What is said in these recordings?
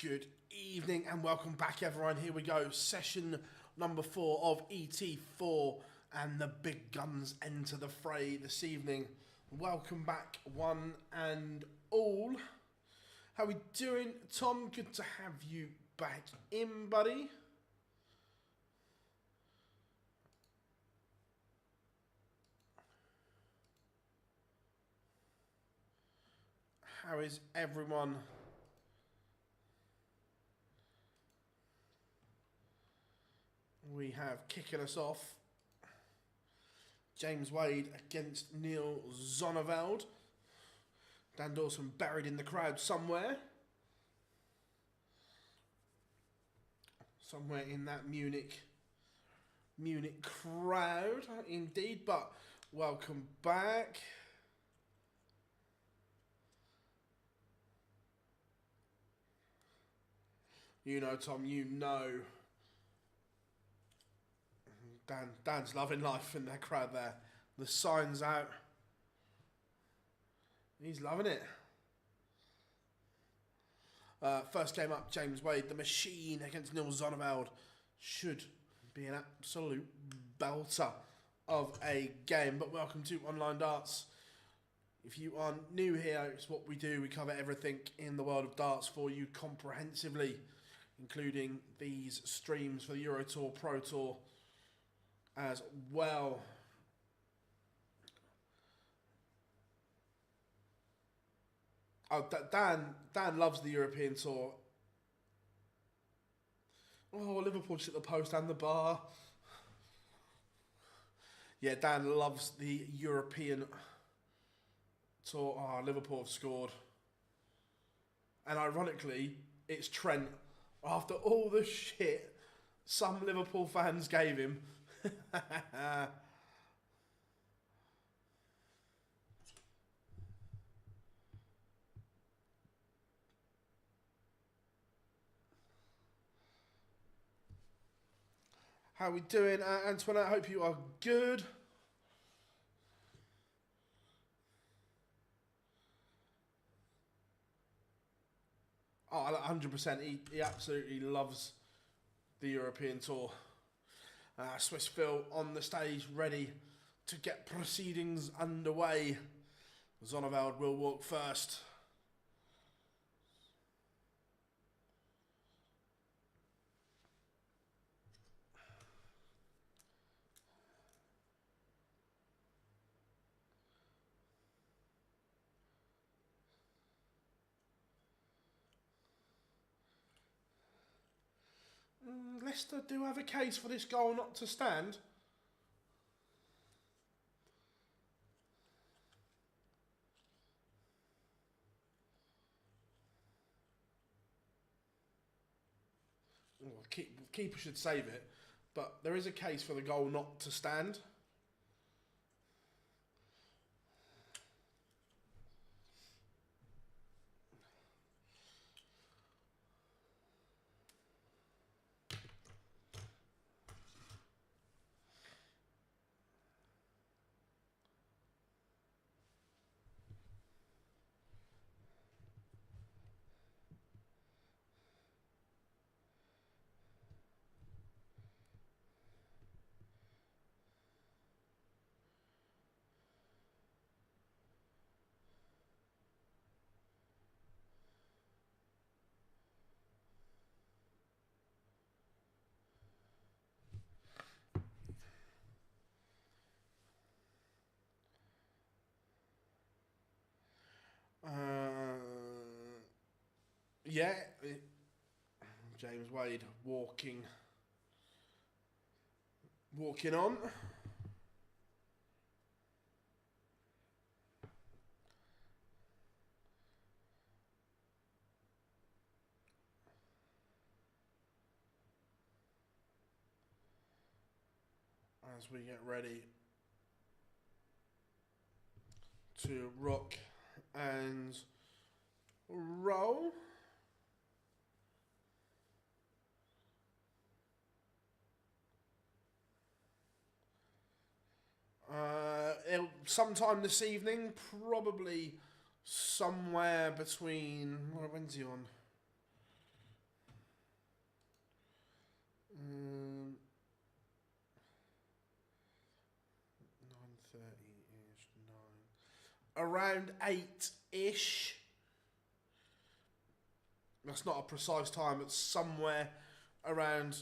Good evening and welcome back, everyone. Here we go, session number 4 of ET4, and the big guns enter the fray this evening. Welcome back, one and all. How we doing, Tom? Good to have you back in, buddy. How is everyone? We have kicking us off James Wade against Niels Zonneveld. Dan Dawson buried in the crowd somewhere. Somewhere in that Munich crowd, indeed. But welcome back. You know, Tom, you know. Dan's loving life in that crowd there. The sign's out. He's loving it. First game up, James Wade, the machine against Niels Zonneveld. Should be an absolute belter of a game. But welcome to Online Darts. If you are new here, it's what we do. We cover everything in the world of darts for you comprehensively, including these streams for the Euro Tour, Pro Tour, as well. Oh, Dan loves the European Tour. Oh, Liverpool just at the post and the bar. Yeah, Dan loves the European Tour. Oh, Liverpool have scored. And ironically, it's Trent. After all the shit some Liverpool fans gave him. How we doing, Antoinette? I hope you are good. Oh, 100%. He absolutely loves the European Tour. Swiss Phil on the stage, ready to get proceedings underway. Zonneveld will walk first. Leicester do have a case for this goal not to stand. Well, keeper should save it, but there is a case for the goal not to stand. Yeah, James Wade walking on. As we get ready to rock and roll. Sometime this evening, probably somewhere between, when's he on? 30-ish, 9. Around 8-ish. That's not a precise time, but somewhere around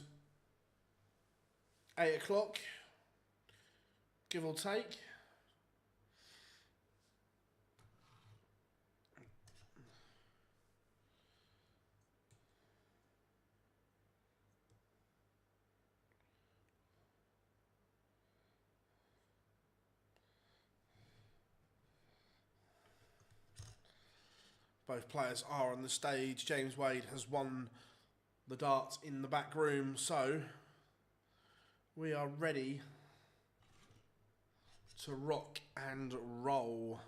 8 o'clock, give or take. Both players are on the stage. James Wade has won the darts in the back room, so we are ready to rock and roll.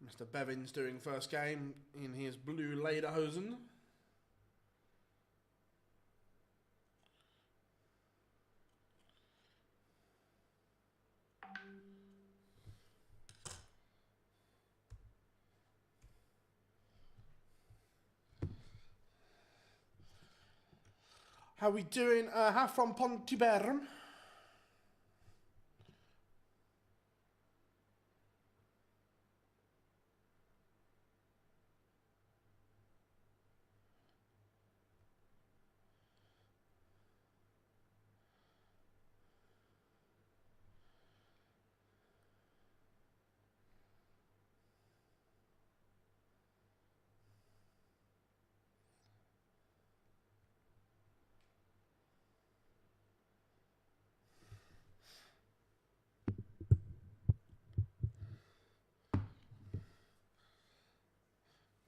Mr. Bevin's doing first game in his blue lederhosen. How we doing? Half from Pontibern.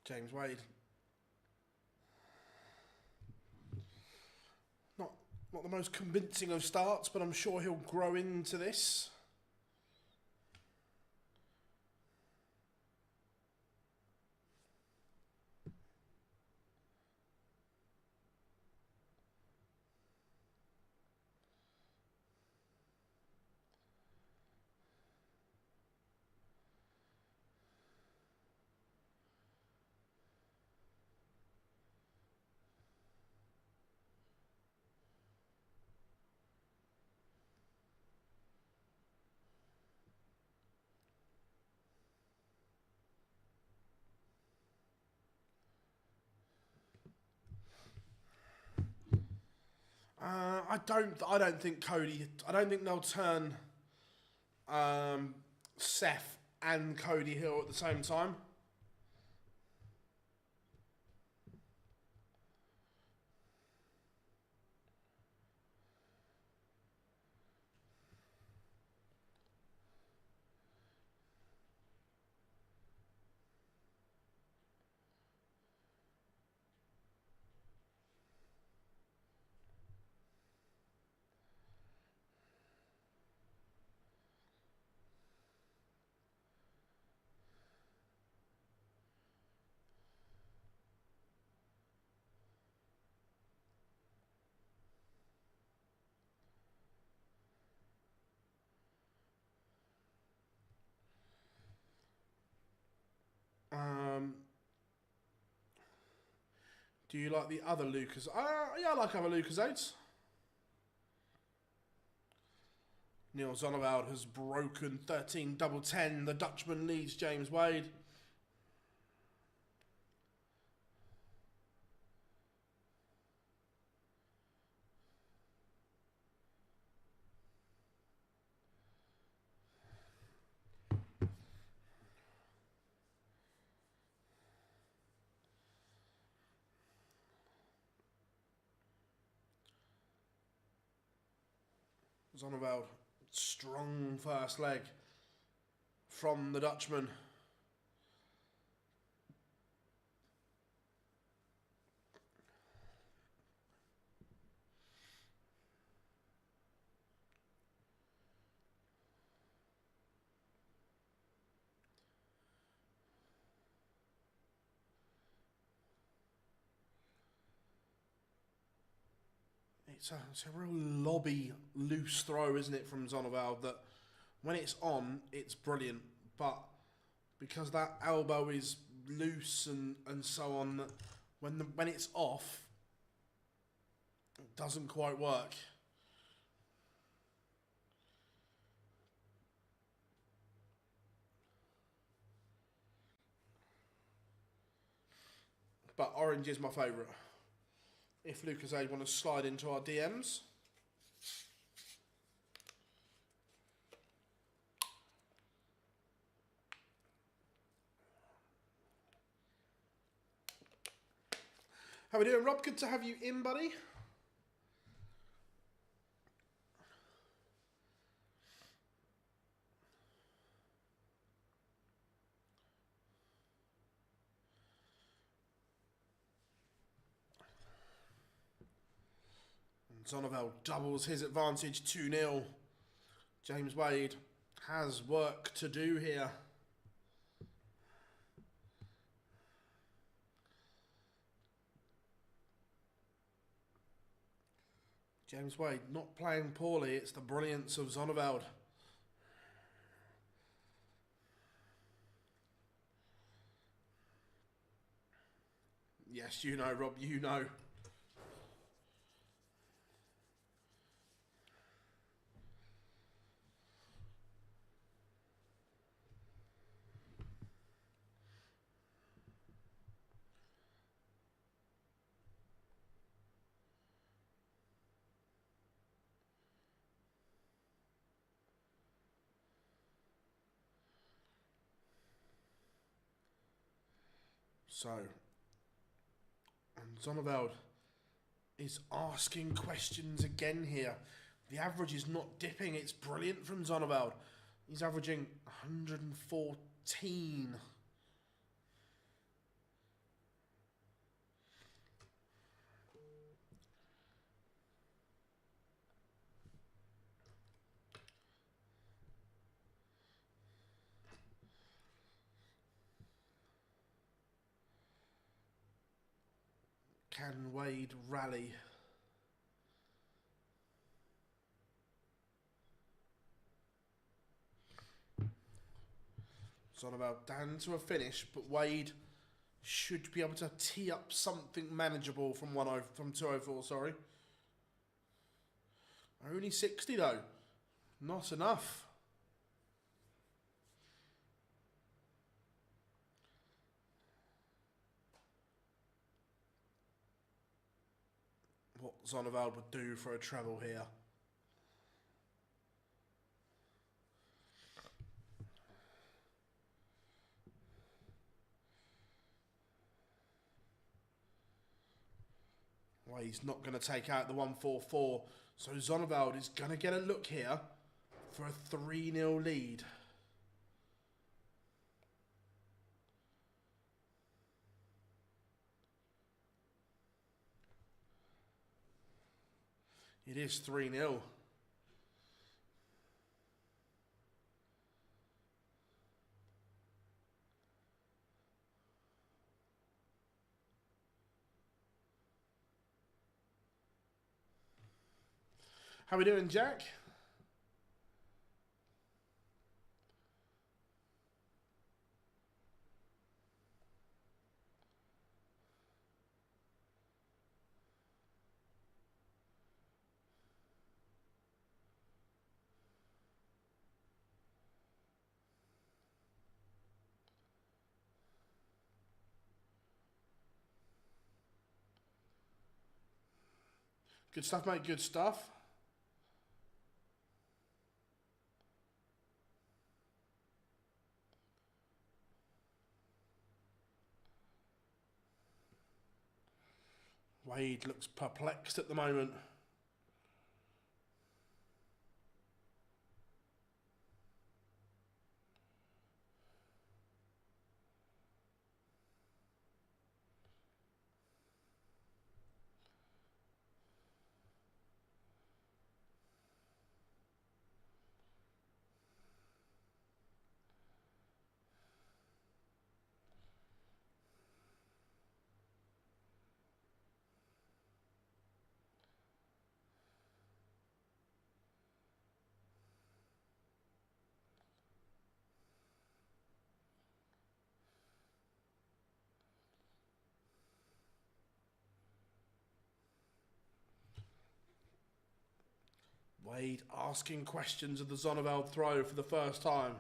James Wade. Not the most convincing of starts, but I'm sure he'll grow into this. I don't think Cody. I don't think they'll turn Seth and Cody Hill at the same time. Do you like the other Lucas? Yeah, I like other Lucasades. Niels Zonneveld has broken 13 double 10. The Dutchman leads James Wade. Zonneveld, strong first leg from the Dutchman. It's a real lobby, loose throw, isn't it, from Zonneveld, that when it's on, it's brilliant. But because that elbow is loose and so on, when it's off, Doesn't quite work. But orange is my favourite. If Lucas A want to slide into our DMs. How we doing, Rob? Good to have you in, buddy. Zonneveld doubles his advantage 2-0. James Wade has work to do here. James Wade not playing poorly. It's the brilliance of Zonneveld. Yes, you know, Rob, you know. So, and Zonneveld is asking questions again here. The average is not dipping. It's brilliant from Zonneveld. He's averaging 114. Can Wade rally? Zonneveld down to a finish, but Wade should be able to tee up something manageable from 204. Sorry, only 60 though, not enough. What Zonneveld would do for a treble here. Well, he's not going to take out the 144. So Zonneveld is going to get a look here for a 3-0 lead. It is 3-0. How we doing, Jack? Good stuff, mate. Good stuff. Wade looks perplexed at the moment. Wade asking questions of the Zonneveld throw for the first time.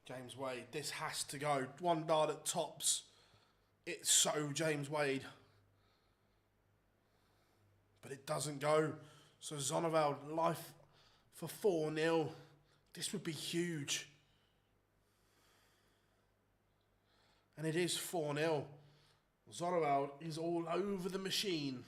James Wade, this has to go. One dart at tops. It's so James Wade. But it doesn't go. So Zonneveld, life for 4-0. This would be huge. And it is 4-0. Zonneveld is all over the machine.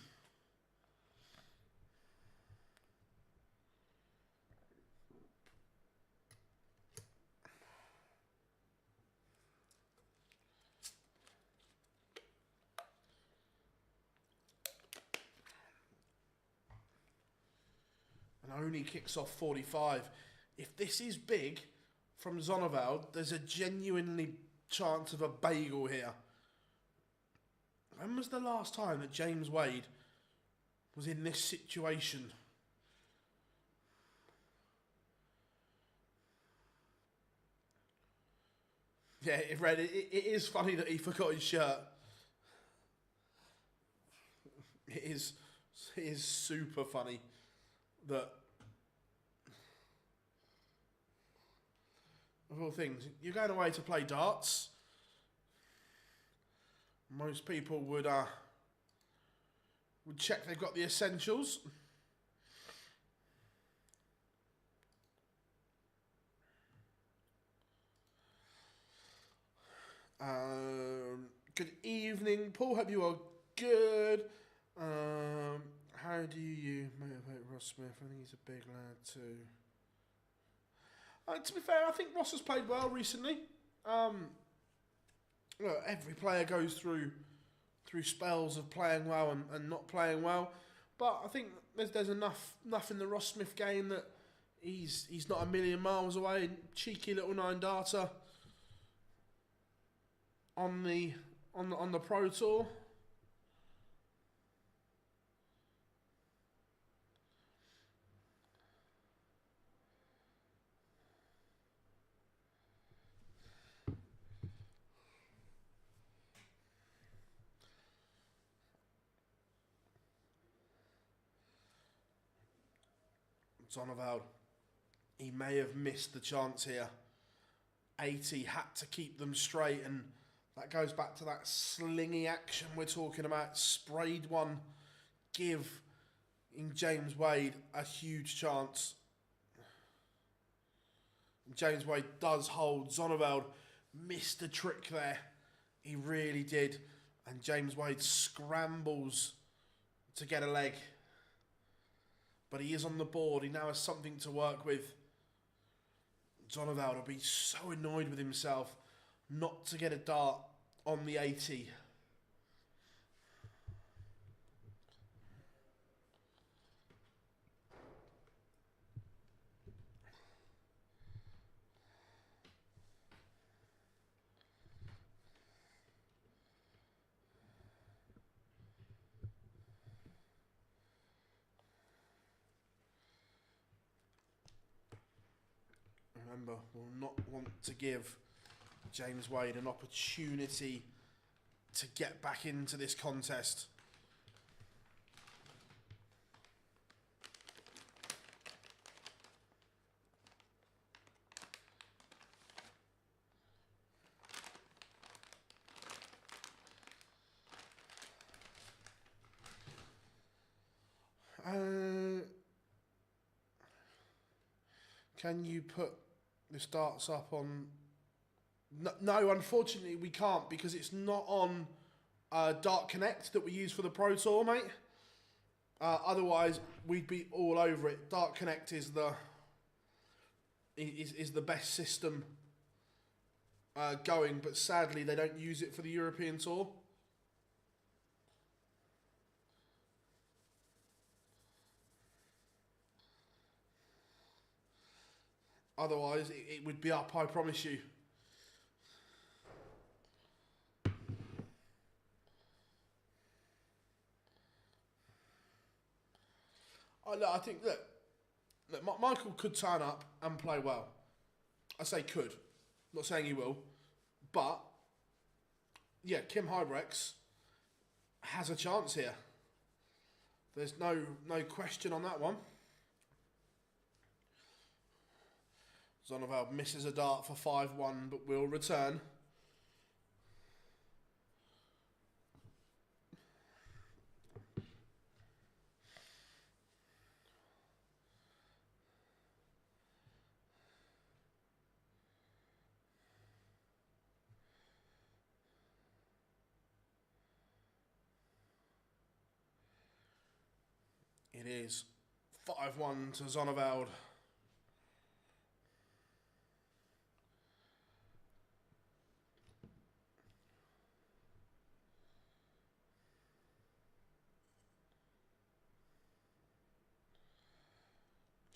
And only kicks off 45. If this is big from Zonneveld, there's a genuinely chance of a bagel here. When was the last time that James Wade was in this situation? Yeah, it is funny that he forgot his shirt. It is super funny that, of all things, you're going away to play darts. Most people would check they've got the essentials. Good evening, Paul. Hope you are good. How do you motivate Ross Smith? I think he's a big lad too. To be fair, I think Ross has played well recently. Look, every player goes through spells of playing well and not playing well, but I think there's enough in the Ross Smith game that he's not a million miles away. Cheeky little 9-darter on the Pro Tour. Zonneveld, he may have missed the chance here. 80 had to keep them straight, and that goes back to that slingy action we're talking about. Sprayed one, give in James Wade a huge chance. James Wade does hold. Zonneveld missed a trick there. He really did. And James Wade scrambles to get a leg. But he is on the board. He now has something to work with. Zonneveld will be so annoyed with himself not to get a dart on the 80. Remember, will not want to give James Wade an opportunity to get back into this contest. Can you put the starts up on? No, unfortunately we can't, because it's not on Dart Connect that we use for the Pro Tour, mate. Otherwise we'd be all over it. Dart Connect is the best system going, but sadly they don't use it for the European Tour. Otherwise, it would be up, I promise you. I think look, Michael could turn up and play well. I say could, not saying he will, but yeah, Kim Huybrechts has a chance here. There's no question on that one. Zonneveld misses a dart for 5-1, but will return. It is 5-1 to Zonneveld.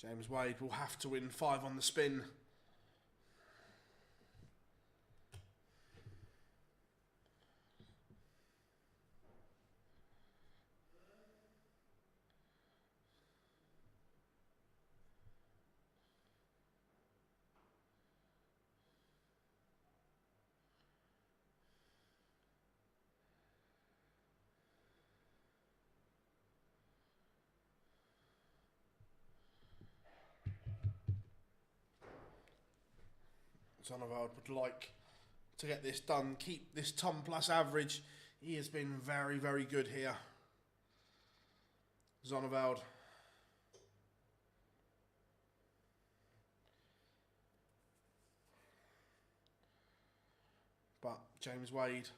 James Wade will have to win 5 on the spin. Zonneveld would like to get this done, keep this ton plus average. He has been very, very good here. Zonneveld. But James Wade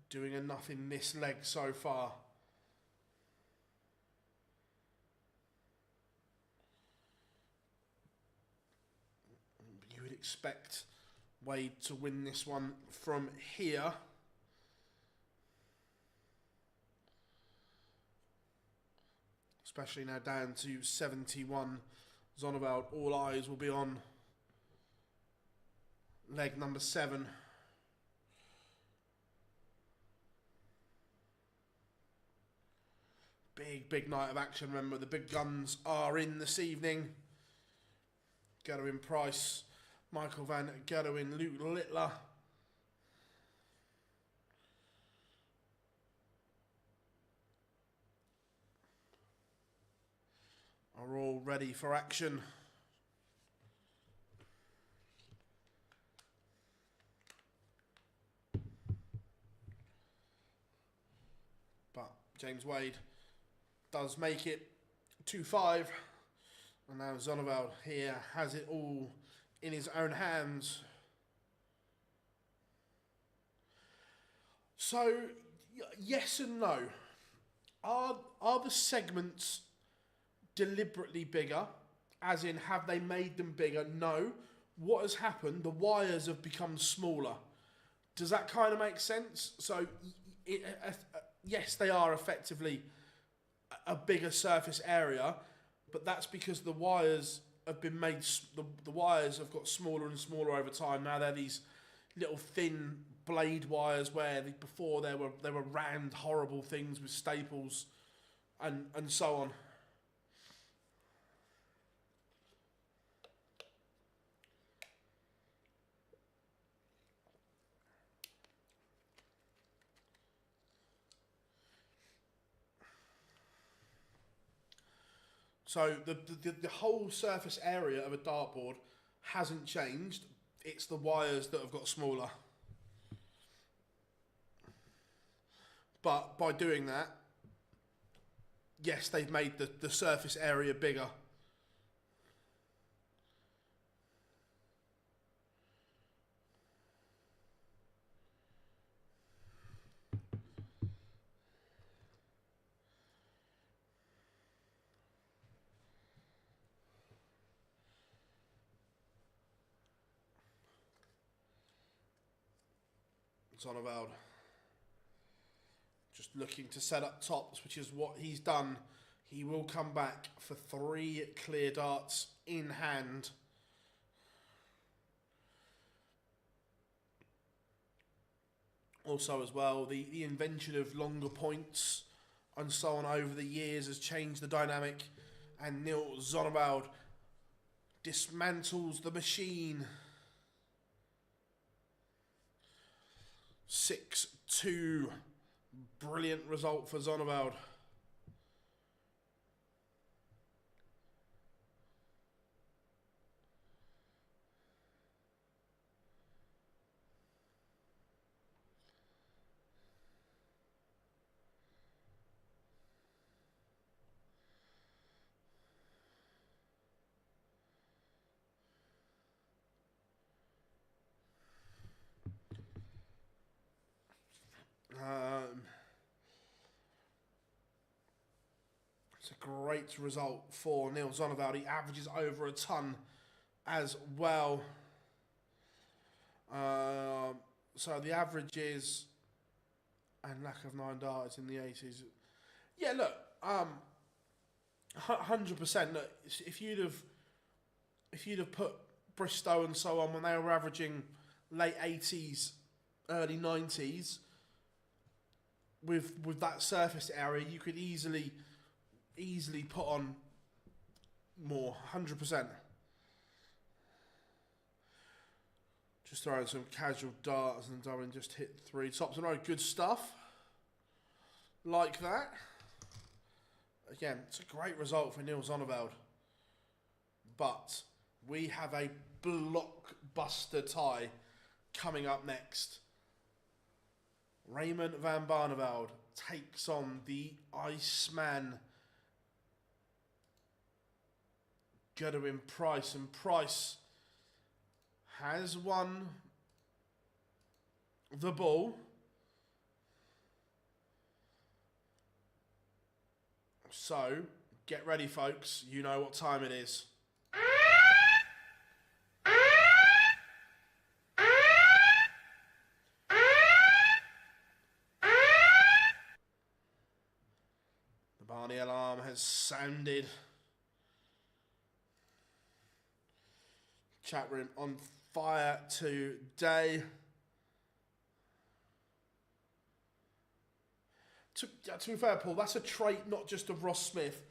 doing enough in this leg so far. You would expect Wade to win this one from here. Especially now down to 71. Zonneveld, all eyes will be on leg number 7. Big night of action. Remember, the big guns are in this evening. Gerwyn Price, Michael van Gerwen, Luke Littler. Are all ready for action. But James Wade does make it 2-5. And now Zonneveld here has it all in his own hands. So, yes and no. Are the segments deliberately bigger? As in, have they made them bigger? No. What has happened? The wires have become smaller. Does that kind of make sense? So, yes, they are effectively a bigger surface area, but that's because the wires have been made. The wires have got smaller and smaller over time. Now they're these little thin blade wires, where before they were round, horrible things with staples, and so on. So the whole surface area of a dartboard hasn't changed. It's the wires that have got smaller. But by doing that, yes, they've made the surface area bigger. Zonneveld just looking to set up tops, which is what he's done. He will come back for 3 clear darts in hand. Also as well, the invention of longer points and so on over the years has changed the dynamic. And Niels Zonneveld dismantles the machine. 6-2. Brilliant result for Zonneveld. It's a great result for Niels Zonneveld. He averages over a ton as well. So the average is, and lack of 9 darts in the 80s. Yeah, look, 100%. Look, if you'd have put Bristow and so on when they were averaging late 80s, early 90s, with that surface area, you could easily put on more, 100%. Just throwing some casual darts and Darwin just hit 3 tops in a row. Good stuff. Like that. Again, it's a great result for Niels Zonneveld. But we have a blockbuster tie coming up next. Raymond van Barneveld takes on the Iceman Gerwyn Price, and Price has won the ball. So, get ready folks, you know what time it is. The Barney alarm has sounded. Chat room on fire today. To be fair, Paul, that's a trait not just of Ross Smith.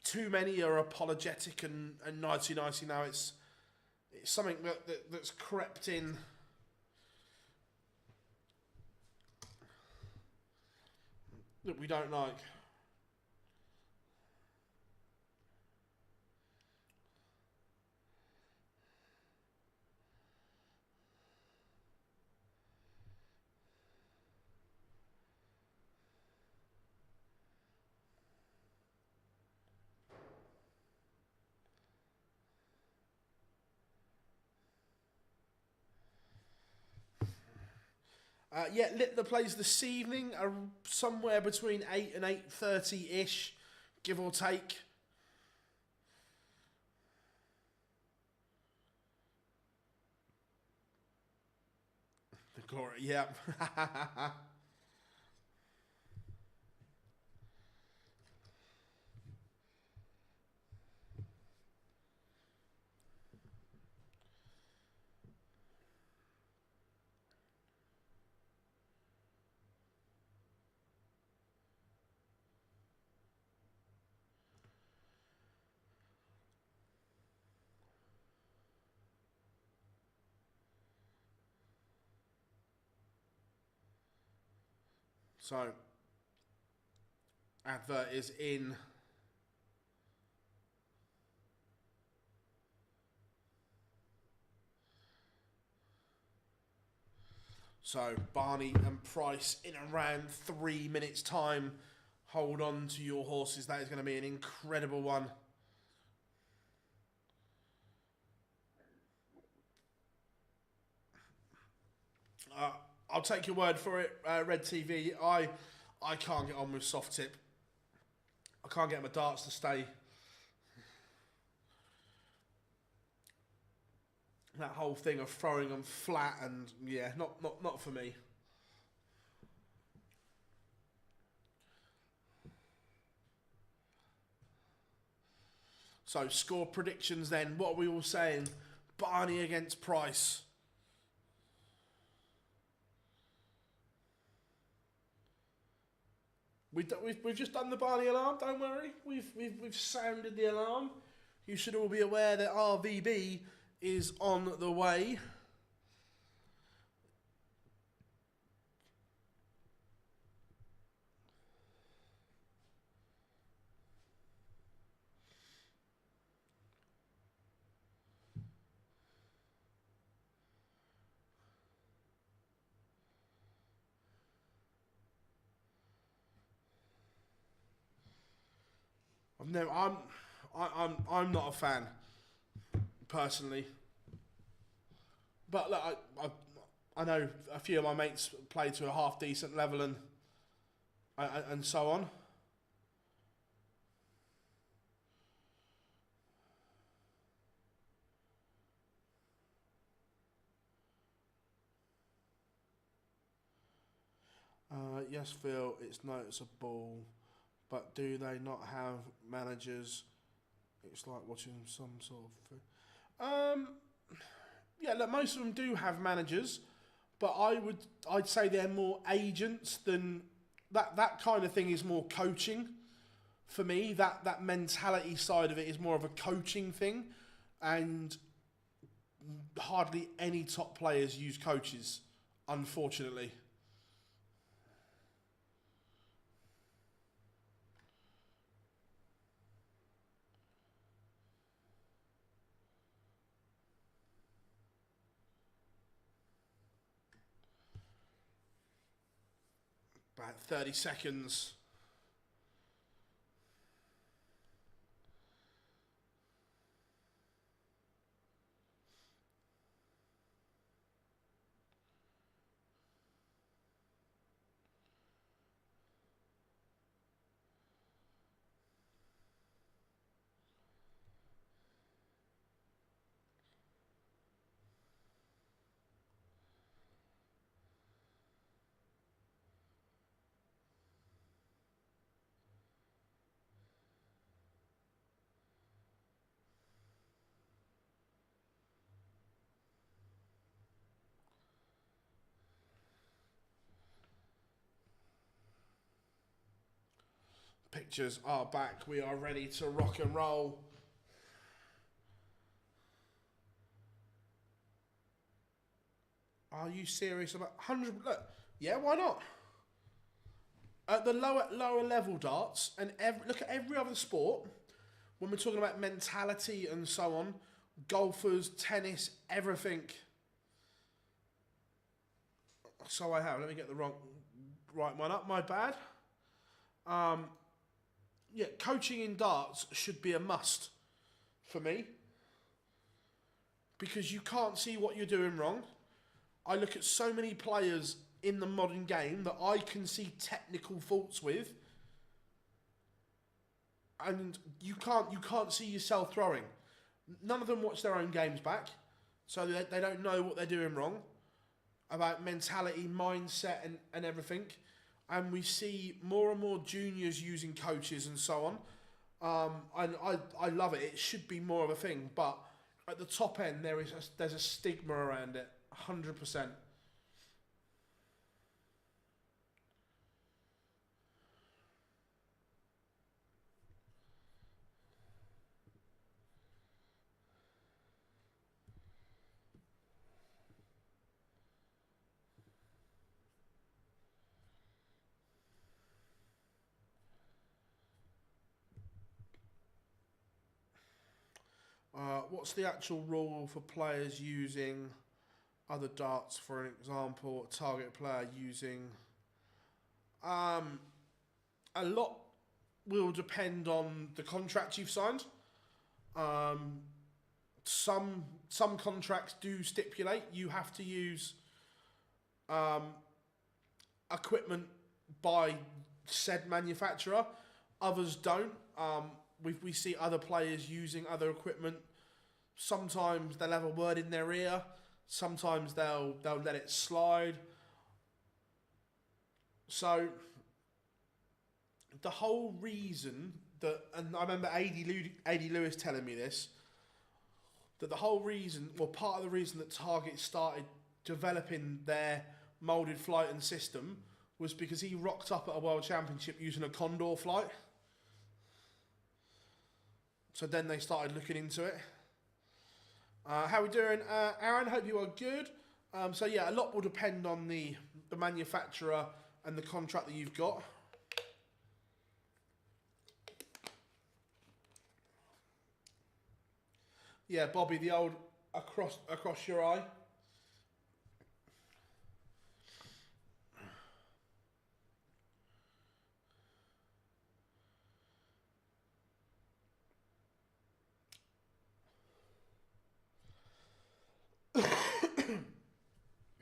Too many are apologetic and nicey-nicey now. It's something that's crept in. That we don't like. Littler plays this evening, somewhere between 8 and 8:30-ish, give or take. The glory, yeah. So, advert is in. So, Barney and Price in around 3 minutes' time. Hold on to your horses. That is going to be an incredible one. I'll take your word for it, Red TV. I can't get on with soft tip. I can't get my darts to stay. That whole thing of throwing them flat and yeah, not for me. So score predictions then. What are we all saying? Barney against Price. We've just done the Barney alarm. Don't worry. We've sounded the alarm. You should all be aware that RVB is on the way. I'm not a fan personally, but look, I know a few of my mates play to a half decent level and so on. Yes, Phil, it's noticeable, but do they not have managers? It's like watching some sort of... yeah, look, most of them do have managers, but I'd say they're more agents than... That kind of thing is more coaching. For me, that mentality side of it is more of a coaching thing, and hardly any top players use coaches, unfortunately. About 30 seconds. Pictures are back. We are ready to rock and roll. Are you serious about 100? Look, yeah, why not? At the lower level darts, and look at every other sport, when we're talking about mentality and so on, golfers, tennis, everything. So I have. Let me get the right one up. My bad. Yeah, coaching in darts should be a must for me, because you can't see what you're doing wrong. I look at so many players in the modern game that I can see technical faults with, and you can't see yourself throwing. None of them watch their own games back, so they don't know what they're doing wrong about mentality, mindset, and everything. And we see more and more juniors using coaches and so on. And I love it. It should be more of a thing, but at the top end there's a stigma around it, 100%. What's the actual rule for players using other darts? For an example, a target player using... a lot will depend on the contract you've signed. Some contracts do stipulate you have to use equipment by said manufacturer. Others don't. We see other players using other equipment. Sometimes they'll have a word in their ear. Sometimes they'll let it slide. So the whole reason that, and I remember AD Lewis telling me this, that the whole reason, well, part of the reason that Target started developing their moulded flight and system was because he rocked up at a World Championship using a Condor flight. So then they started looking into it. How we doing, Aaron? Hope you are good. So yeah, a lot will depend on the manufacturer and the contract that you've got. Yeah, Bobby, the old across your eye.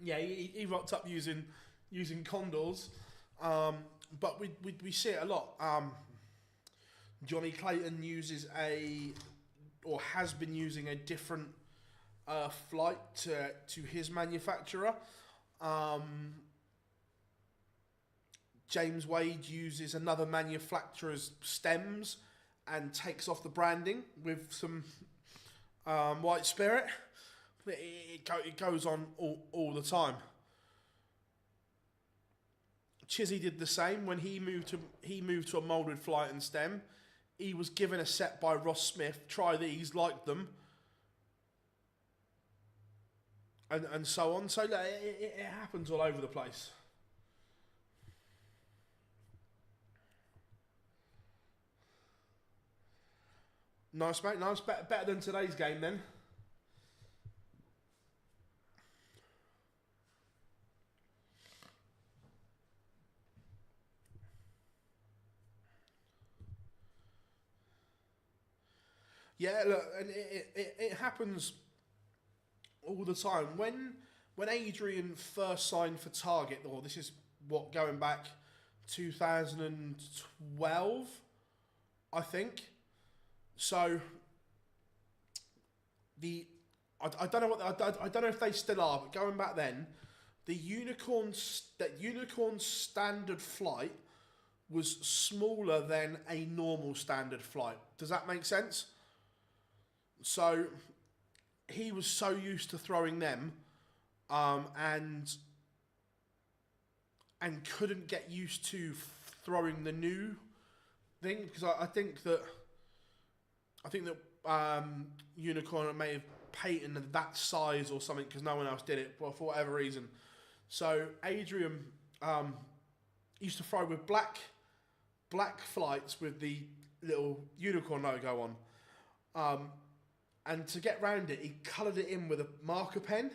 Yeah, he rocked up using Condors, but we see it a lot. Jonny Clayton uses or has been using a different flight to his manufacturer. James Wade uses another manufacturer's stems and takes off the branding with some white spirit. It goes on all the time. Chizzy did the same when he moved to a moulded flight and stem. He was given a set by Ross Smith. Try these, like them, and so on. So it happens all over the place. Nice, mate. Nice. Better than today's game, then. Yeah, look, and it happens all the time. When Adrian first signed for Target, or this is going back 2012, I think. So I don't know I don't know if they still are, but going back then, the Unicorn standard flight was smaller than a normal standard flight. Does that make sense? So he was so used to throwing them, and couldn't get used to throwing the new thing, because I think that Unicorn may have patented that size or something because no one else did it, for whatever reason. So Adrian used to throw with black flights with the little Unicorn logo on. And to get round it, he coloured it in with a marker pen.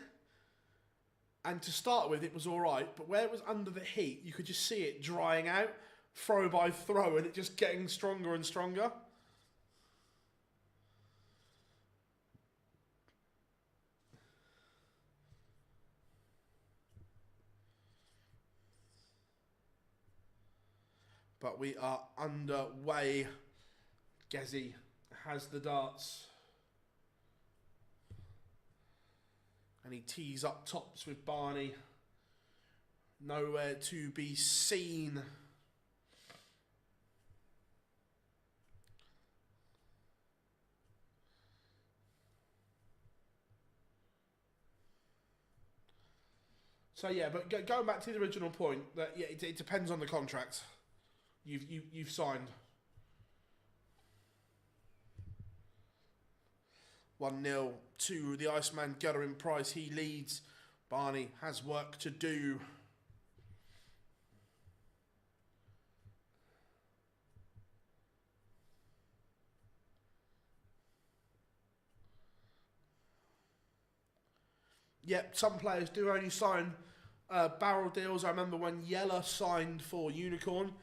And to start with, it was all right. But where it was under the heat, you could just see it drying out, throw by throw, and it just getting stronger and stronger. But we are underway. Gezi has the darts. And he tees up tops with Barney. Nowhere to be seen. So yeah, but going back to the original point, that yeah, it depends on the contract you've signed. 1-0 to the Iceman Gerwyn Price. He leads. Barney has work to do. Yep, some players do only sign barrel deals. I remember when Yeller signed for Unicorn,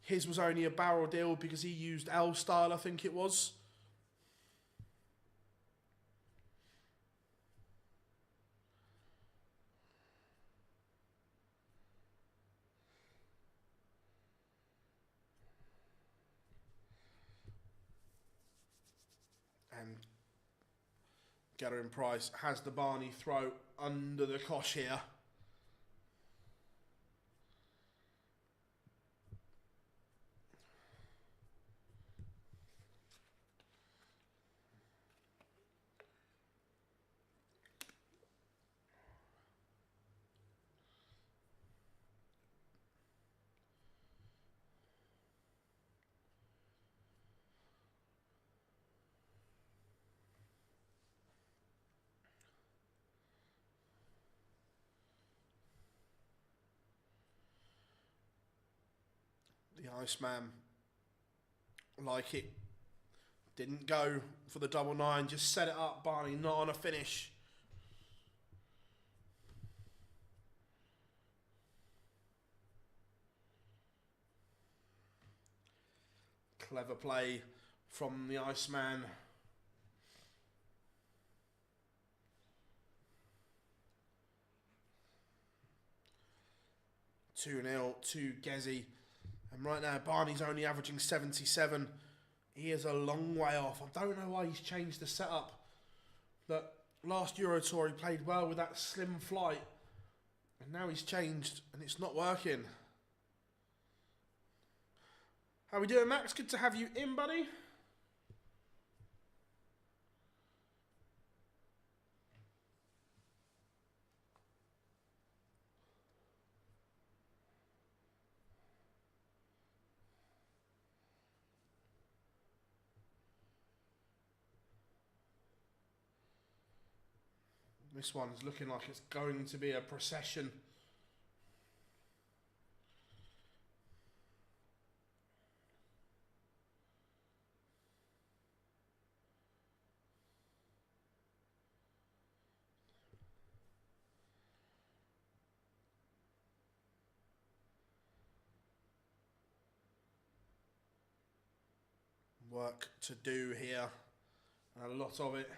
his was only a barrel deal because he used L style, I think it was. And Gerwyn Price has the Barney throw under the cosh here. The Iceman, like it, didn't go for the double nine, just set it up. Barney not on a finish. Clever play from the Iceman. Two 0 to Gezzy. And right now, Barney's only averaging 77. He is a long way off. I don't know why he's changed the setup. That last Euro Tour, he played well with that slim flight. And now he's changed, and it's not working. How we doing, Max? Good to have you in, buddy. This one's looking like it's going to be a procession. Work to do here, and a lot of it.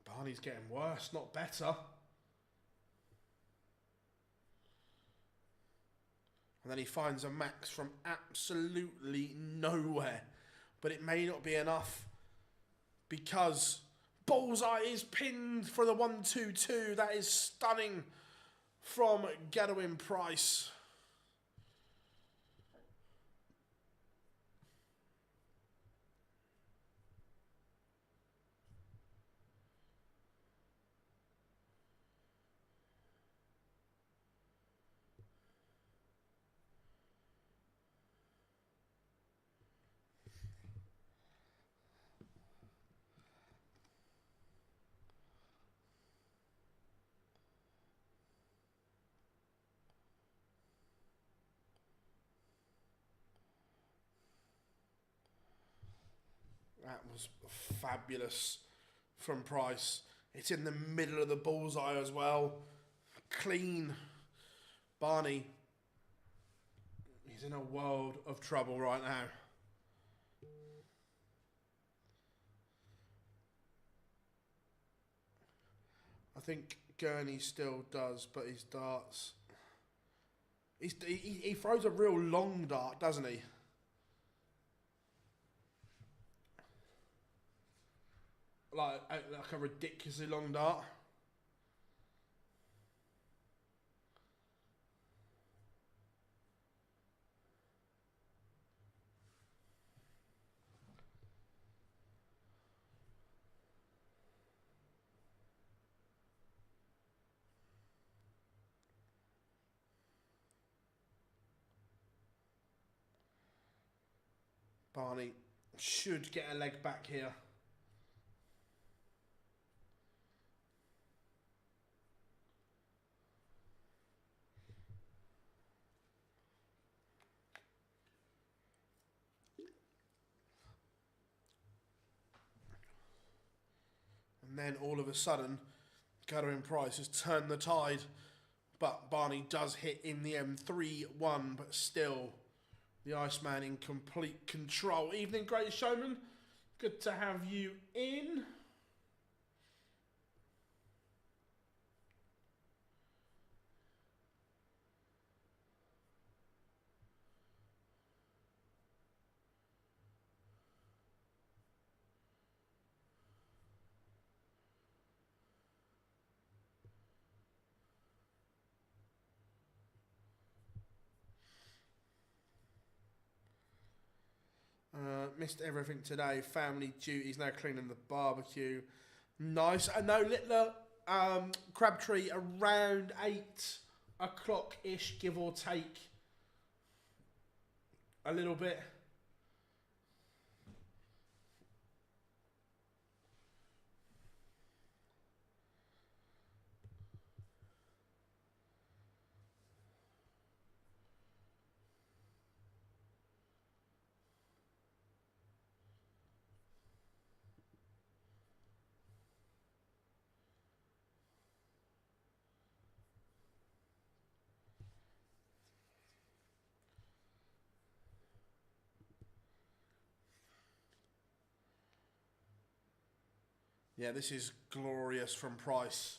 Barney's getting worse, not better. And then he finds a max from absolutely nowhere. But it may not be enough because Bullseye is pinned for the 1-2-2. That is stunning from Gerwyn Price. That was fabulous from Price. It's in the middle of the bullseye as well. Clean. Barney, he's in a world of trouble right now. I think Gurney still does, but his darts... He throws a real long dart, doesn't he? Like a ridiculously long dart. Barney should get a leg back here. And then all of a sudden, Gerwyn Price has turned the tide. But Barney does hit in the end 3-1, but still the Iceman in complete control. Evening, Great Showman. Good to have you in. Missed everything today. Family duties. Now cleaning the barbecue. Nice. I know little Crabtree around 8 o'clock-ish, give or take. a little bit. Yeah, this is glorious from Price.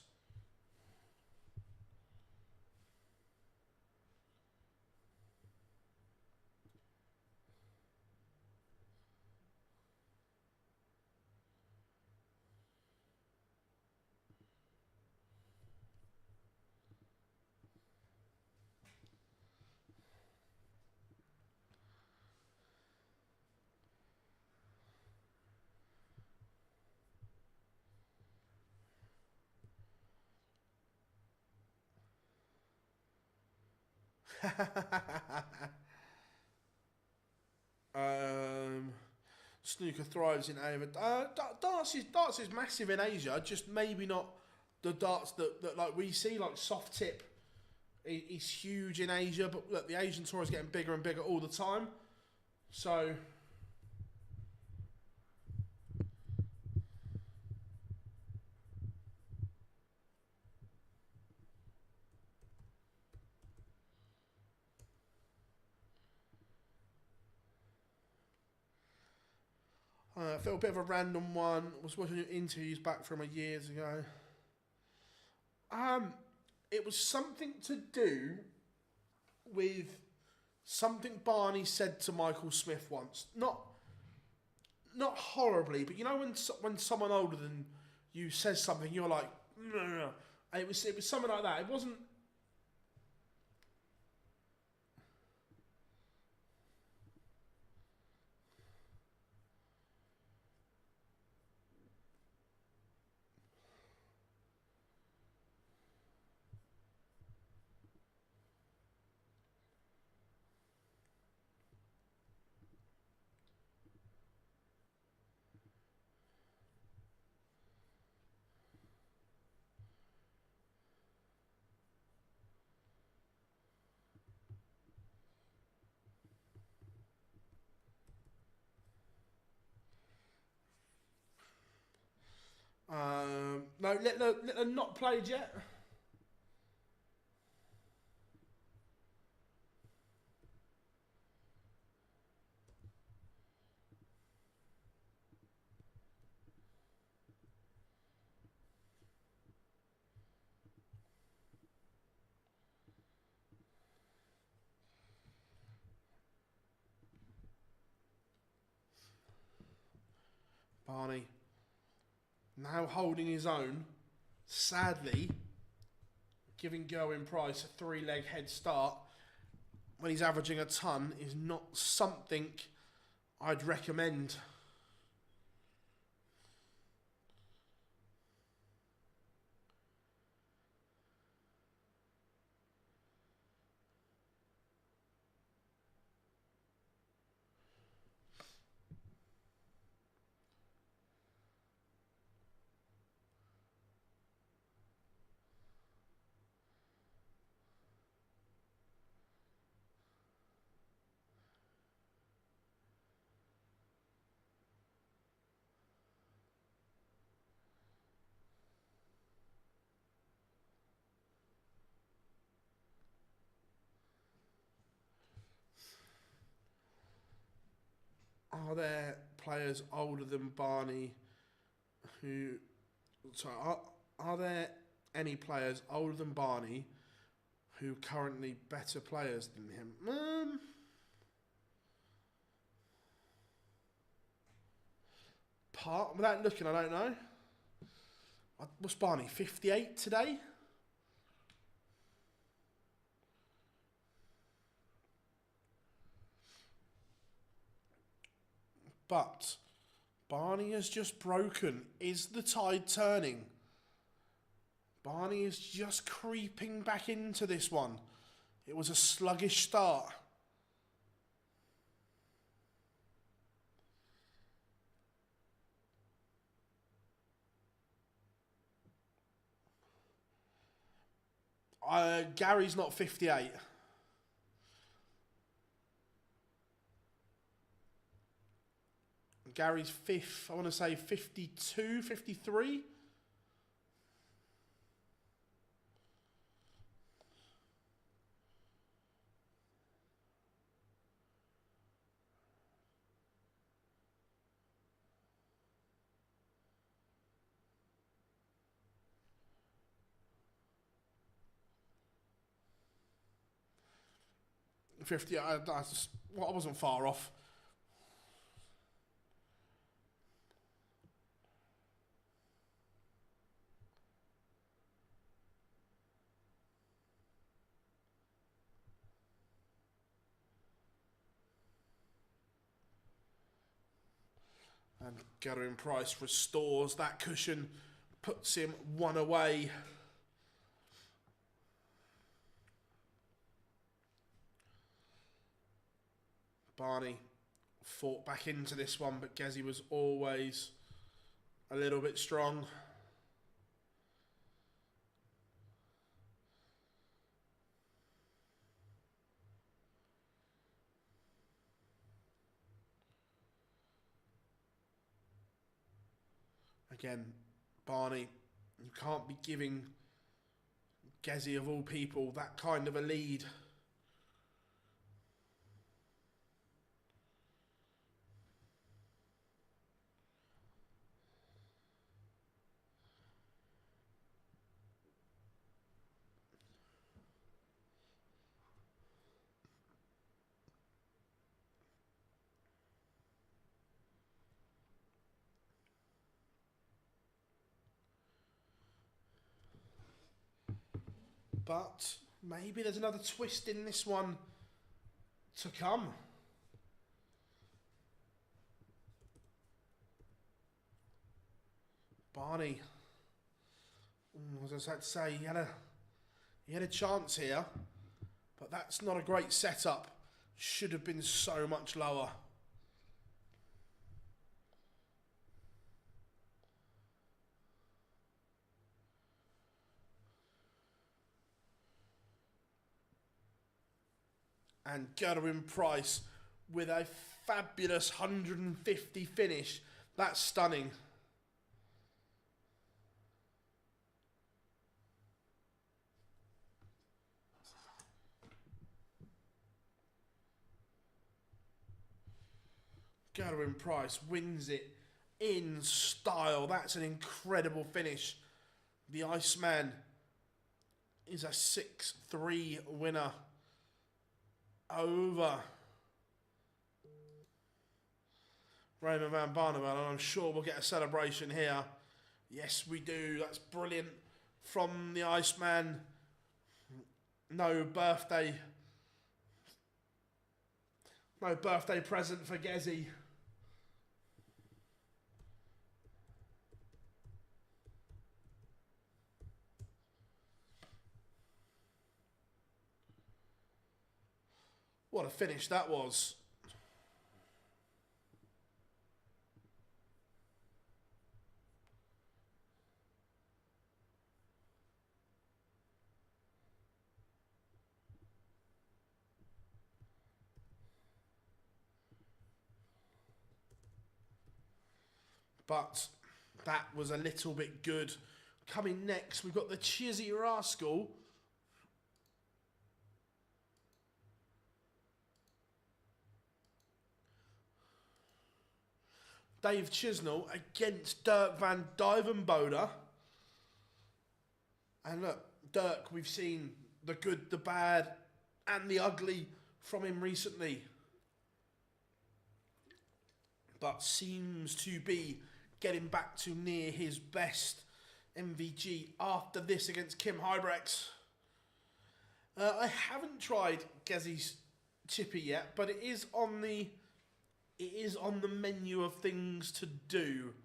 Snooker thrives in Asia. Darts is massive in Asia, just maybe not the darts that like we see, like soft tip is huge in Asia, but look, the Asian tour is getting bigger and bigger all the time. So I felt a bit of a random one. Was watching interviews back from years ago. It was something to do with something Barney said to Michael Smith once. Not horribly, but you know when someone older than you says something, you're like, no. And it was something like that. It wasn't. No, let them not played yet. Barney now holding his own. Sadly, giving Gerwyn Price a 3-leg head start when he's averaging a ton is not something I'd recommend. Are there players older than Barney who... Sorry, are there any players older than Barney who are currently better players than him? Without looking, I don't know. What's Barney, 58 today? But Barney has just broken. Is the tide turning? Barney is just creeping back into this one. It was a sluggish start. Gary's not 58. Gary's fifth, I want to say 52, 53. I wasn't far off. And Gerwyn Price restores that cushion, puts him one away. Barney fought back into this one, but Gezi was always a little bit strong. Again, Barney, you can't be giving Gezi, of all people, that kind of a lead. But maybe there's another twist in this one to come. Barney, as I was about to say, he had a chance here, but that's not a great setup. Should have been so much lower. And Gerwyn Price with a fabulous 150 finish. That's stunning. Gerwyn Price wins it in style. That's an incredible finish. The Iceman is a 6-3 winner over Raymond van Barneveld, and I'm sure we'll get a celebration here. Yes, we do. That's brilliant from the Iceman. No birthday present for Gezi. What a finish that was. But that was a little bit good. Coming next, we've got the Chizzy Rascal. Dave Chisnall against Dirk van Duijvenbode. And look, Dirk, we've seen the good, the bad, and the ugly from him recently. But seems to be getting back to near his best MVG after this against Kim Huybrechts. I haven't tried Gezi's chippy yet, but it is on the menu of things to do.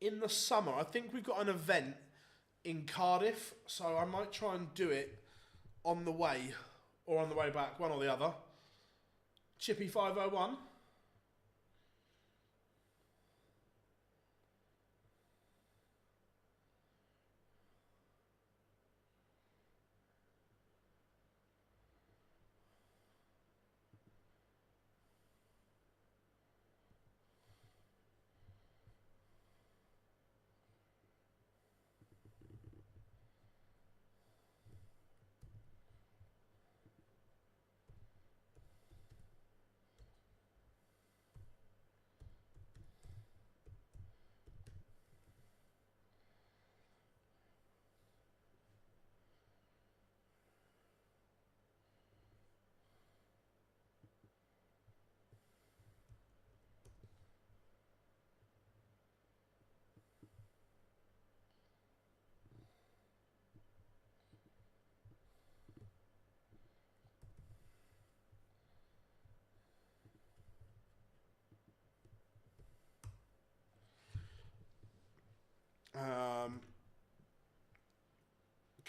In the summer, I think we've got an event in Cardiff, so I might try and do it on the way or on the way back, one or the other. Chippy 501.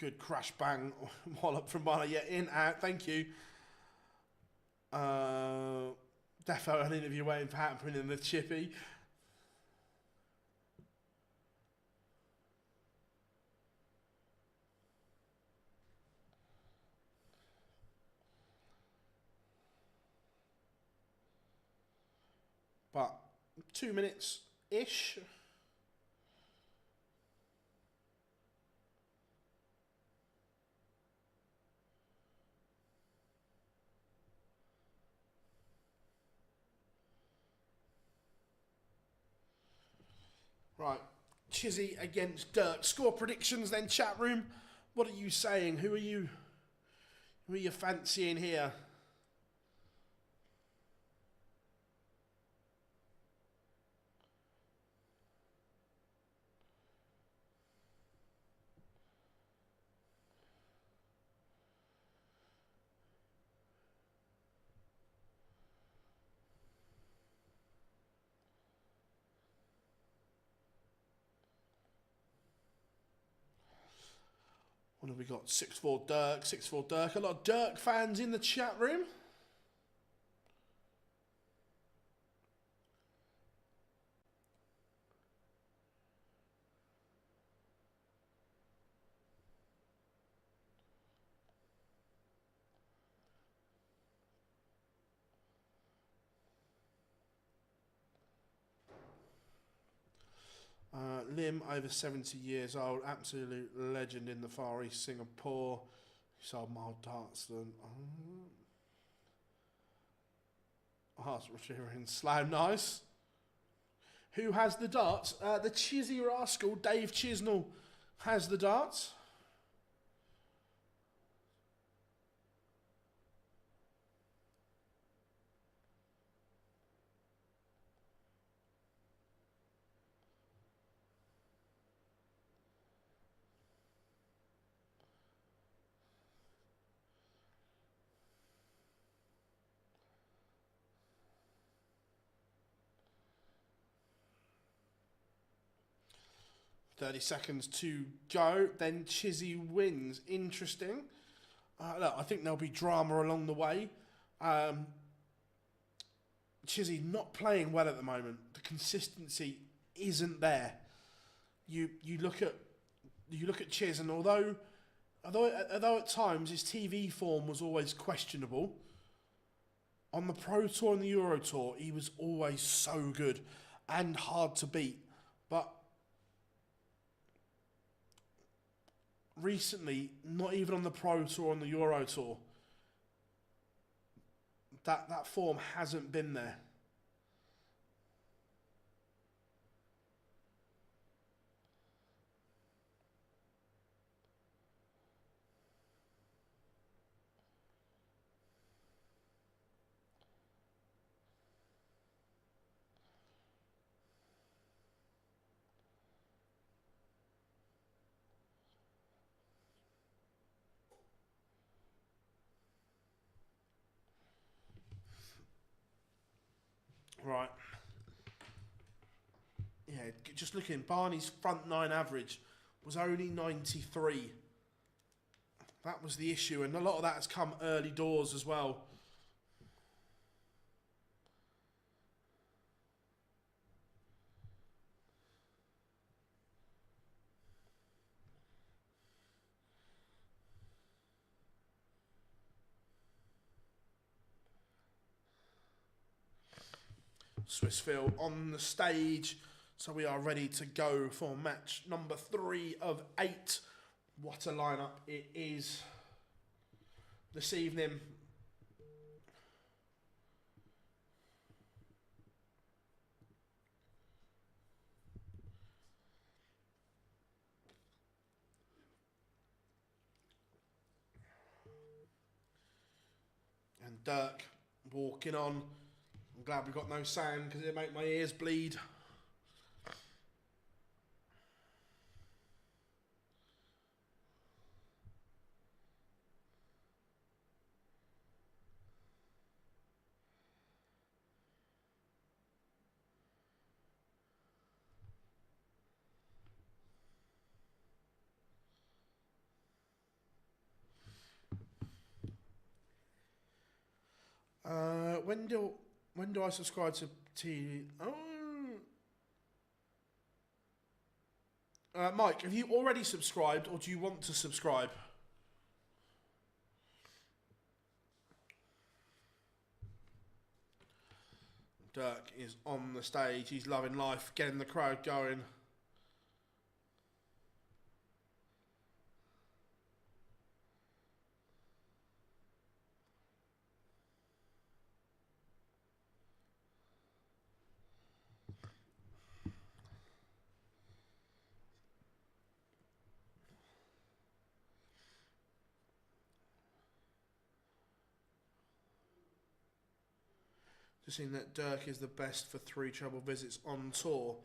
Good crash bang wallop from Barneveld. Yeah, in, out. Thank you. Defo an interview waiting for happening in the chippy. But 2 minutes-ish. Right, Chizzy against Dirk. Score predictions then, chat room. What are you saying? Who are you fancying here? What have we got? 6-4 Dirk, 6-4 Dirk. A lot of Dirk fans in the chat room. Lim, over 70 years old, absolute legend in the Far East, Singapore. He sold mild darts. Hearts in Slough, nice. Who has the darts? The Chizzy Rascal, Dave Chisnall, has the darts. .30 seconds to go. Then Chizzy wins. Interesting. Look, I think there'll be drama along the way. Chizzy not playing well at the moment. The consistency isn't there. You look at Chiz, and although at times his TV form was always questionable, on the Pro Tour and the Euro Tour he was always so good and hard to beat. But recently, not even on the Pro Tour and the Euro Tour, that form hasn't been there. Right. Yeah, just looking, Barney's front nine average was only 93. That was the issue, and a lot of that has come early doors as well. Swissville on the stage, so we are ready to go for match number 3 of 8. What a lineup it is this evening. And Dirk walking on. I'm glad we got no sound because it make my ears bleed. When do I subscribe to TV? Oh. Mike, have you already subscribed or do you want to subscribe? Dirk is on the stage. He's loving life, getting the crowd going. Just seeing that Dirk is the best for 3 treble visits on tour.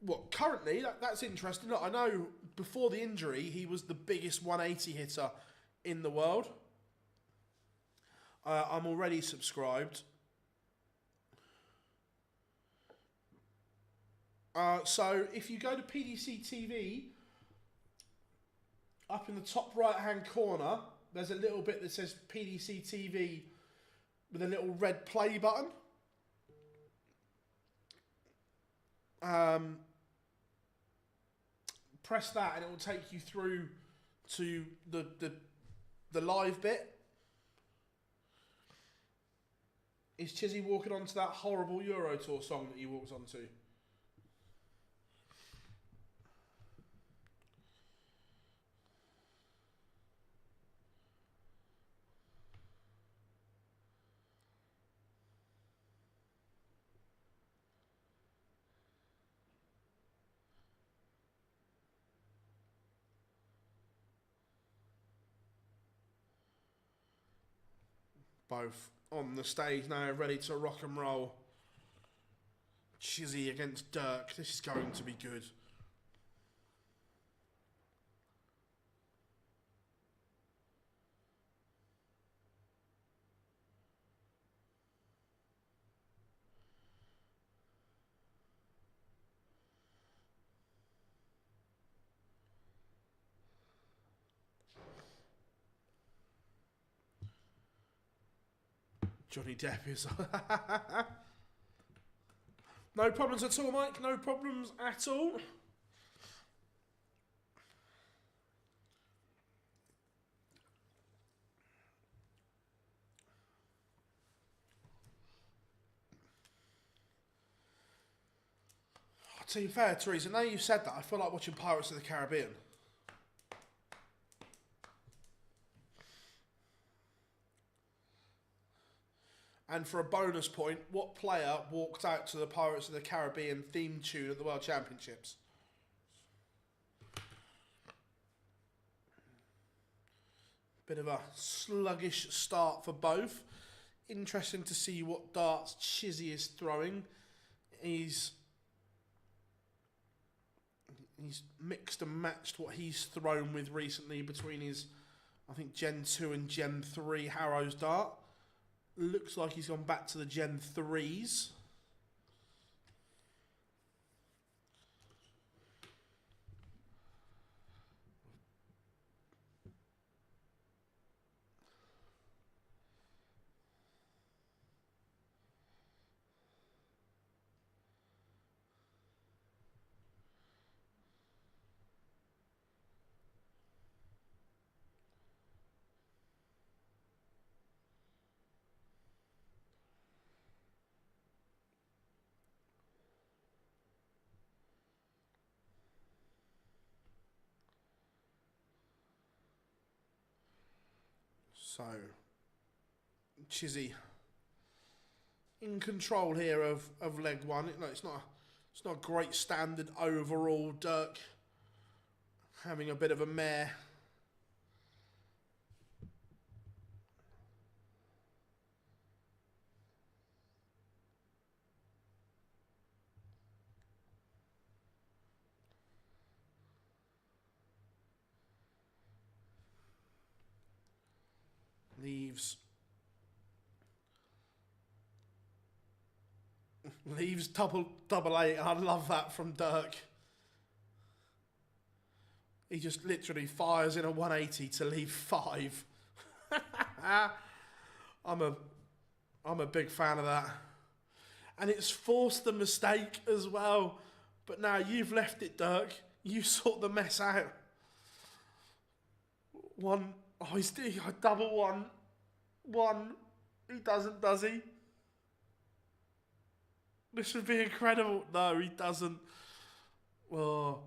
What, currently? That's interesting. Look, I know before the injury, he was the biggest 180 hitter in the world. I'm already subscribed. So if you go to PDC TV, up in the top right-hand corner, there's a little bit that says PDC TV with a little red play button. Press that and it will take you through to the live bit. Is Chizzy walking onto that horrible Euro Tour song that he walks onto? Both on the stage now, ready to rock and roll. Chizzy against Dirk. This is going to be good. Johnny Depp is... No problems at all, Mike. No problems at all. To be fair, Teresa, now you've said that, I feel like watching Pirates of the Caribbean. And for a bonus point, what player walked out to the Pirates of the Caribbean theme tune at the World Championships? Bit of a sluggish start for both. Interesting to see what darts Chizzy is throwing. He's mixed and matched what he's thrown with recently between his, I think, Gen 2 and Gen 3 Harrows dart. Looks like he's gone back to the Gen 3s. So, Chizzy in control here of leg one. It's not a great standard overall. Dirk having a bit of a mare. Leaves double eight. I love that from Dirk. He just literally fires in a 180 to leave 5. I'm I'm a big fan of that. And it's forced the mistake as well. But now you've left it, Dirk. You sort the mess out. One. Oh, he's doing a double one. One. He doesn't, does he? This would be incredible. No, he doesn't. Oh.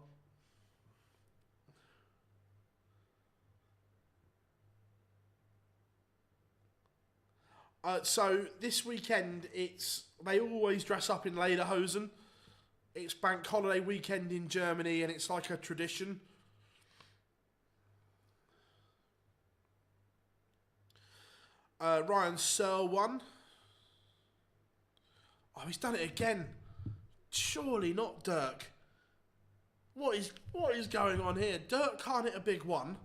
So this weekend, they always dress up in lederhosen. It's bank holiday weekend in Germany, and it's like a tradition. Ryan Searle won. Oh, he's done it again. Surely not Dirk. What is going on here? Dirk can't hit a big one.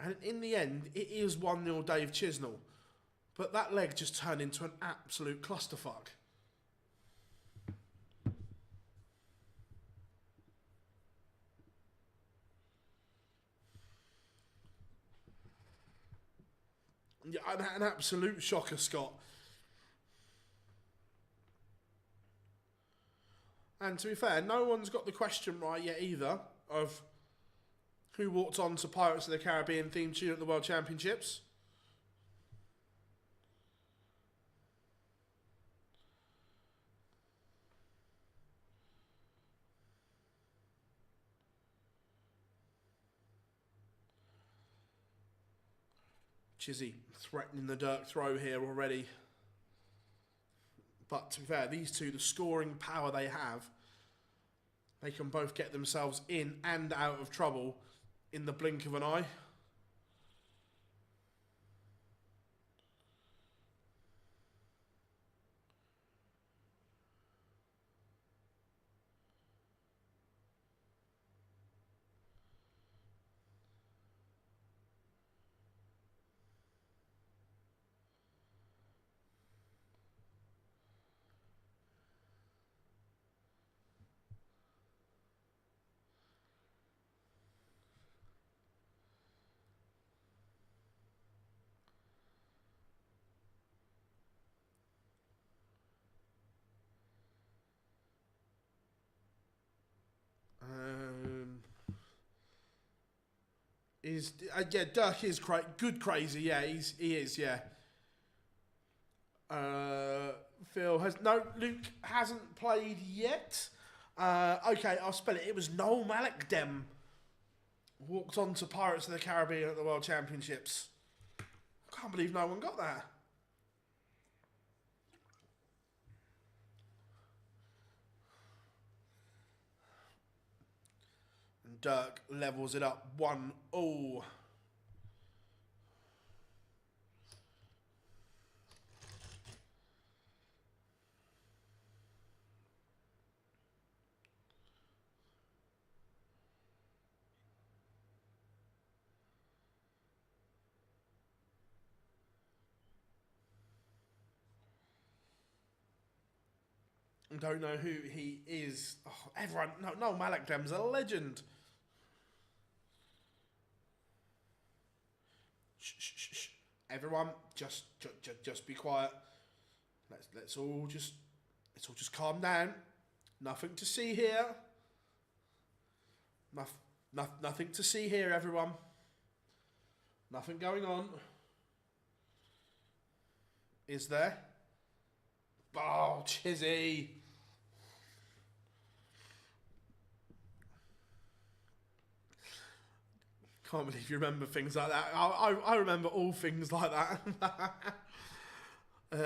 And in the end, it is 1-0 Dave Chisnall. But that leg just turned into an absolute clusterfuck. Yeah, an absolute shocker, Scott. And to be fair, no one's got the question right yet either of who walked on to Pirates of the Caribbean theme tune at the World Championships. Chizzy threatening the Dirk throw here already. But to be fair, these two, the scoring power they have, they can both get themselves in and out of trouble in the blink of an eye. Yeah, Dirk is good crazy. Yeah, he is. Yeah. Luke hasn't played yet. Okay, I'll spell it. It was Noel Malik Dem walked on to Pirates of the Caribbean at the World Championships. I can't believe no one got that. And Dirk levels it up 1-0. Don't know who he is. Oh, everyone, no, Malik Dem's a legend. Shh. Everyone, just be quiet. Let's all just calm down. Nothing to see here. Nothing to see here, everyone. Nothing going on. Is there? Oh, Chizzy. Can't believe you remember things like that. I remember all things like that.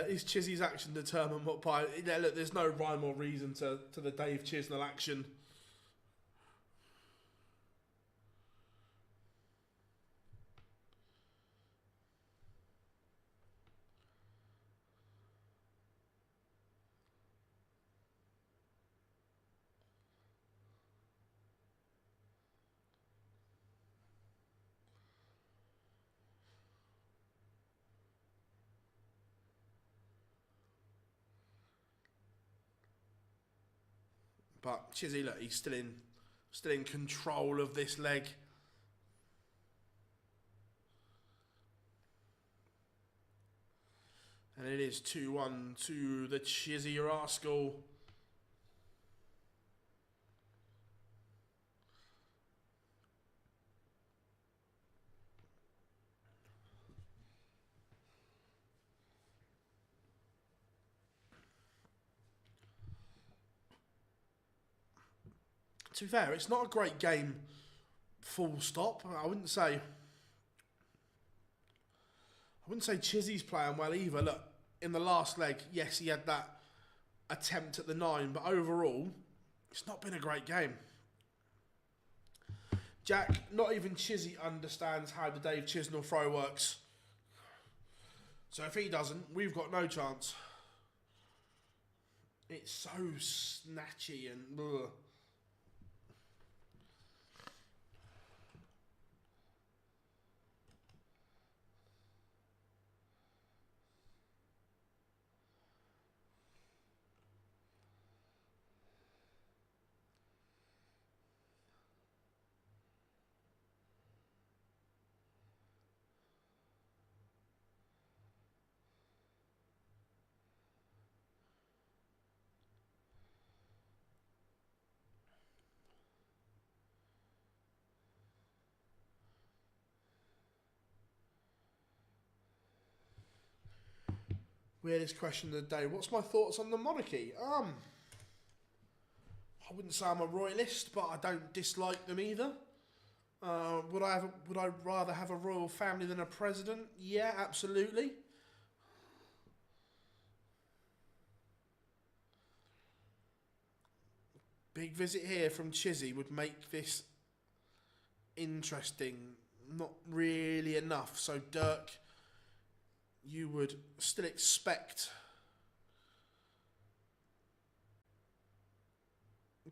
Is Chizzy's action determine what part? Yeah, look, there's no rhyme or reason to the Dave Chisnall action. But Chizzy, look, he's still in control of this leg. And it is 2-1 to the Chizzy Rascal. To be fair, it's not a great game, full stop. I wouldn't say Chizzy's playing well either. Look, in the last leg, yes, he had that attempt at the 9, but overall, it's not been a great game. Jack, not even Chizzy understands how the Dave Chisnall throw works. So if he doesn't, we've got no chance. It's so snatchy and ugh. Weirdest question of the day. What's my thoughts on the monarchy? I wouldn't say I'm a royalist, but I don't dislike them either. Would I rather have a royal family than a president? Yeah, absolutely. Big visit here from Chizzy would make this interesting. Not really enough. So Dirk, you would still expect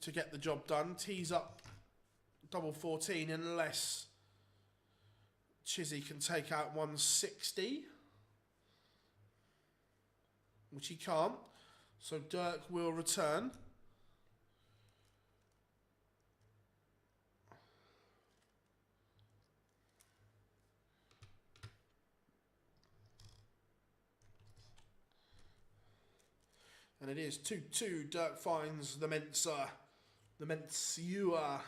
to get the job done. Tees up double 14 unless Chizzy can take out 160, which he can't. So Dirk will return. And it is 2-2. Dirk finds the Mensa. The Mensua.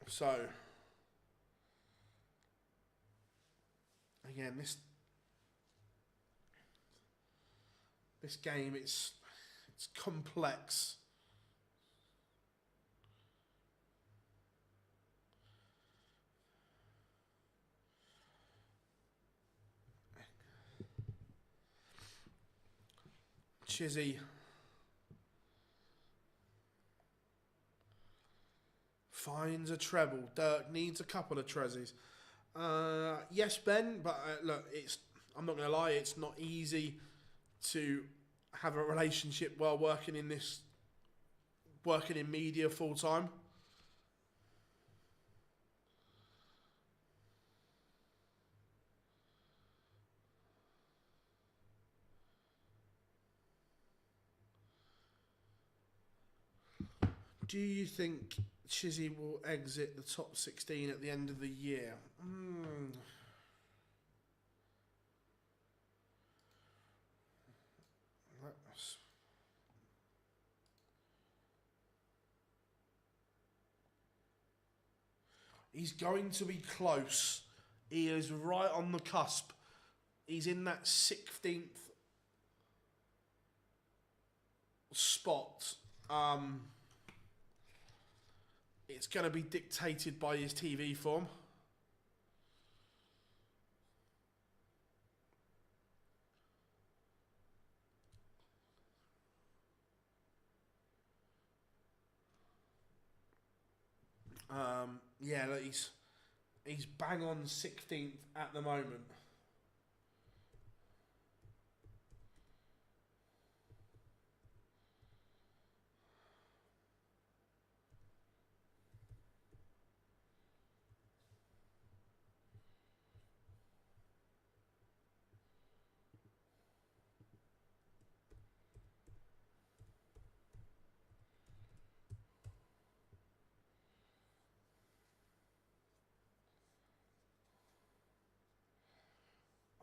So, again, this game, it's complex. Chizzy finds a treble. Dirk needs a couple of trezzes. Yes, Ben, but look, I'm not going to lie, it's not easy to have a relationship while working in media full time. Do you think Chizzy will exit the top 16 at the end of the year? He's going to be close. He is right on the cusp. He's in that 16th spot. It's going to be dictated by his TV form. Yeah, look, he's bang on 16th at the moment.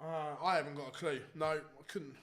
I haven't got a clue. No, I couldn't.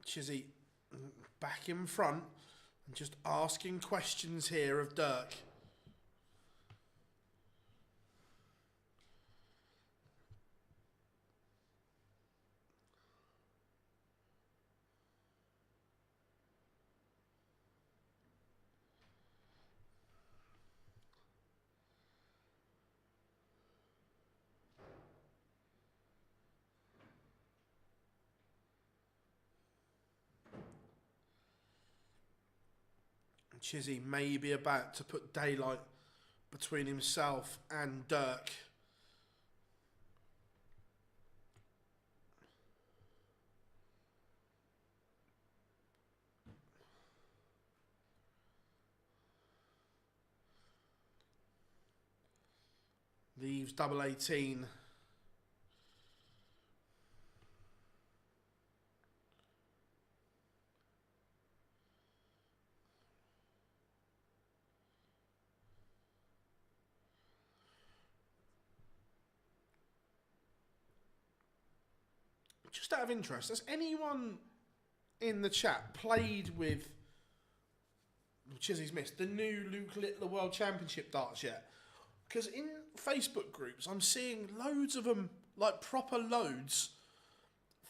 Chizzy back in front and just asking questions here of Dirk. Chizzy may be about to put daylight between himself and Dirk. Leaves double 18. Just out of interest, has anyone in the chat played with Chizzy's missed the new Luke Littler World Championship darts yet? Because in Facebook groups, I'm seeing loads of them, like proper loads,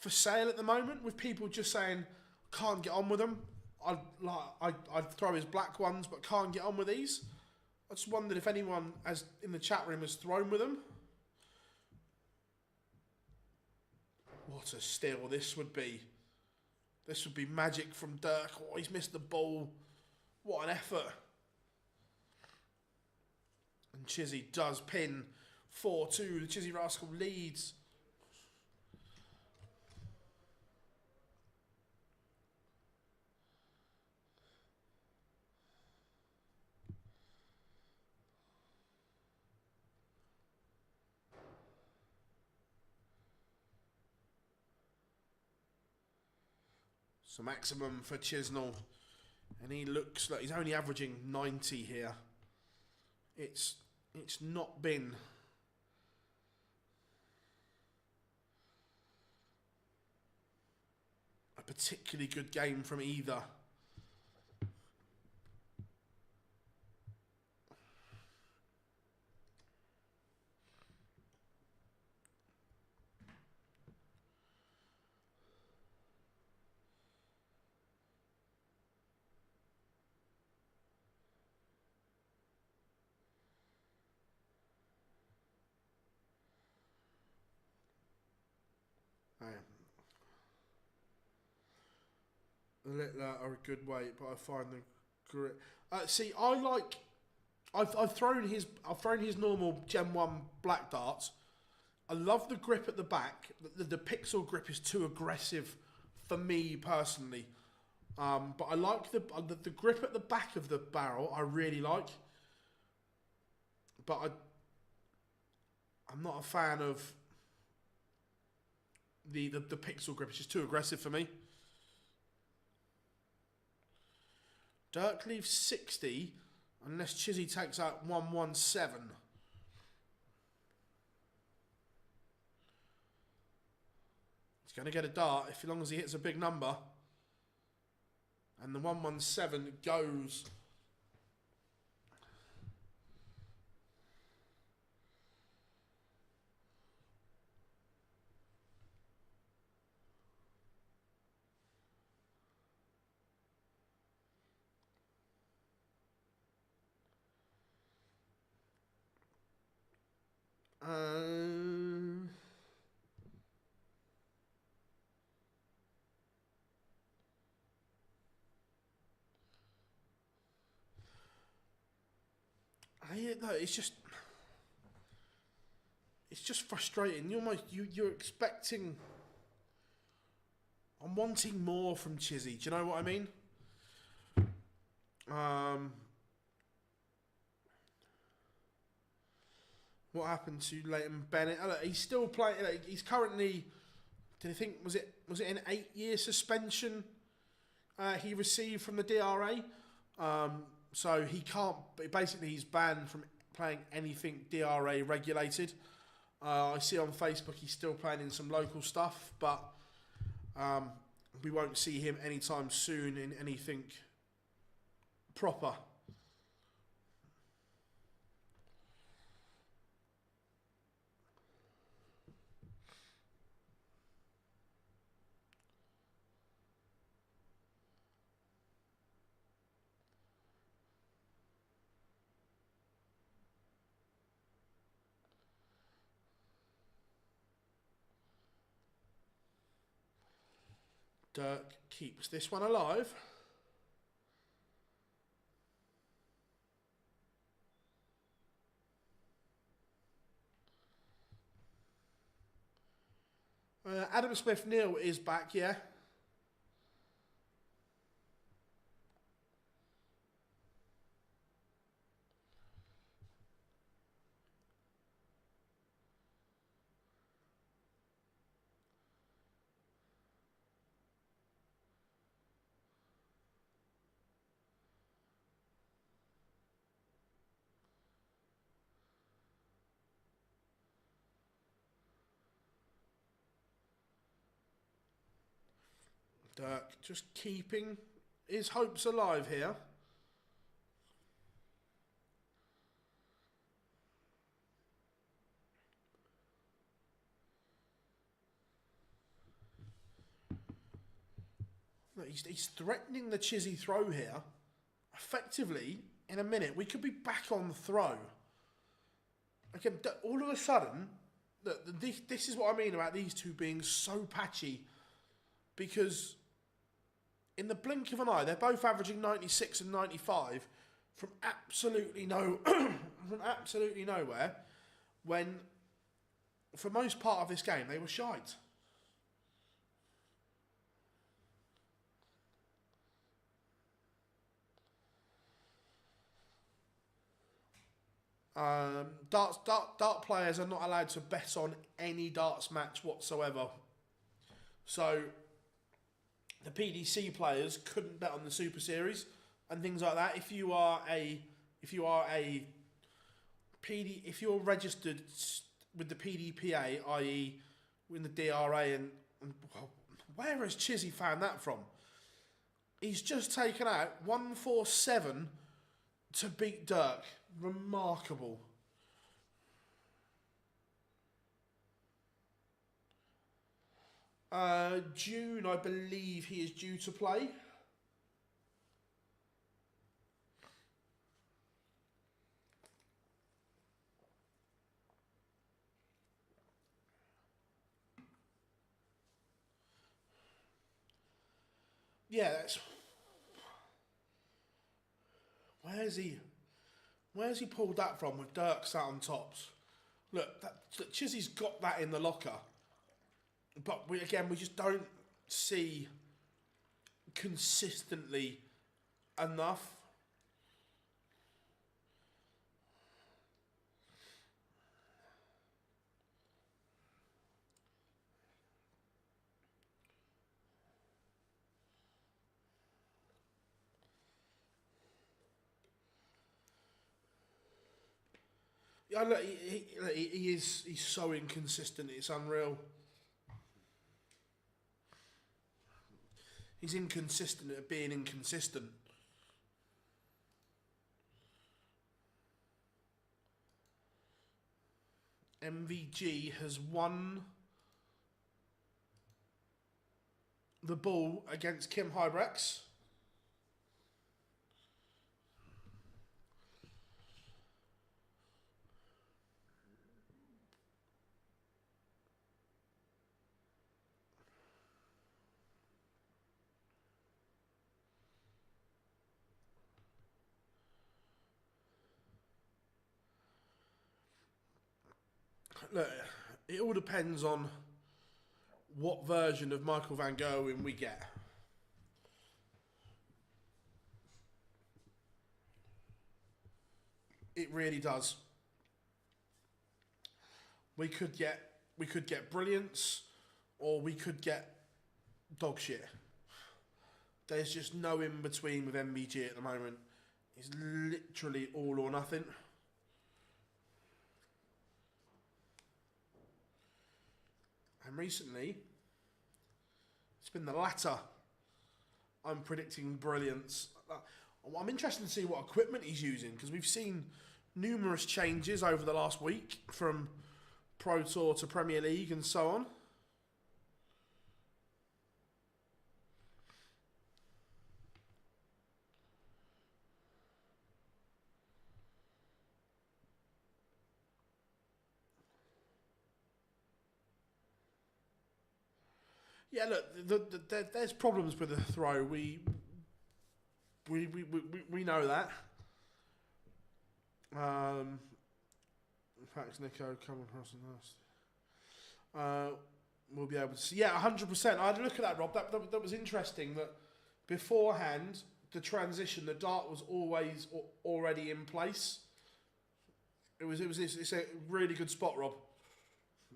for sale at the moment, with people just saying, can't get on with them. I'd throw his black ones, but can't get on with these. I just wondered if anyone in the chat room has thrown with them. What a steal this would be. This would be magic from Dirk. Oh, he's missed the ball. What an effort. And Chizzy does pin 4-2. The Chizzy Rascal leads. So maximum for Chisnall. And he looks like he's only averaging 90 here. It's not been a particularly good game from either. The Littler are a good weight, but I find the grip. See, I've thrown his normal Gen 1 black darts. I love the grip at the back. The pixel grip is too aggressive for me personally. But I like the grip at the back of the barrel. I really like. But I'm not a fan of the pixel grip. It's just too aggressive for me. Dirk leaves 60 unless Chizzy takes out 117. He's going to get a dart as long as he hits a big number. And the 117 goes. No, it's just it's just frustrating. You're expecting. I'm wanting more from Chizzy. Do you know what I mean? What happened to Leighton Bennett? He's still playing. He's currently. Did I think was it an 8-year suspension? He received from the DRA. So he can't. Basically, he's banned from playing anything DRA regulated. I see on Facebook he's still playing in some local stuff, but we won't see him anytime soon in anything proper. Dirk keeps this one alive. Adam Smith-Neal is back, yeah. Dirk just keeping his hopes alive here. Look, he's threatening the Chizzy throw here. Effectively, in a minute, we could be back on the throw. Again, all of a sudden, this is what I mean about these two being so patchy. Because in the blink of an eye, they're both averaging 96 and 95 from absolutely nowhere. When, for most part of this game, they were shite. Dart players are not allowed to bet on any darts match whatsoever. So the PDC players couldn't bet on the Super Series and things like that. If you're registered with the PDPA, i.e. in the DRA, and where has Chizzy found that from? He's just taken out 147 to beat Dirk. Remarkable. June, I believe he is due to play. Yeah, that's... Where's he pulled that from with Dirk sat on tops? Look, Chizzy's got that in the locker. But we just don't see consistently enough. Yeah, look, he's so inconsistent. It's unreal. He's inconsistent at being inconsistent. MVG has won the ball against Kim Huybrechts. look, it all depends on what version of Michael van Gerwen we get. It really does. We could get brilliance, or we could get dog shit. There's just no in between with MVG at the moment. It's literally all or nothing. And recently, it's been the latter. I'm predicting brilliance. I'm interested to see what equipment he's using, because we've seen numerous changes over the last week from Pro Tour to Premier League and so on. Yeah, look, there's problems with the throw. We know that. In fact, Nico coming across the last. We'll be able to see. Yeah, 100%. I had a look at that, Rob. That was interesting. That beforehand, the transition, the dart was always already in place. It's a really good spot, Rob.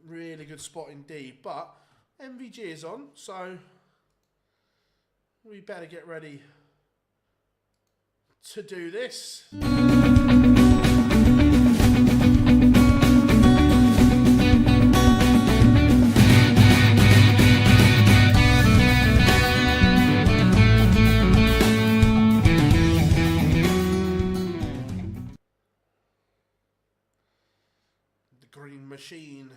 Really good spot indeed. But MVG is on, so we better get ready to do this. The green machine.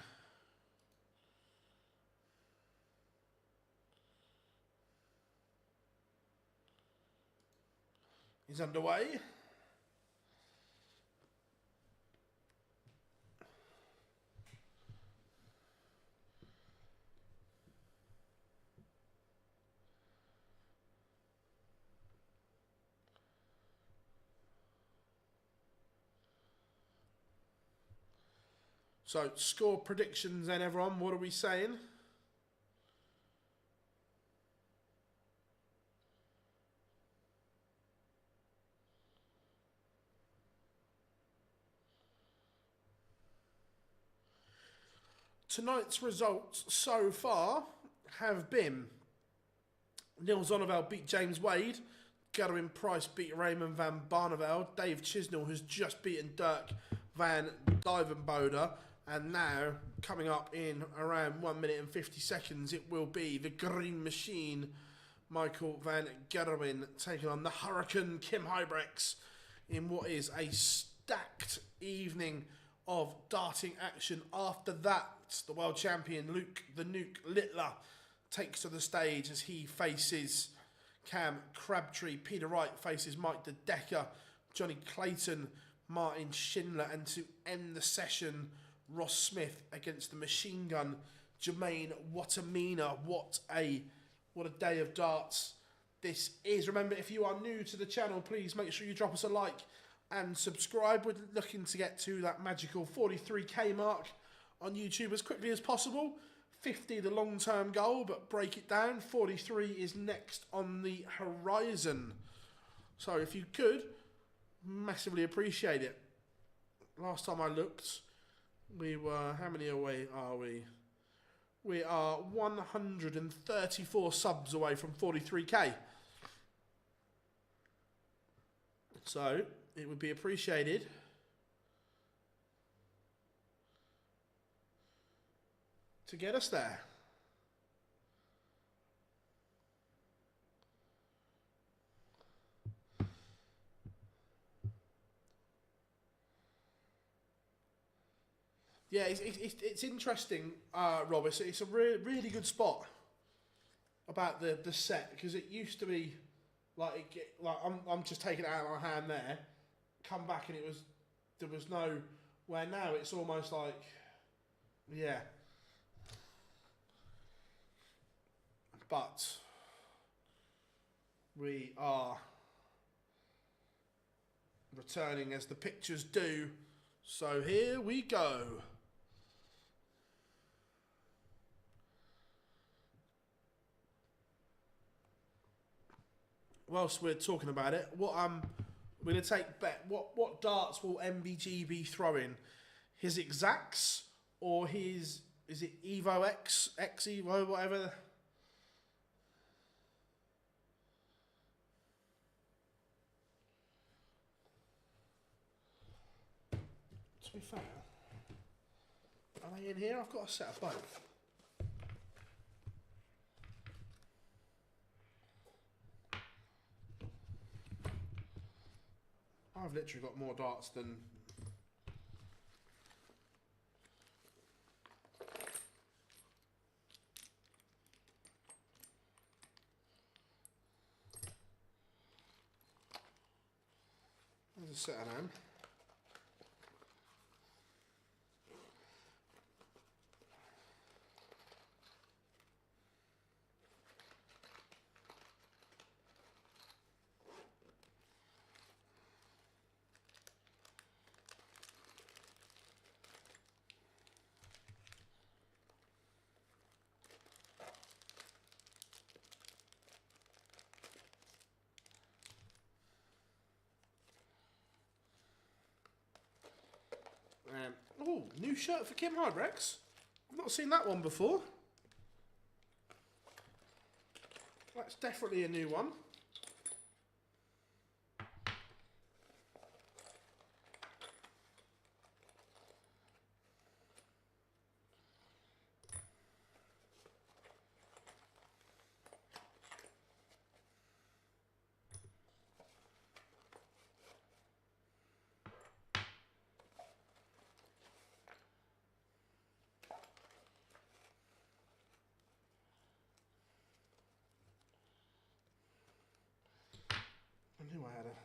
Is underway. So, score predictions then, everyone. What are we saying? Tonight's results so far have been Niels Zonneveld beat James Wade, Gerwyn Price beat Raymond van Barneveld, Dave Chisnall has just beaten Dirk van Duijvenbode, and now, coming up in around 1 minute and 50 seconds, it will be the Green Machine, Michael van Gerwen, taking on the Hurricane Kim Huybrechts in what is a stacked evening of darting action. After that, the world champion Luke the Nuke Littler takes to the stage as he faces Cam Crabtree. Peter Wright faces Mike the Decker, Jonny Clayton, Martin Schindler, and to end the session, Ross Smith against the machine gun Jermaine Wattimena. What a day of darts this is. Remember, if you are new to the channel, please make sure you drop us a like and subscribe. We're looking to get to that magical 43k mark on YouTube as quickly as possible. 50 the long-term goal, but break it down. 43 is next on the horizon. So if you could, massively appreciate it. Last time I looked, we were, how many away are we? We are 134 subs away from 43k. So it would be appreciated to get us there. Yeah, it's interesting, Rob. It's a really good spot about the set, because it used to be like I'm just taking it out of my hand there, come back and there was no, where now it's almost like, yeah. But we are returning as the pictures do. So here we go. whilst we're talking about it, we're gonna take bet. What darts will MVG be throwing? His exacts or his is it Evo X Evo whatever? To be fair, are they in here? I've got a set of both. I've literally got more darts than... There's a set of them. Oh, new shirt for Kim Huybrechts. I've not seen that one before. That's definitely a new one. I knew I had a...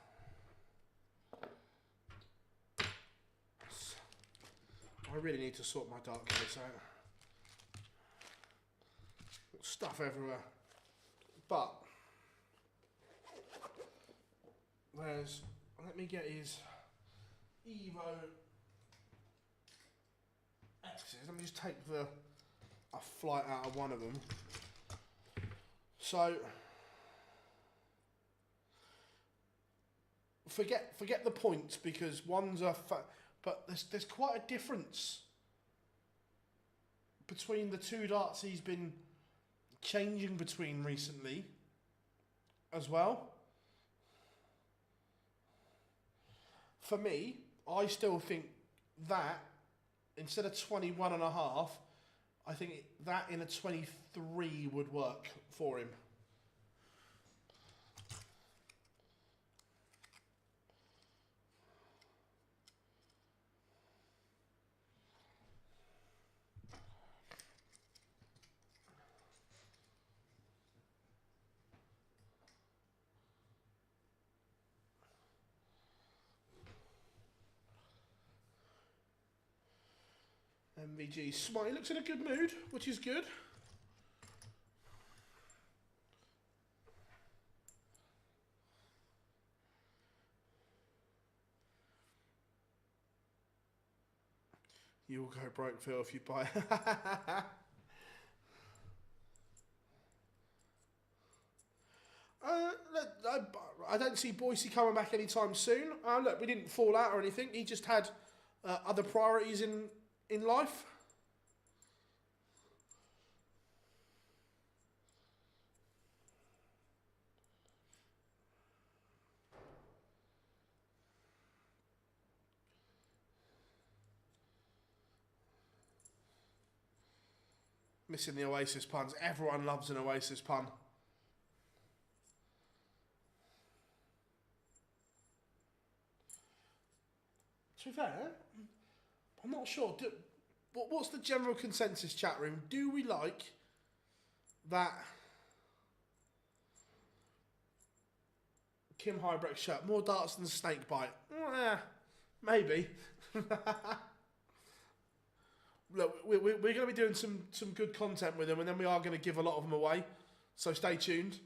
I really need to sort my dart case out. Stuff everywhere. But there's... Let me get his Evo X's. Let me just take a flight out of one of them. So... Forget the points because one's a but there's quite a difference between the two darts he's been changing between recently as well. For me, I still think that instead of 21.5, I think that in a 23 would work for him. MVG Smiley looks in a good mood, which is good. You will go broke, Phil, if you buy. I don't see Boise coming back anytime soon. Look, we didn't fall out or anything. He just had other priorities in life. Missing the Oasis puns. Everyone loves an Oasis pun. To be fair, I'm not sure. What's the general consensus, chat room? Do we like that Kim Huybrechts shirt? More darts than snake bite? Maybe. Look, we're going to be doing some good content with them, and then we are going to give a lot of them away. So stay tuned.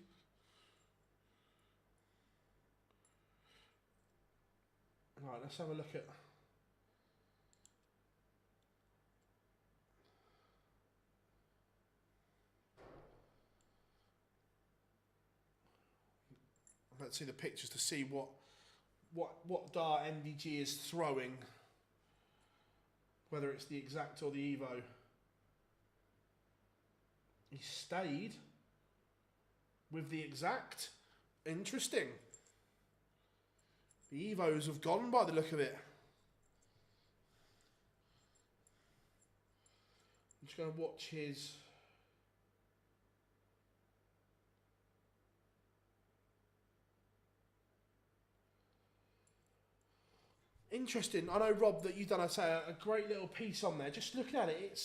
Right, let's have a look at... Let's see the pictures to see what dart MVG is throwing. Whether it's the exact or the Evo. He stayed with the exact. Interesting. The Evos have gone by the look of it. I'm just going to watch his... Interesting. I know, Rob, that you've done, I'd say, a great little piece on there. Just looking at it,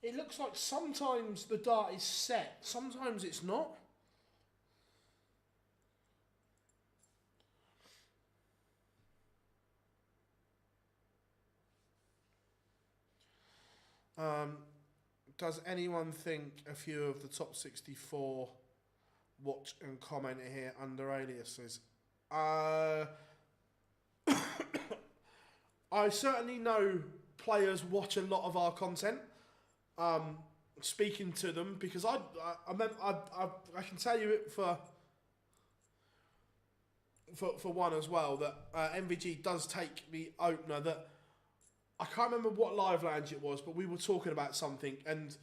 it looks like sometimes the dart is set, sometimes it's not. Does anyone think a few of the top 64 watch and comment here under aliases? I certainly know players watch a lot of our content. Speaking to them, because I can tell you it for one as well, that MVG does take the opener. That I can't remember what live lounge it was, but we were talking about something, and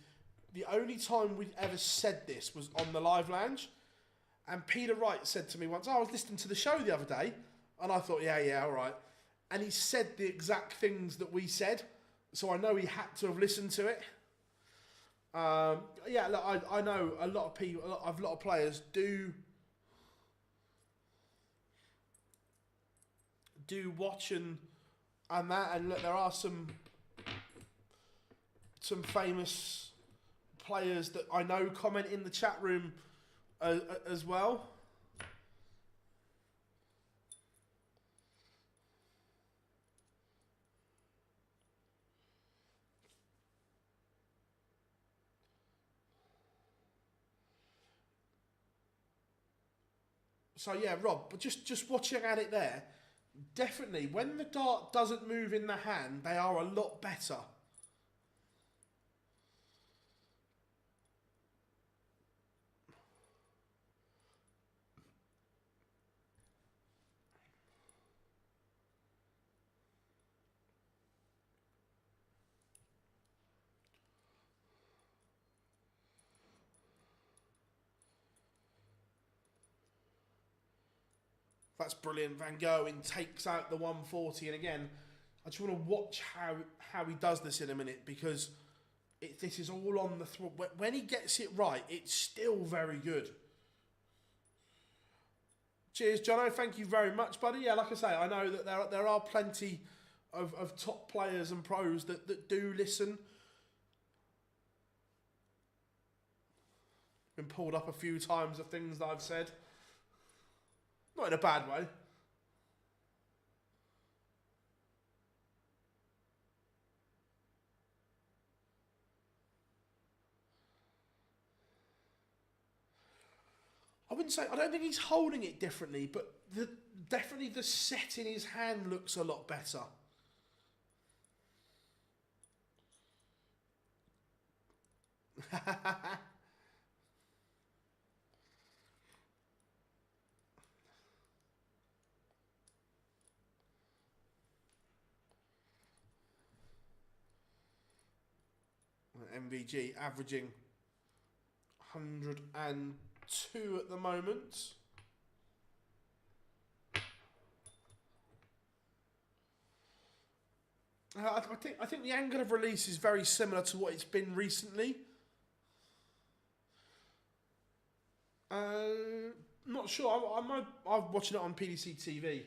the only time we'd ever said this was on the live lounge. And Peter Wright said to me once, I was listening to the show the other day, and I thought, yeah, all right. And he said the exact things that we said, so I know he had to have listened to it. Yeah, look, I know a lot of people, a lot of players do watch and that, and look, there are some famous players that I know comment in the chat room as well. So yeah, Rob, but just watching at it there, definitely when the dart doesn't move in the hand, they are a lot better. That's brilliant. Van Gerwen takes out the 140, and again, I just want to watch how he does this in a minute, because this is all on the throat. When he gets it right, it's still very good. Cheers, Jono. Thank you very much, buddy. Yeah, like I say, I know that there are plenty of top players and pros that do listen. Been pulled up a few times of things that I've said. Not in a bad way. I wouldn't say, I don't think he's holding it differently, but definitely the set in his hand looks a lot better. MVG averaging 102 at the moment. I think the angle of release is very similar to what it's been recently. Not sure. I'm watching it on PDC TV.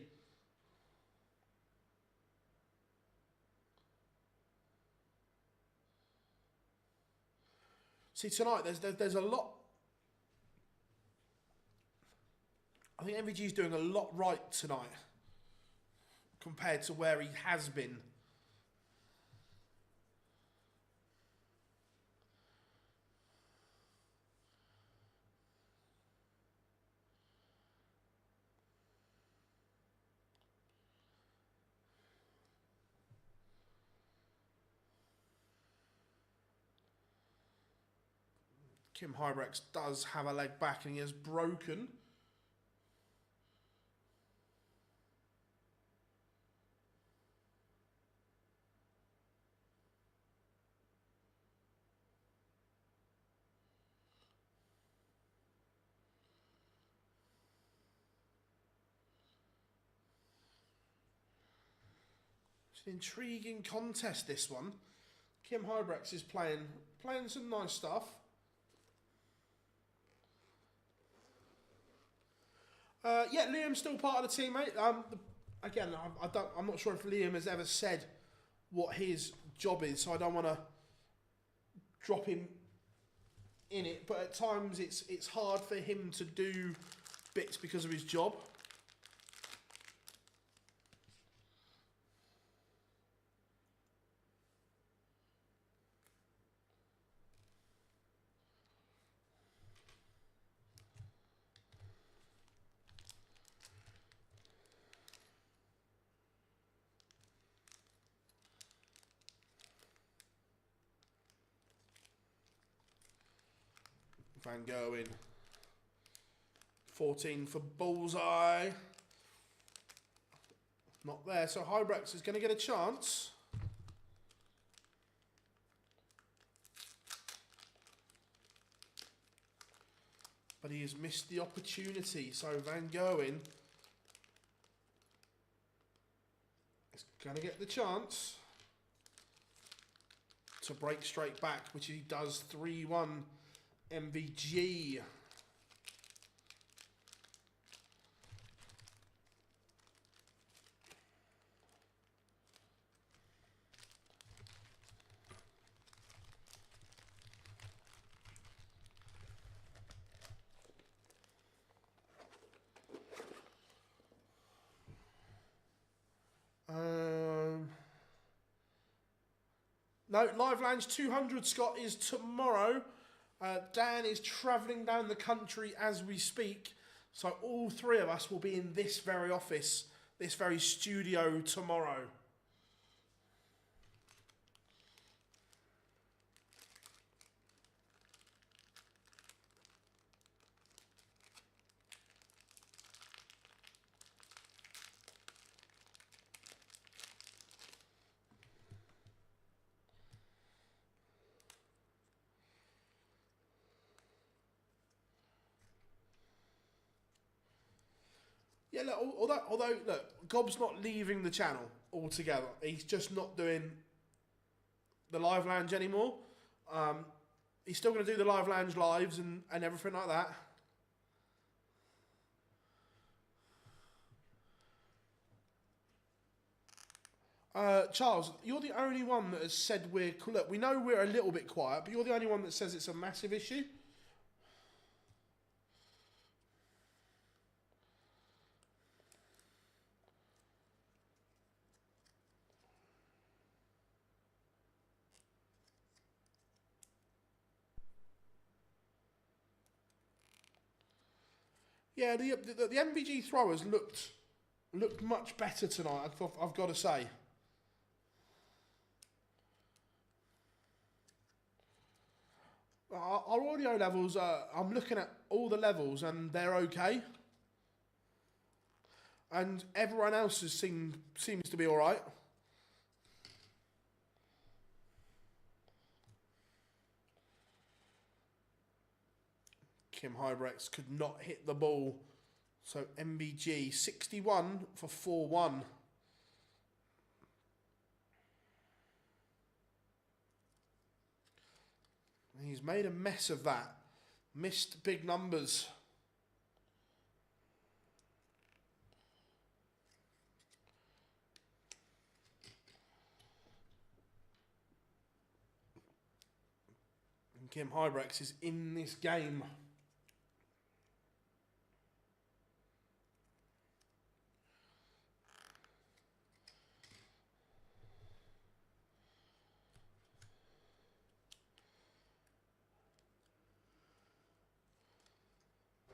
See, tonight there's a lot. I think MVG's doing a lot right tonight compared to where he has been. Huybrechts does have a leg back, and he has broken It's an intriguing contest, this one. Kim Huybrechts is playing some nice stuff. Yeah, Liam's still part of the team, mate. Again, I'm not sure if Liam has ever said what his job is, so I don't want to drop him in it. But at times, it's hard for him to do bits because of his job. Van Gerwen. 14 for bullseye. Not there, so Huybrechts is going to get a chance. But he has missed the opportunity, so Van Gerwen is going to get the chance to break straight back, which he does. 3-1 MVG. No, Live Lounge 200, Scott, is tomorrow. Dan is travelling down the country as we speak. So all three of us will be in this very office, this very studio tomorrow. Yeah, look, although look, Gob's not leaving the channel altogether. He's just not doing the Live Lounge anymore. He's still going to do the Live Lounge lives and everything like that. Charles, you're the only one that has said we're... Look, we know we're a little bit quiet, but you're the only one that says it's a massive issue. Yeah, the MVG throwers looked much better tonight, I've got to say. Our audio levels, I'm looking at all the levels and they're okay. And everyone else seems to be alright. Kim Huybrechts could not hit the ball. So MBG 61 for 4-1. He's made a mess of that. Missed big numbers. And Kim Huybrechts is in this game.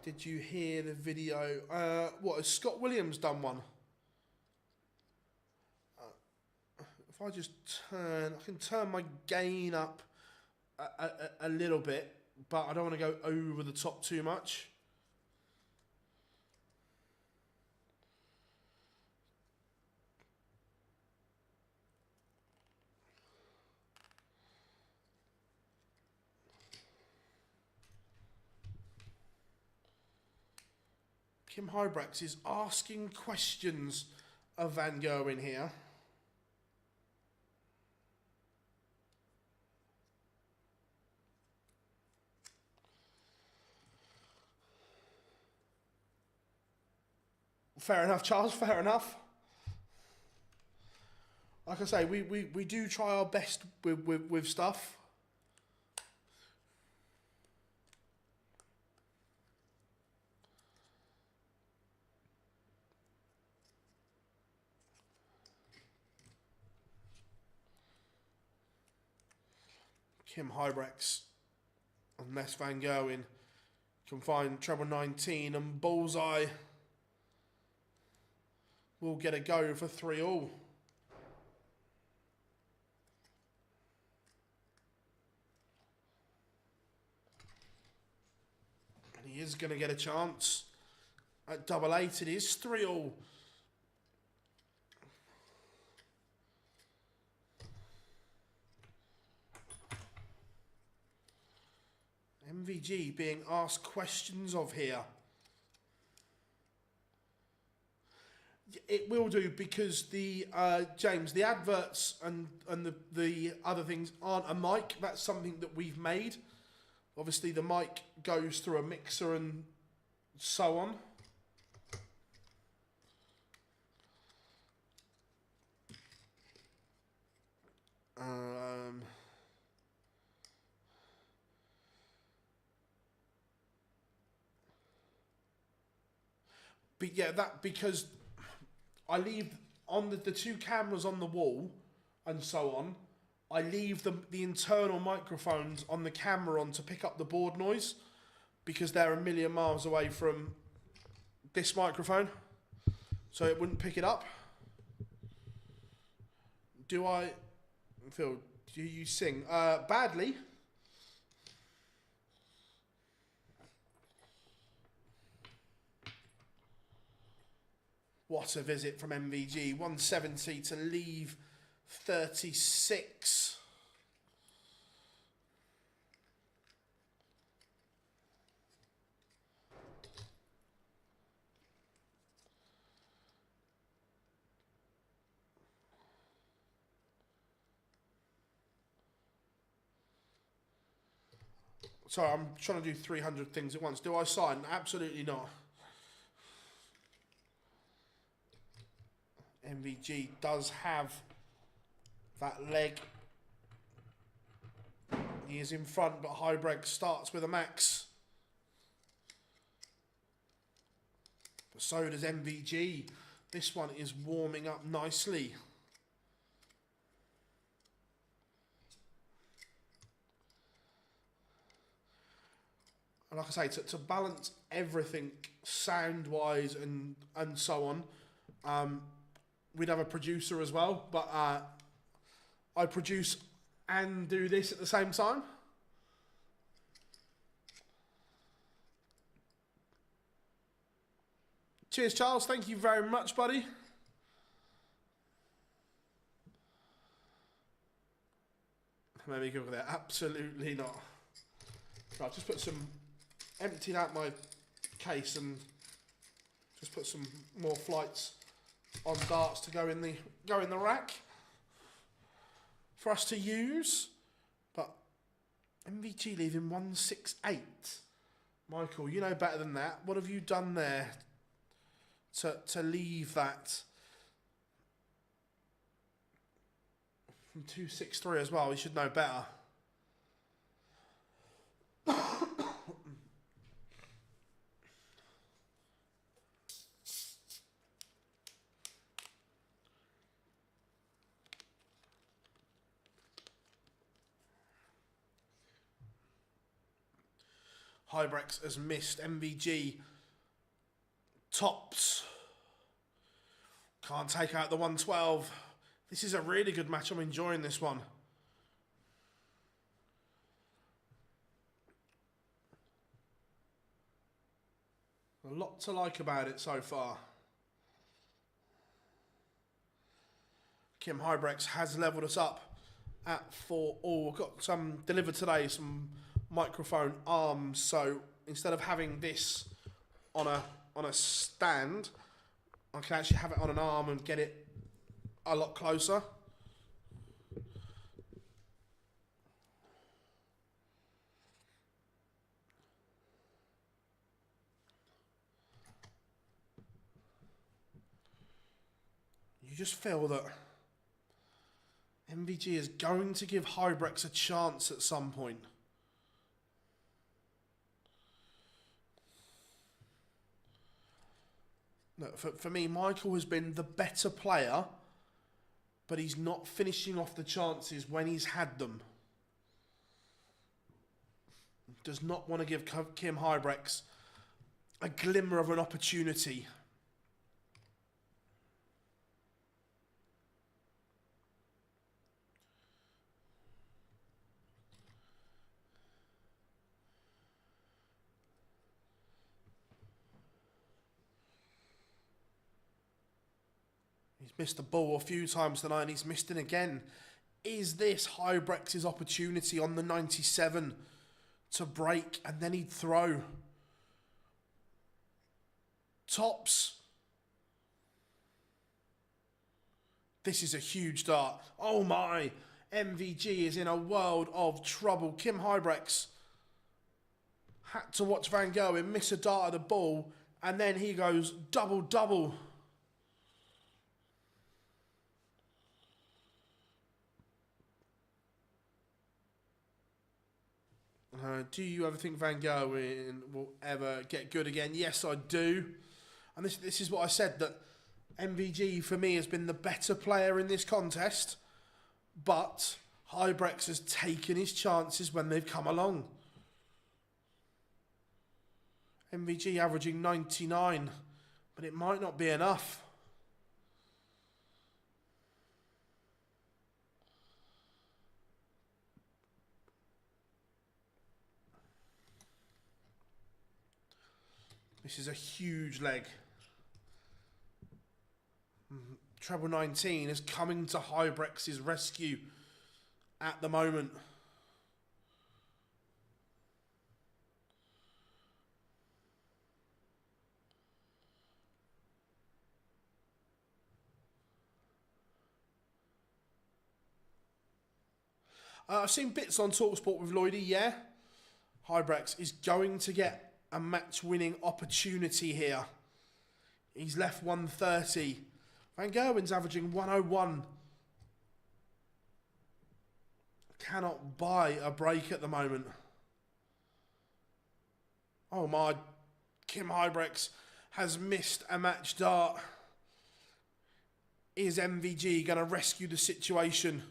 Did you hear the video? What, has Scott Williams done one? If I just turn, I can turn my gain up a little bit, but I don't want to go over the top too much. Kim Huybrechts is asking questions of Van Gerwen here. Fair enough, Charles, fair enough. Like I say, we do try our best with stuff. Huybrechts unless Van Gerwen can find treble 19 and Bullseye will get a go for 3-all. And he is going to get a chance. At double 8 it is 3-all. MVG being asked questions of here. It will do because the James, the adverts and the other things aren't a mic. That's something that we've made. Obviously, the mic goes through a mixer and so on. But yeah, that because I leave on the two cameras on the wall and so on. I leave the internal microphones on the camera on to pick up the board noise because they're a million miles away from this microphone, so it wouldn't pick it up. Do you sing? Badly. What a visit from MVG. 170 to leave 36. Sorry, I'm trying to do 300 things at once. Do I sign? Absolutely not. MVG does have that leg. He is in front, but Huybrechts starts with a max. But so does MVG. This one is warming up nicely. And like I say, to balance everything sound-wise and so on, we'd have a producer as well, but I produce and do this at the same time. Cheers, Charles. Thank you very much, buddy. Maybe go there. Absolutely not. Right, just put some, emptied out my case and just put some more flights on darts to go in the rack for us to use. But MVG leaving 168. Michael, you know better than that. What have you done there to leave that from 263 as well? You should know better. Huybrechts has missed. MVG tops. Can't take out the 112. This is a really good match. I'm enjoying this one. A lot to like about it so far. Huybrechts has levelled us up at 4-all. We've got some delivered today, some microphone arms, so instead of having this on a stand, I can actually have it on an arm and get it a lot closer. you just feel that MVG is going to give Huybrechts a chance at some point. Look, for me, Michael has been the better player, but he's not finishing off the chances when he's had them. Does not want to give Kim Huybrechts a glimmer of an opportunity. He's missed the ball a few times tonight and he's missed it again. Is this Huybrechts' opportunity on the 97 to break and then he'd throw? Tops. This is a huge dart. Oh my. MVG is in a world of trouble. Kim Huybrechts had to watch Van Gerwen miss a dart at the ball and then he goes double. Do you ever think Van Gerwen will ever get good again? Yes, I do. And this is what I said, that MVG for me has been the better player in this contest, but Huybrechts has taken his chances when they've come along. MVG averaging 99, but it might not be enough. This is a huge leg. Treble 19 is coming to Huybrechts' rescue at the moment. I've seen bits on TalkSport with Lloydie, yeah. Huybrechts is going to get a match-winning opportunity here. He's left 130. Van Gerwen's averaging 101. Cannot buy a break at the moment. Oh my. Kim Huybrechts has missed a match dart. Is MVG going to rescue the situation?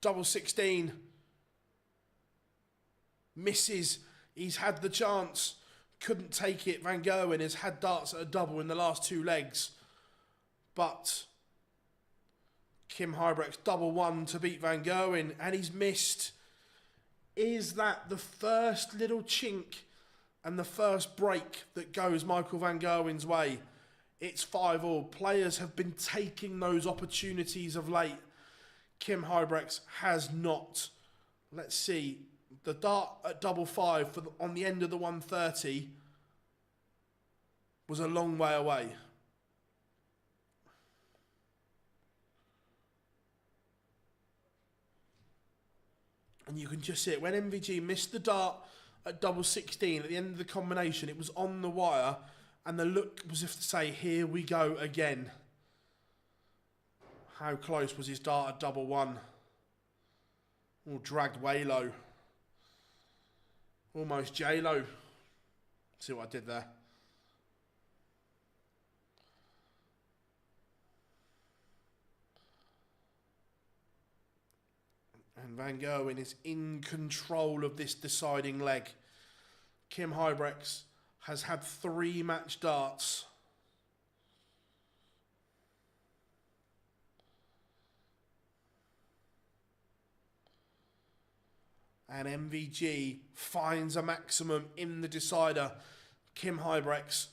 Double 16. Misses. He's had the chance. Couldn't take it. Van Gerwen has had darts at a double in the last two legs. But Kim Huybrechts double one to beat Van Gerwen. And he's missed. Is that the first little chink and the first break that goes Michael Van Gerwen's way? It's 5-5. Players have been taking those opportunities of late. Kim Huybrechts has not. Let's see. The dart at double 5 on the end of the 130 was a long way away. And you can just see it. When MVG missed the dart at double 16 at the end of the combination, it was on the wire and the look was as if to say, here we go again. How close was his dart at double 1? All dragged way low. Almost J-Lo. See what I did there? And Van Gerwen is in control of this deciding leg. Kim Huybrechts has had 3 match darts. And MVG finds a maximum in the decider. Kim Huybrechts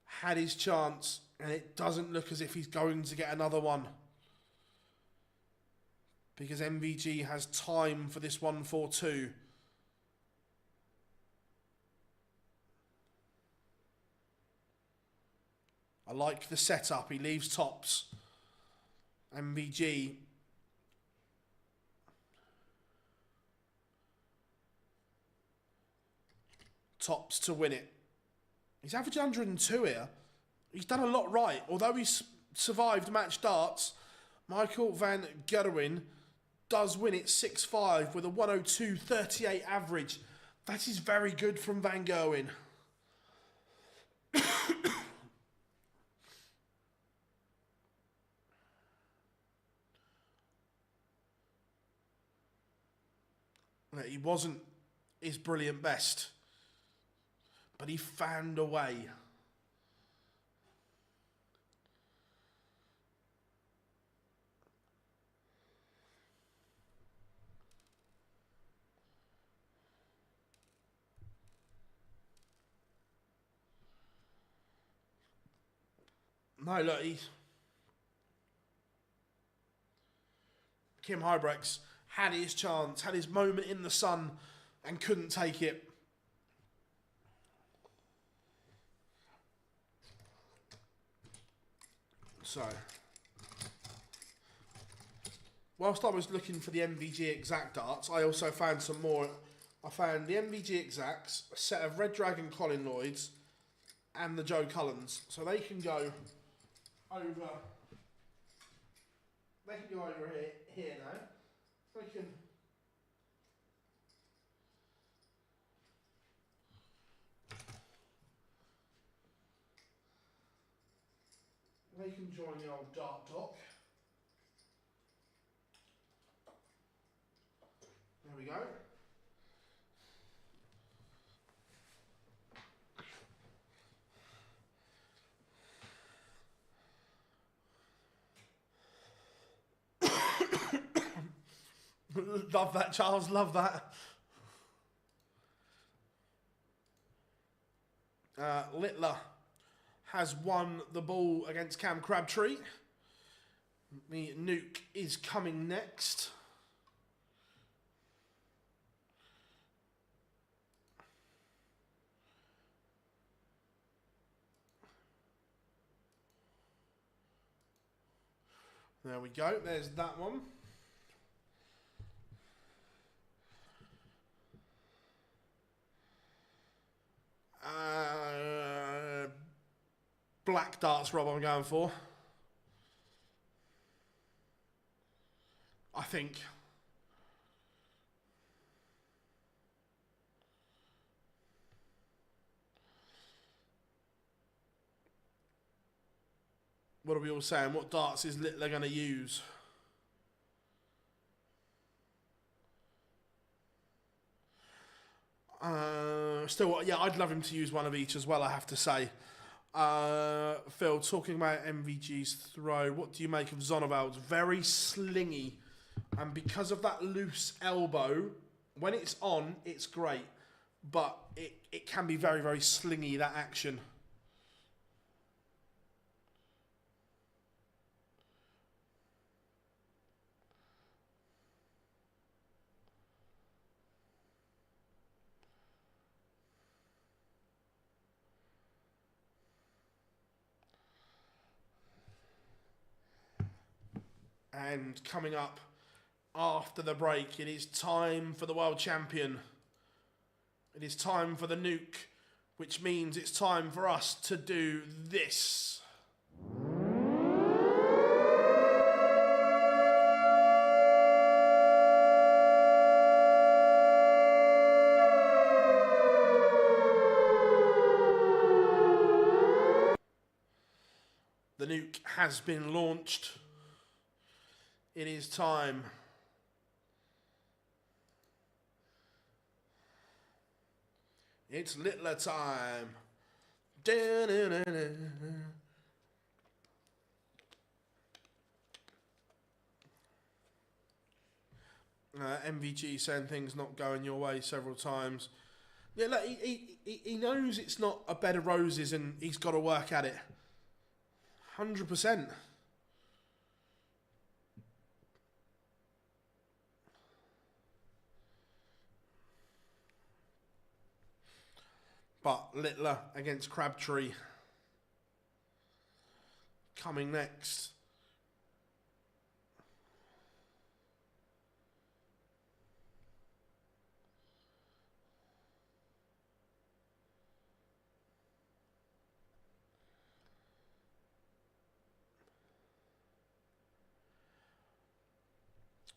had his chance, and it doesn't look as if he's going to get another one. Because MVG has time for this 1-4-2. I like the setup. He leaves tops. MVG tops to win it. He's averaging 102 here. He's done a lot right. Although he's survived match darts, Michael van Gerwen does win it 6-5 with a 102.38 average. That is very good from Van Gerwen. He wasn't his brilliant best, but he found a way. No, look, Kim Huybrechts had his chance, had his moment in the sun, and couldn't take it. So, whilst I was looking for the MVG exact darts, I also found some more. I found the MVG exacts, a set of Red Dragon Colin Lloyds, and the Joe Cullens. So they can go over. They can go over here now. They can join the old dart dock. There we go. Love that, Charles, love that. Littler has won the ball against Cam Crabtree. The nuke is coming next. There we go, there's that one. Black darts, Rob, I'm going for. I think. What are we all saying? What darts is Littler going to use? Still, yeah, I'd love him to use one of each as well, I have to say. Phil, talking about MVG's throw, what do you make of Zonneveld's? Very slingy. And because of that loose elbow, when it's on, it's great. But it can be very, very slingy, that action. And coming up after the break, it is time for the world champion. It is time for the nuke, which means it's time for us to do this. The nuke has been launched. It is time. It's Littler time. MVG saying things not going your way several times. Yeah, look, he knows it's not a bed of roses and he's got to work at it. 100%. But Littler against Crabtree. Coming next.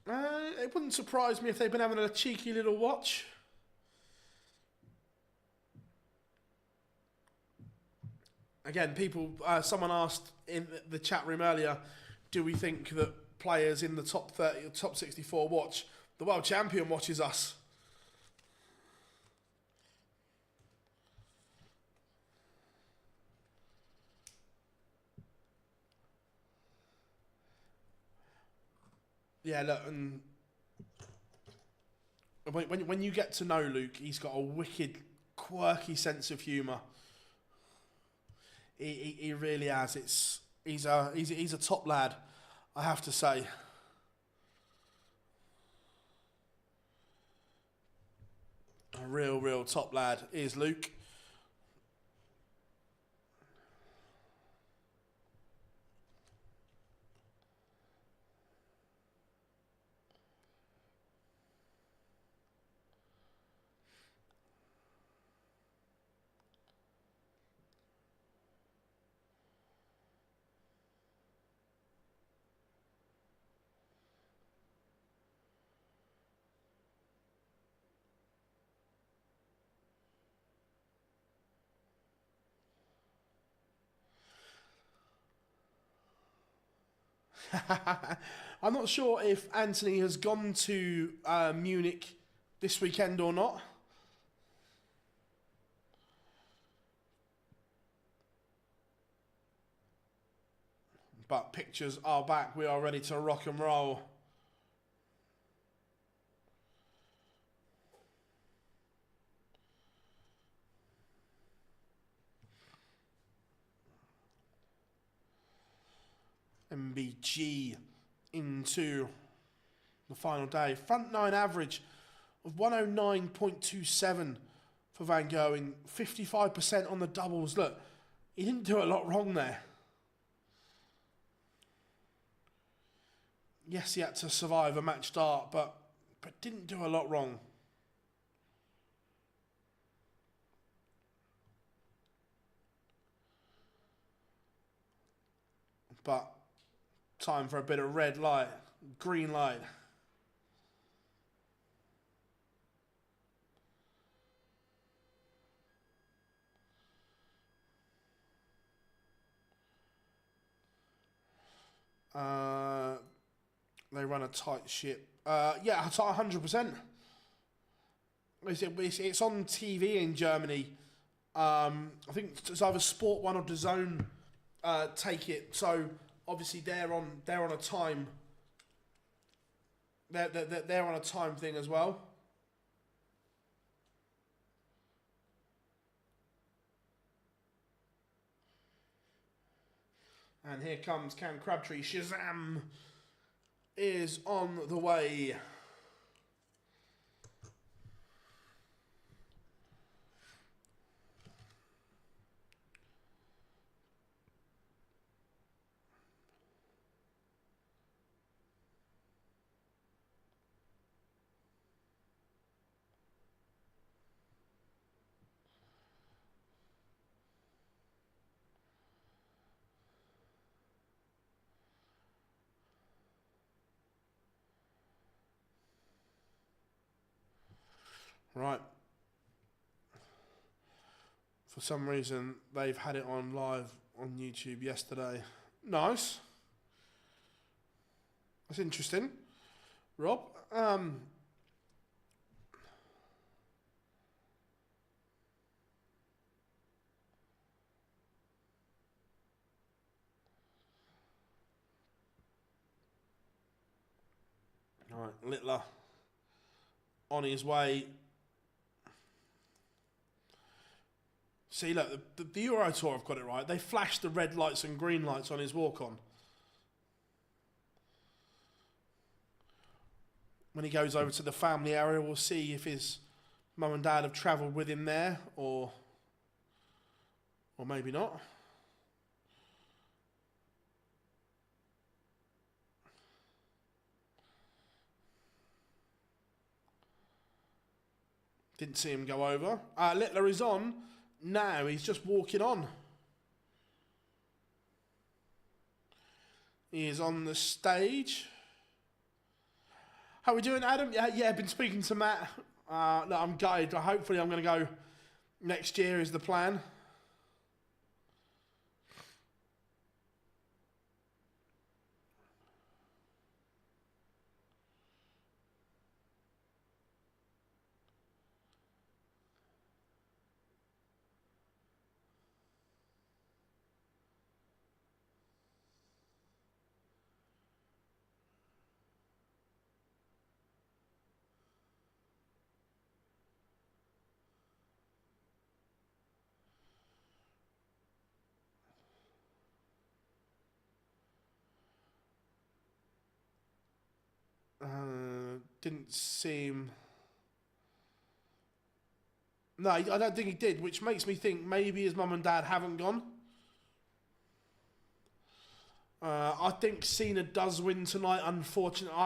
It wouldn't surprise me if they've been having a cheeky little watch. Again, someone asked in the chat room earlier, do we think that players in the top 30 or top 64 watch? The world champion watches us. Yeah, look, and when you get to know Luke, he's got a wicked, quirky sense of humour. He really has. He's a top lad, I have to say. A real top lad is Luke. I'm not sure if Anthony has gone to Munich this weekend or not. But pictures are back. We are ready to rock and roll. MBG into the final day. Front nine average of 109.27 for Van Gerwen. 55% on the doubles. Look, he didn't do a lot wrong there. Yes, he had to survive a match start, but didn't do a lot wrong. But time for a bit of red light, green light. They run a tight ship. Yeah, 100%. It's on TV in Germany. I think it's either Sport 1 or DAZN take it. So obviously they're on a time. They're on a time thing as well. And here comes Crabtree. Shazam is on the way. Right. For some reason, they've had it on live on YouTube yesterday. Nice. That's interesting. Rob, right, Littler on his way. See, look, the Euro Tour have got it right. They flashed the red lights and green lights on his walk-on. When he goes over to the family area, we'll see if his mum and dad have travelled with him there, or maybe not. Didn't see him go over. Littler is on. Now he's just walking on. He is on the stage. How we doing, Adam? Yeah, been speaking to Matt. No, I'm gutted. Hopefully I'm going to go next year is the plan. Didn't seem... No, I don't think he did, which makes me think maybe his mum and dad haven't gone. I think Cena does win tonight, unfortunately.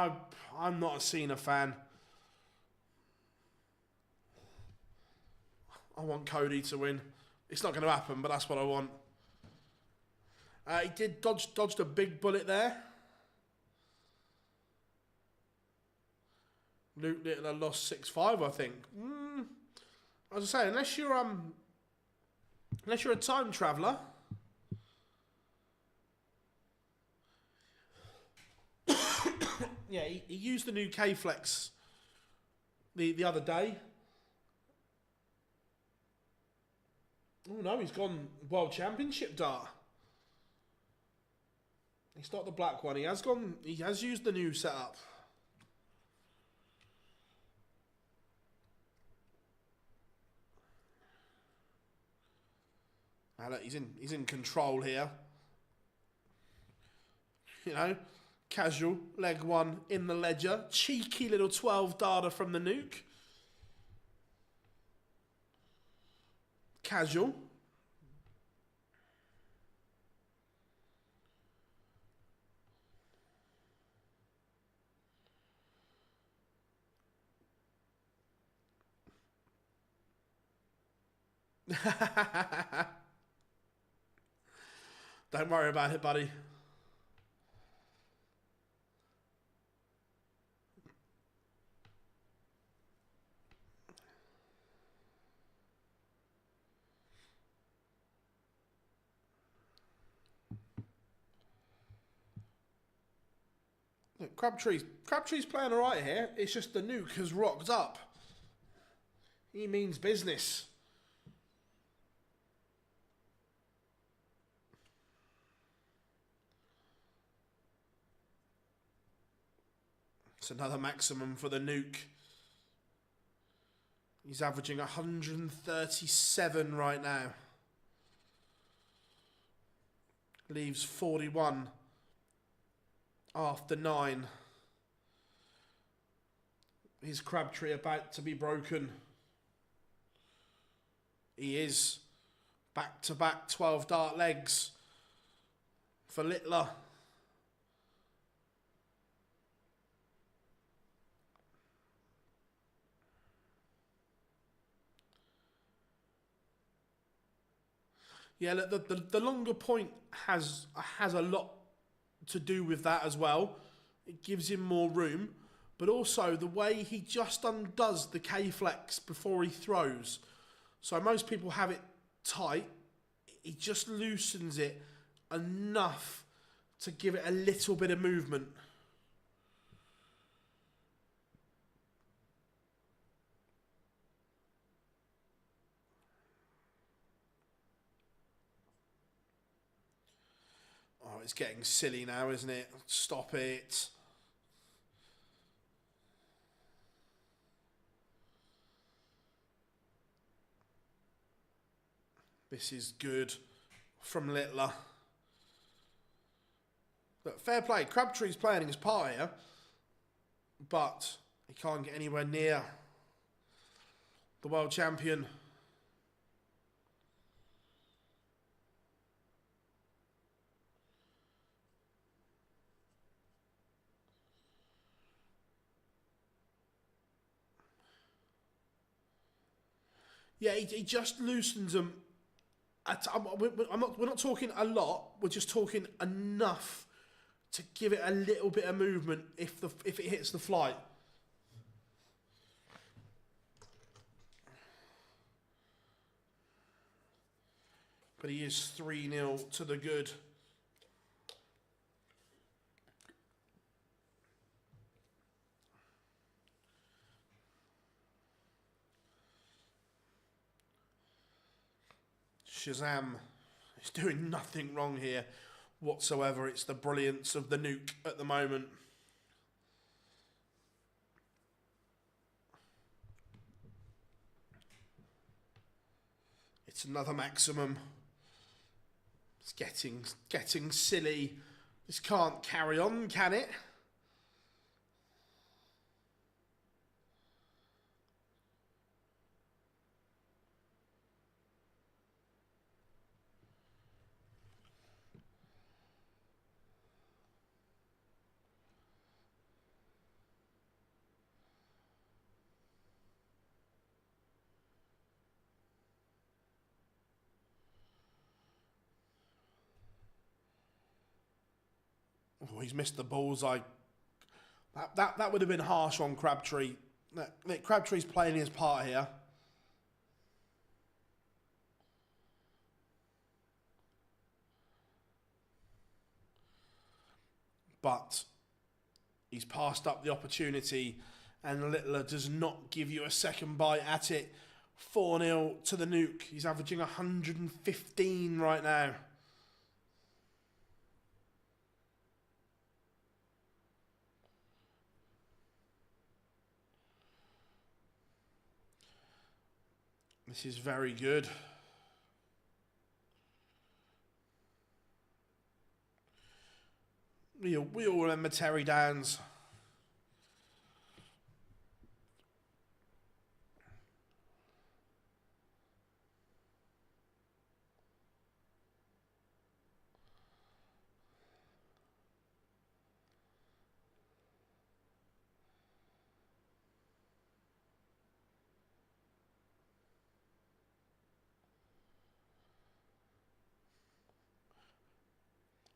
I'm not a Cena fan. I want Cody to win. It's not going to happen, but that's what I want. He did dodged a big bullet there. Luke Littler lost 6-5, I think. As I say, unless you're a time traveller, yeah, he used the new K-Flex the other day. Oh no, he's gone World Championship dart. It's not the black one. He has used the new setup. Now look, he's in control here. You know, casual, leg one in the ledger. Cheeky little 12 darter from the nuke. Casual. Don't worry about it, buddy. Look, Crabtree's playing all right here. It's just the nuke has rocked up. He means business. It's another maximum for the nuke. He's averaging 137 right now. Leaves 41 after 9. Is Crabtree about to be broken? He is. Back-to-back 12 dart legs for Littler. Yeah, the longer point has a lot to do with that as well. It gives him more room, but also the way he just undoes the K-flex before he throws. So most people have it tight. He just loosens it enough to give it a little bit of movement. Oh, it's getting silly now, isn't it? Stop it. This is good from Littler. Look, fair play. Crabtree's playing his part here, but he can't get anywhere near the world champion. Yeah, he just loosens them. We're not talking a lot. We're just talking enough to give it a little bit of movement if it hits the flight. but he is 3-0 to the good. Shazam is doing nothing wrong here whatsoever. It's the brilliance of the nuke at the moment. It's another maximum. It's getting silly. This can't carry on, can it? Oh, he's missed the bullseye. That would have been harsh on Crabtree. Crabtree's playing his part here. But he's passed up the opportunity, and Littler does not give you a second bite at it. 4-0 to the nuke. He's averaging 115 right now. This is very good. We all remember Terry Downs.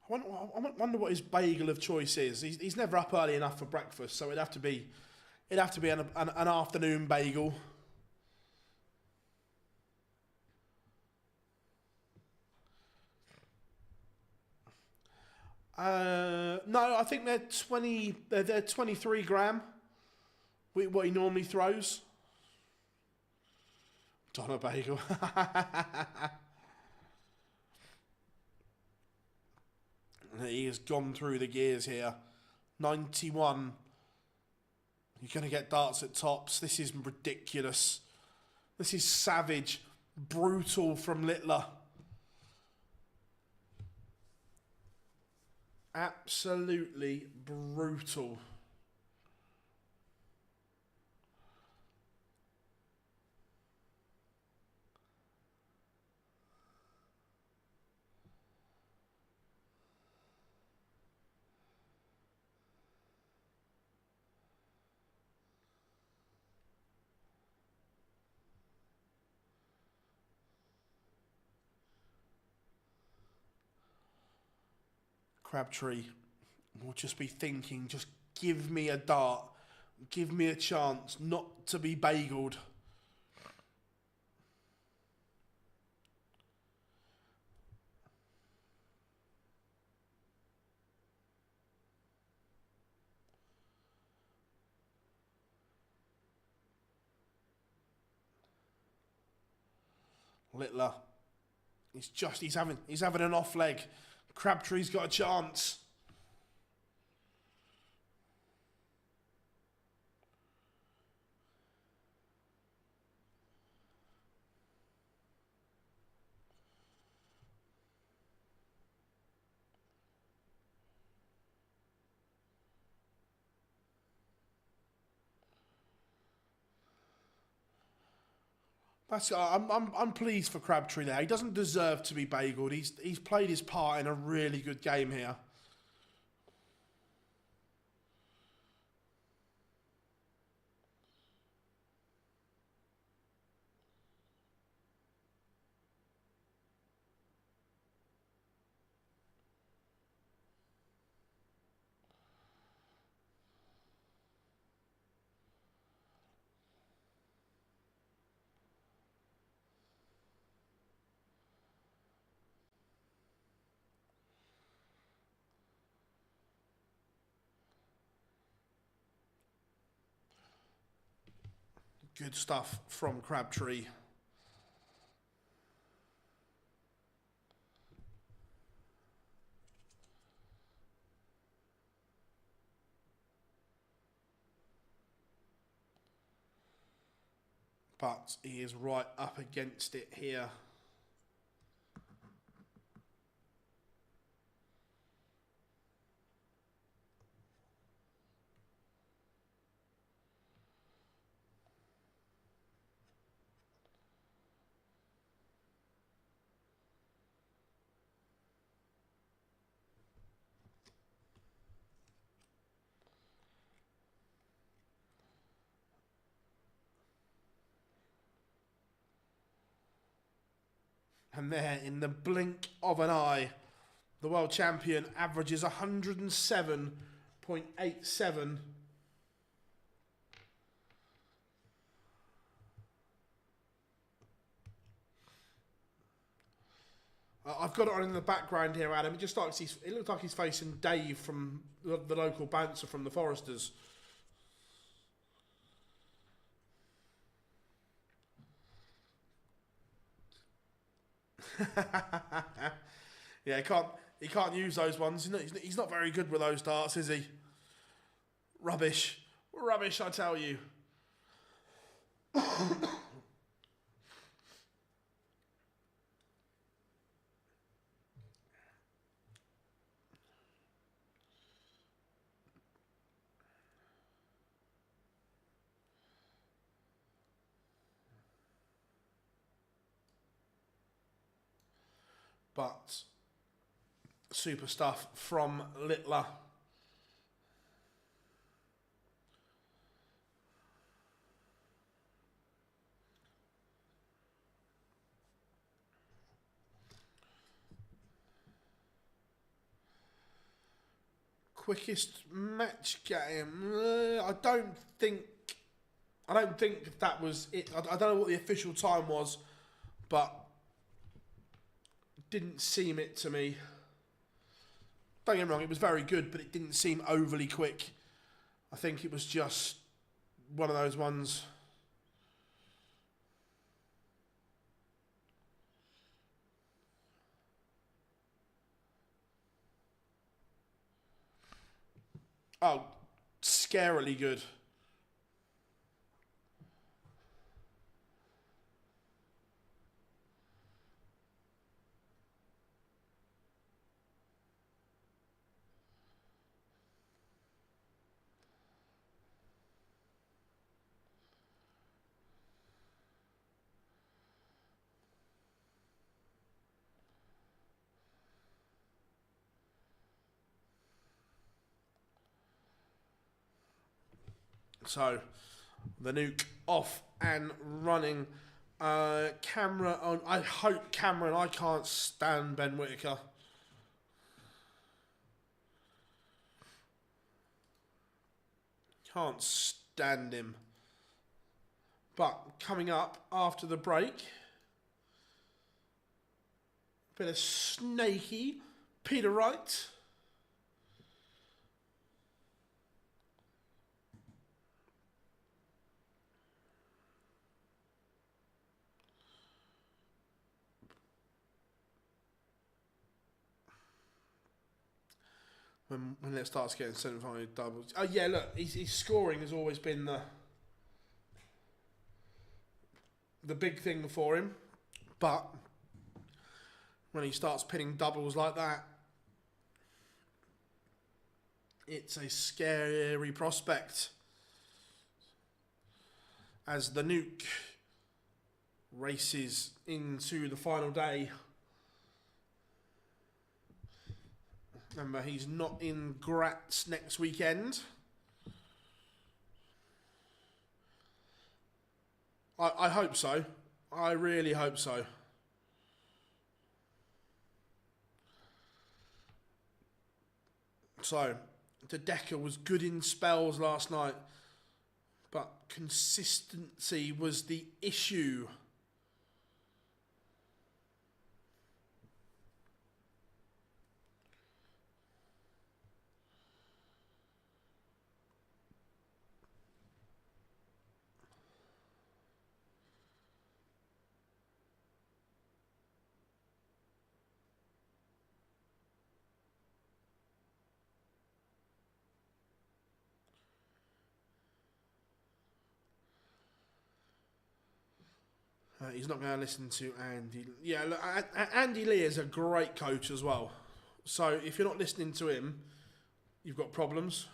I wonder what his bagel of choice is. He's never up early enough for breakfast, so it'd have to be an afternoon bagel. No, I think they're 23 gram. What he normally throws. Donna bagel. He has gone through the gears here. 91. You're going to get darts at tops. This is ridiculous. This is savage. Brutal from Littler. Absolutely brutal. Crabtree will just be thinking, just give me a dart. Give me a chance not to be bageled. Littler. He's having an off leg. Crabtree's got a chance. I'm pleased for Crabtree there. He doesn't deserve to be bageled. He's played his part in a really good game here. Good stuff from Crabtree. But he is right up against it here. And there, in the blink of an eye, the world champion averages 107.87. I've got it on in the background here, Adam. It just looks like he's facing Dave from the local bouncer from the Foresters. Yeah, he can't use those ones. He's not very good with those darts, is he? Rubbish, I tell you. But super stuff from Littler. Quickest match game. I don't think that was it. I don't know what the official time was, but didn't seem it to me. Don't get me wrong, it was very good, but it didn't seem overly quick. I think it was just one of those ones. Oh, scarily good. So, the nuke off and running. Camera on. I hope Cameron. I can't stand Ben Whittaker. Can't stand him. But coming up after the break, bit of snaky Peter Wright. When it starts getting semi-final doubles. Oh yeah, look, his scoring has always been the big thing for him, but when he starts pinning doubles like that, it's a scary prospect. As the nuke races into the final day. Remember, he's not in Graz next weekend. I hope so. I really hope so. So, the Decker was good in spells last night, but consistency was the issue. He's not going to listen to Andy. Yeah, look, Andy Lee is a great coach as well. So if you're not listening to him, you've got problems.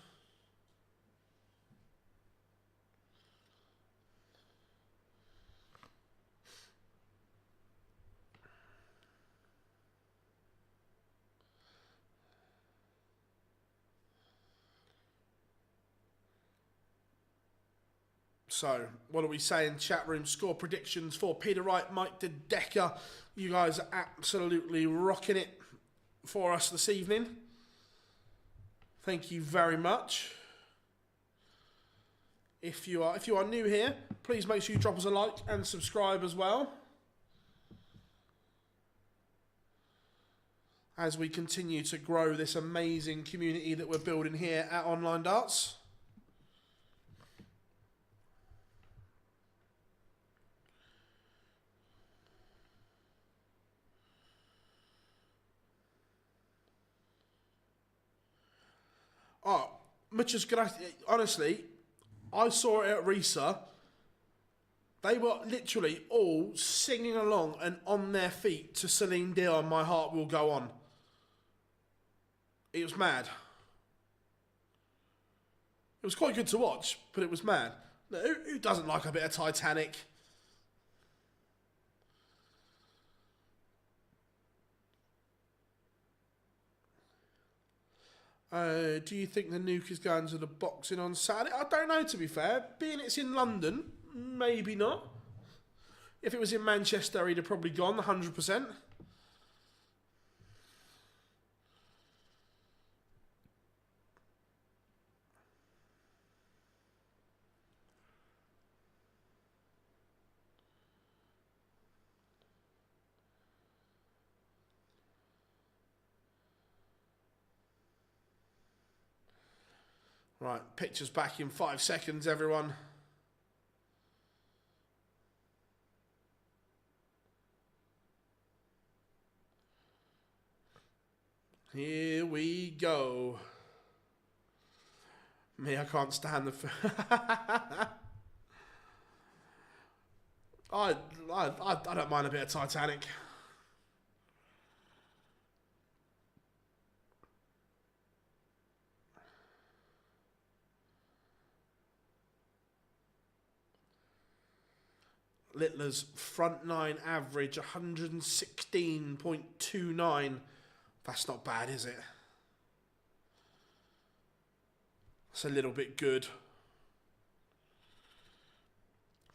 So, what are we saying? Chat room score predictions for Peter Wright, Mike De Decker. You guys are absolutely rocking it for us this evening. Thank you very much. If you are new here, please make sure you drop us a like and subscribe as well, as we continue to grow this amazing community that we're building here at Online Darts. Oh, muchas gracias. Honestly, I saw it at Risa. They were literally all singing along and on their feet to Celine Dion, My Heart Will Go On. It was mad. It was quite good to watch, but it was mad. Who doesn't like a bit of Titanic? Do you think the nuke is going to the boxing on Saturday? I don't know, to be fair. Being it's in London, maybe not. If it was in Manchester, he'd have probably gone 100%. Right, pictures back in 5 seconds, everyone. Here we go. Me, I can't stand the... I don't mind a bit of Titanic. Littler's front nine average, 116.29. That's not bad, is it? That's a little bit good.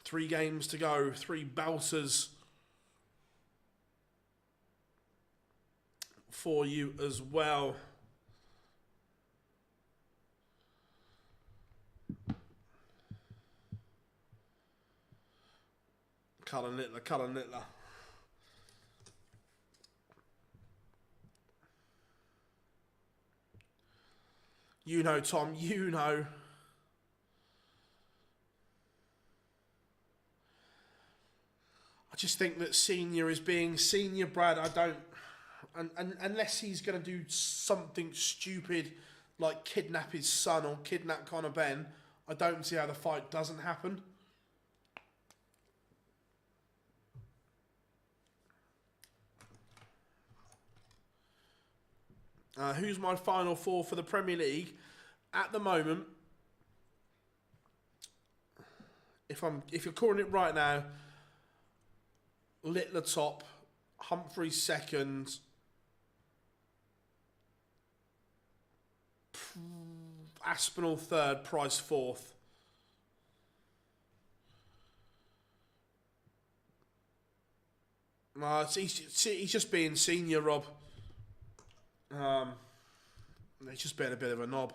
3 games to go, 3 belters for you as well. Cullen Littler. You know, Tom, you know. I just think that senior is being senior, Brad. I don't... unless he's going to do something stupid like kidnap his son or kidnap Conor Ben, I don't see how the fight doesn't happen. Who's my final 4 for the Premier League? At the moment, if you're calling it right now, Littler top, Humphreys second, Aspinall third, Price fourth. He's just being senior, Rob. He's just been a bit of a knob.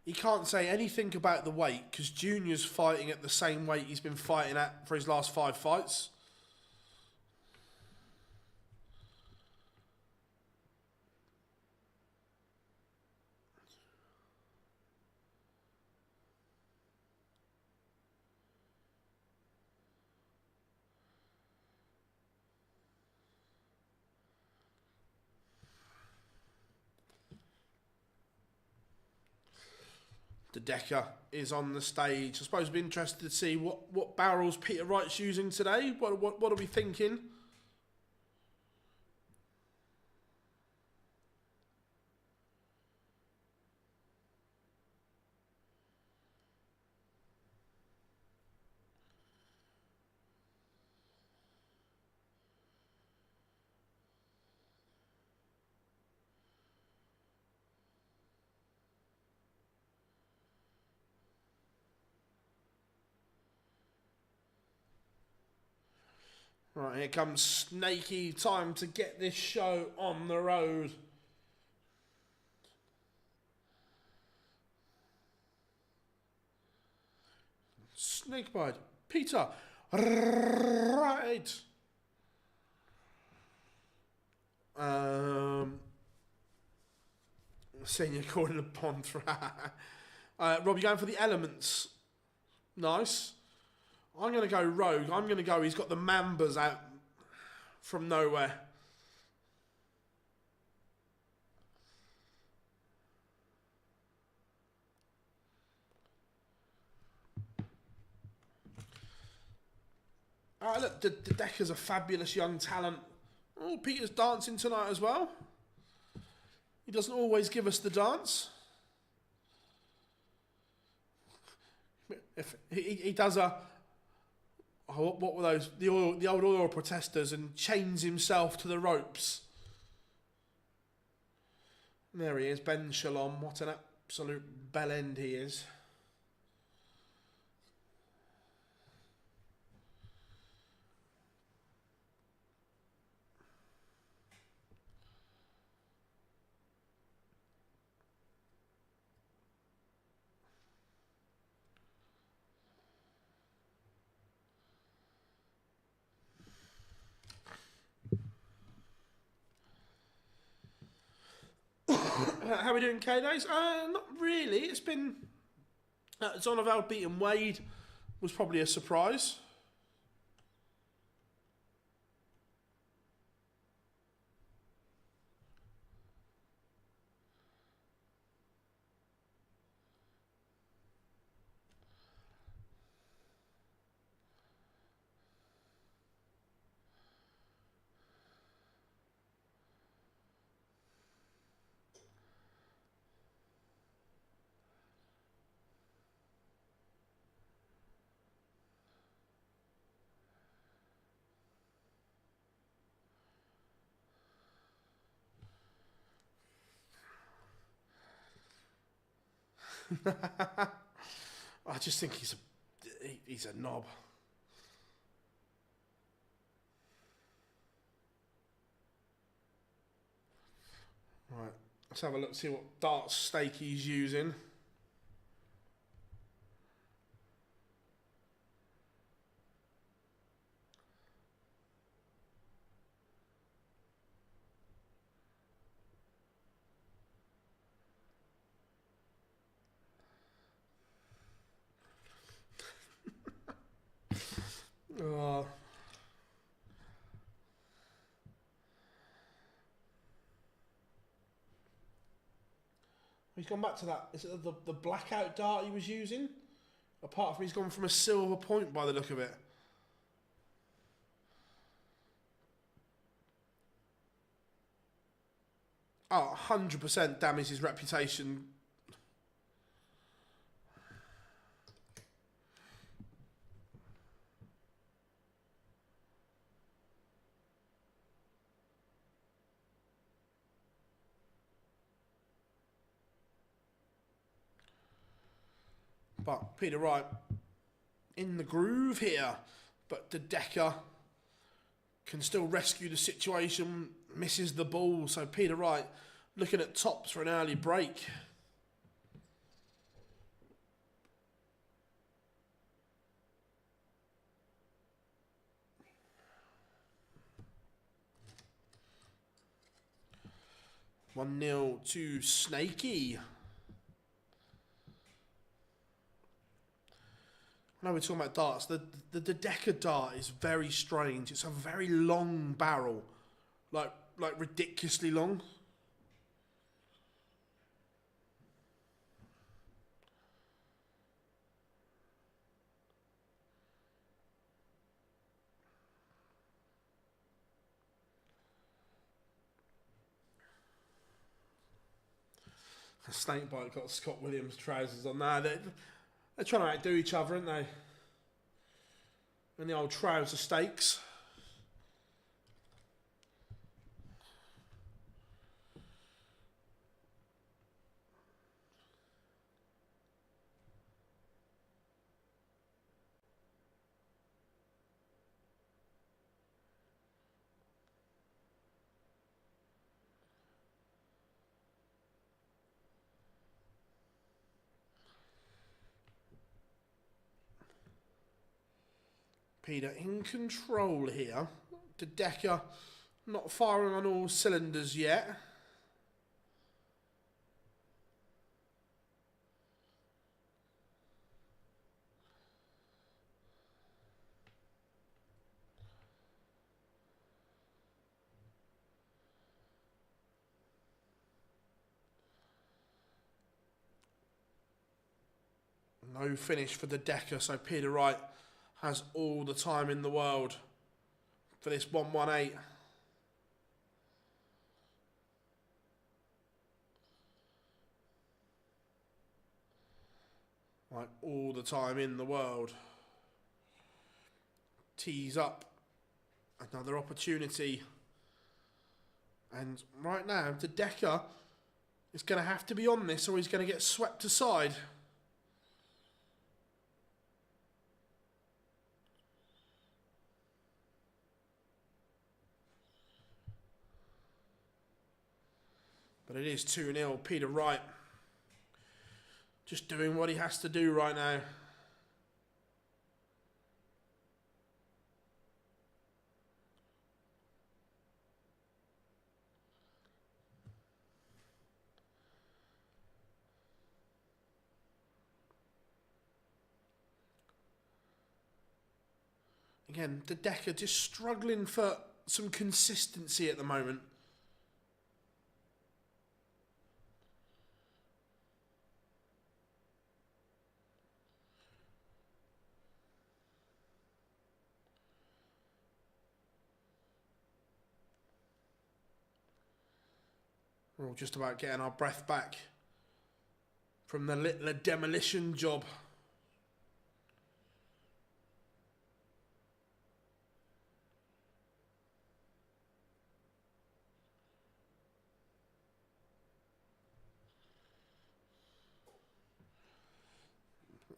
He can't say anything about the weight because Junior's fighting at the same weight he's been fighting at for his last 5 fights. the Decker is on the stage. I suppose we'll be interested to see what barrels Peter Wright's using today. What are we thinking? Right, here comes Snaky. Time to get this show on the road. Snakebite. Peter. Right. Senior calling the pond. Rob, you going for the elements? Nice. I'm going to go rogue. I'm going to go, he's got the Mambas out from nowhere. Look, the Decker's a fabulous young talent. Oh, Peter's dancing tonight as well. He doesn't always give us the dance. If he does a... Oh, what were those? The old oil protesters, and chains himself to the ropes. And there he is, Ben Shalom. What an absolute bellend he is. How are we doing, K-Days? Not really. It's been... Zonneveld beating Wade was probably a surprise. I just think he's a knob. Right, let's have a look, see what darts stake he's using. He's gone back to that. Is it the blackout dart he was using? Apart from he's gone from a silver point by the look of it. Oh, 100% damaged his reputation. But Peter Wright in the groove here. But the Decker can still rescue the situation, misses the ball. So Peter Wright looking at tops for an early break. One 0 to Snaky. I know we're talking about darts. The Decker dart is very strange. It's a very long barrel, like ridiculously long. Snakebite got Scott Williams trousers on there. They're trying to outdo each other, aren't they? And the old trouser stakes. Peter in control here. De Decker not firing on all cylinders yet. No finish for De Decker, so Peter Wright has all the time in the world for this 118. Like all the time in the world. Tees up. Another opportunity. And right now, De Decker is going to have to be on this or he's going to get swept aside. But it is 2-0. Peter Wright just doing what he has to do right now. Again, De Decker just struggling for some consistency at the moment. We're all just about getting our breath back from the little demolition job.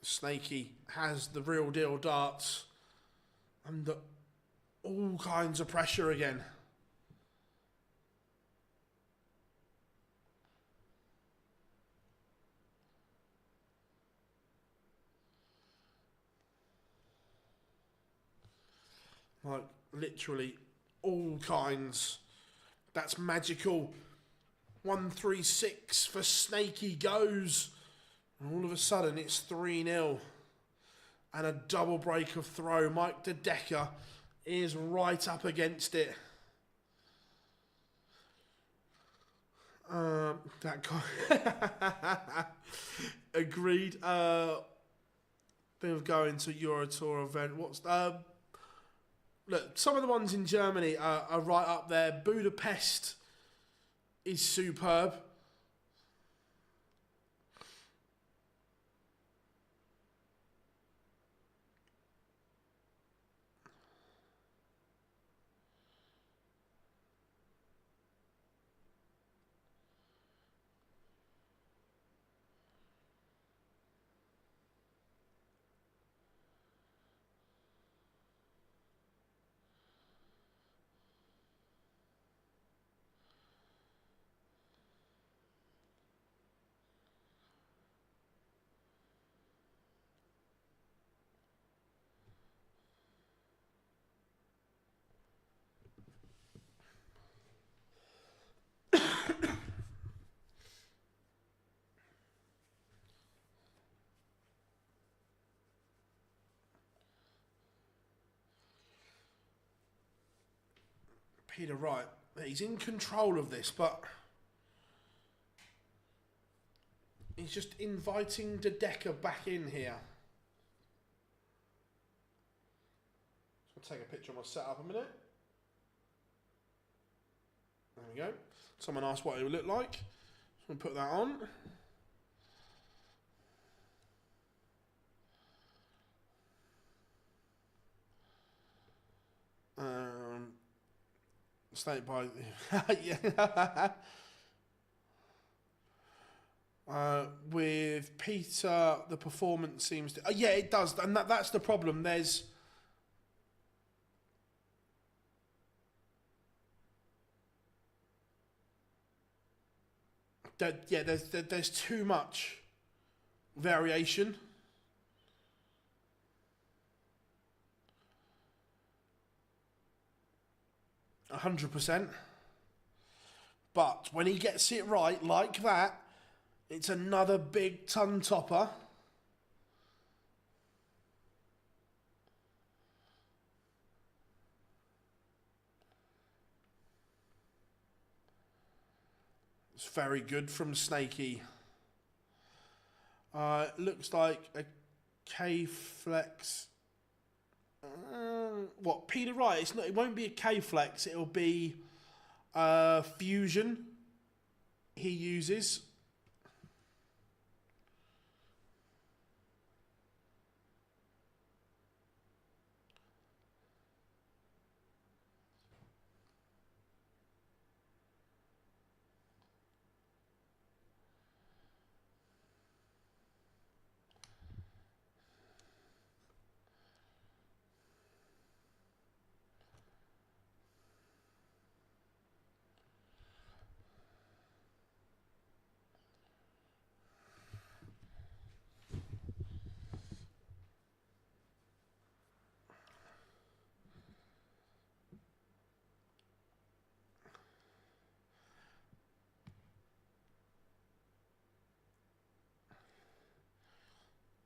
Snakey has the real deal darts under all kinds of pressure again. Like, literally all kinds. That's magical. 136 for Snakey goes. And all of a sudden, it's 3-0. And a double break of throw. Mike De Decker is right up against it. That guy... Agreed. Bit of going to Euro Tour event. What's... Look, some of the ones in Germany are right up there. Budapest is superb. Peter Wright, he's in control of this, but he's just inviting De Decker back in here. I'll take a picture of my setup a minute. There we go. Someone asked what it would look like. We'll put that on. State by yeah. With Peter, the performance seems to yeah, it does, and that's the problem. There's there's too much variation. 100%. But when he gets it right like that, it's another big ton topper. It's very good from Snakey. Looks like a K-Flex. What, Peter Wright? It's not. It won't be a K-Flex. It'll be Fusion. He uses.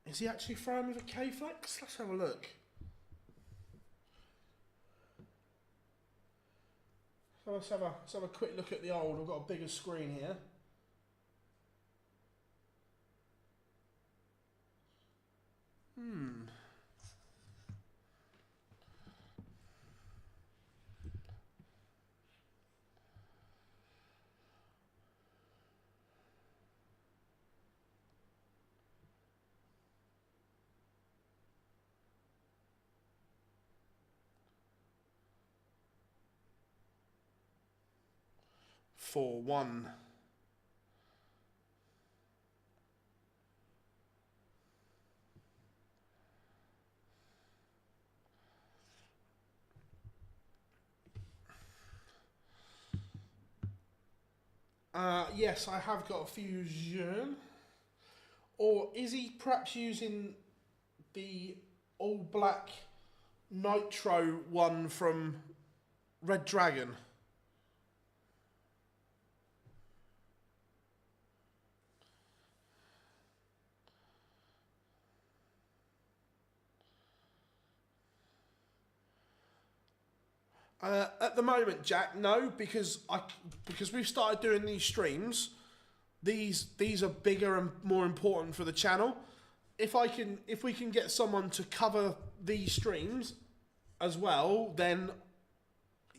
Is he actually throwing with a K-Flex? Let's have a look. So let's have a quick look at the old. I've got a bigger screen here. Hmm. For one. Yes, I have got a Fusion. Or is he perhaps using the all black Nitro one from Red Dragon? At the moment, Jack, no, because we've started doing these streams. These are bigger and more important for the channel. If we can get someone to cover these streams as well, then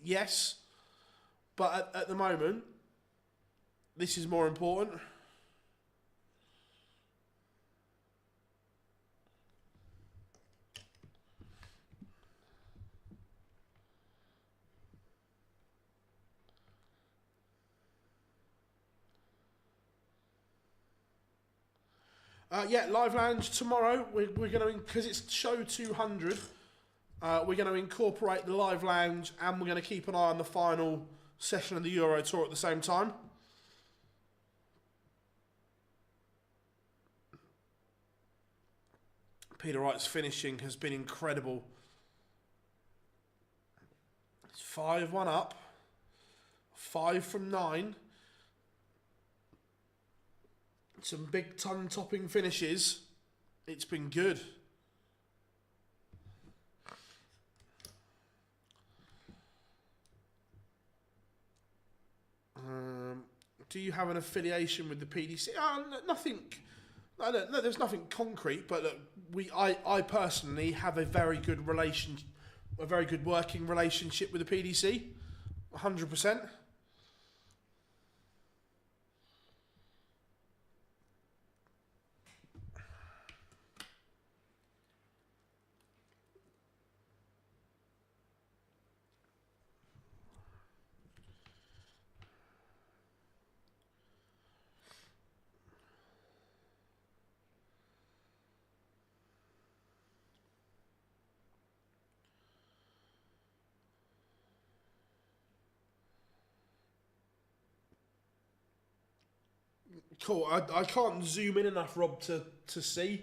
yes. But at the moment, this is more important. Yeah, live lounge tomorrow. We're going to, because it's show 200, we're going to incorporate the live lounge and we're going to keep an eye on the final session of the Euro Tour at the same time. Peter Wright's finishing has been incredible. It's 5-1 up, 5 from 9. Some big ton topping finishes. It's been good. Do you have an affiliation with the PDC? Nothing. No, there's nothing concrete. But look, I personally have a very good working relationship with the PDC. 100%. Cool. I can't zoom in enough, Rob, to see.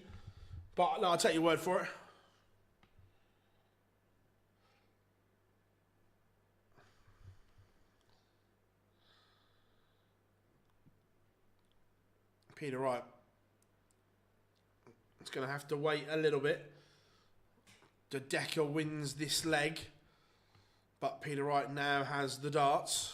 But no, I'll take your word for it. Peter Wright. It's going to have to wait a little bit. The Decker wins this leg. But Peter Wright now has the darts.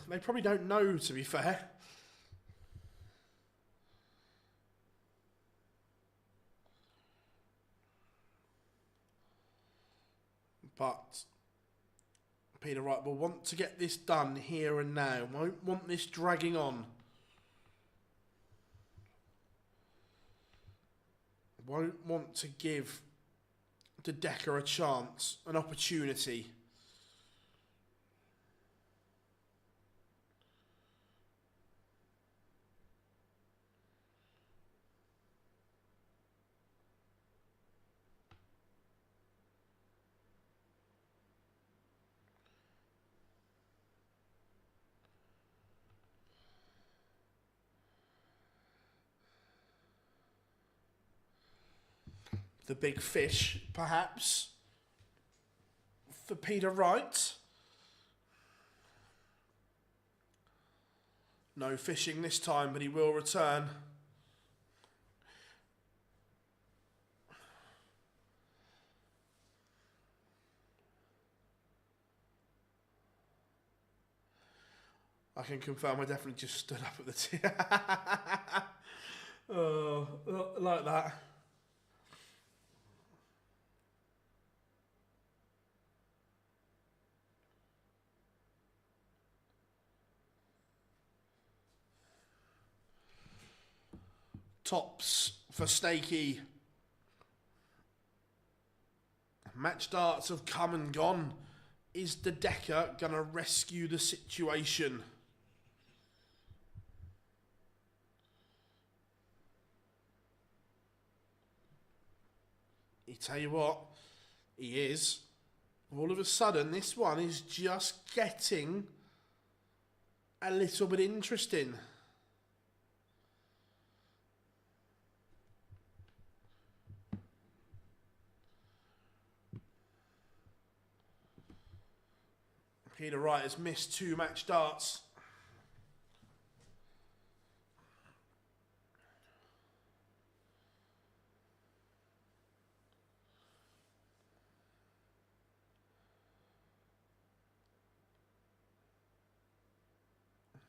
They probably don't know, to be fair. But Peter Wright will want to get this done here and now. Won't want this dragging on. Won't want to give the Decker a chance, an opportunity. The big fish, perhaps, for Peter Wright. No fishing this time, but he will return. I can confirm I definitely just stood up at the tee. Oh, like that. Tops for Stakey. Match darts have come and gone. Is the Decker going to rescue the situation? You tell you what, he is. All of a sudden, this one is just getting a little bit interesting. Peter Wright has missed 2 match darts.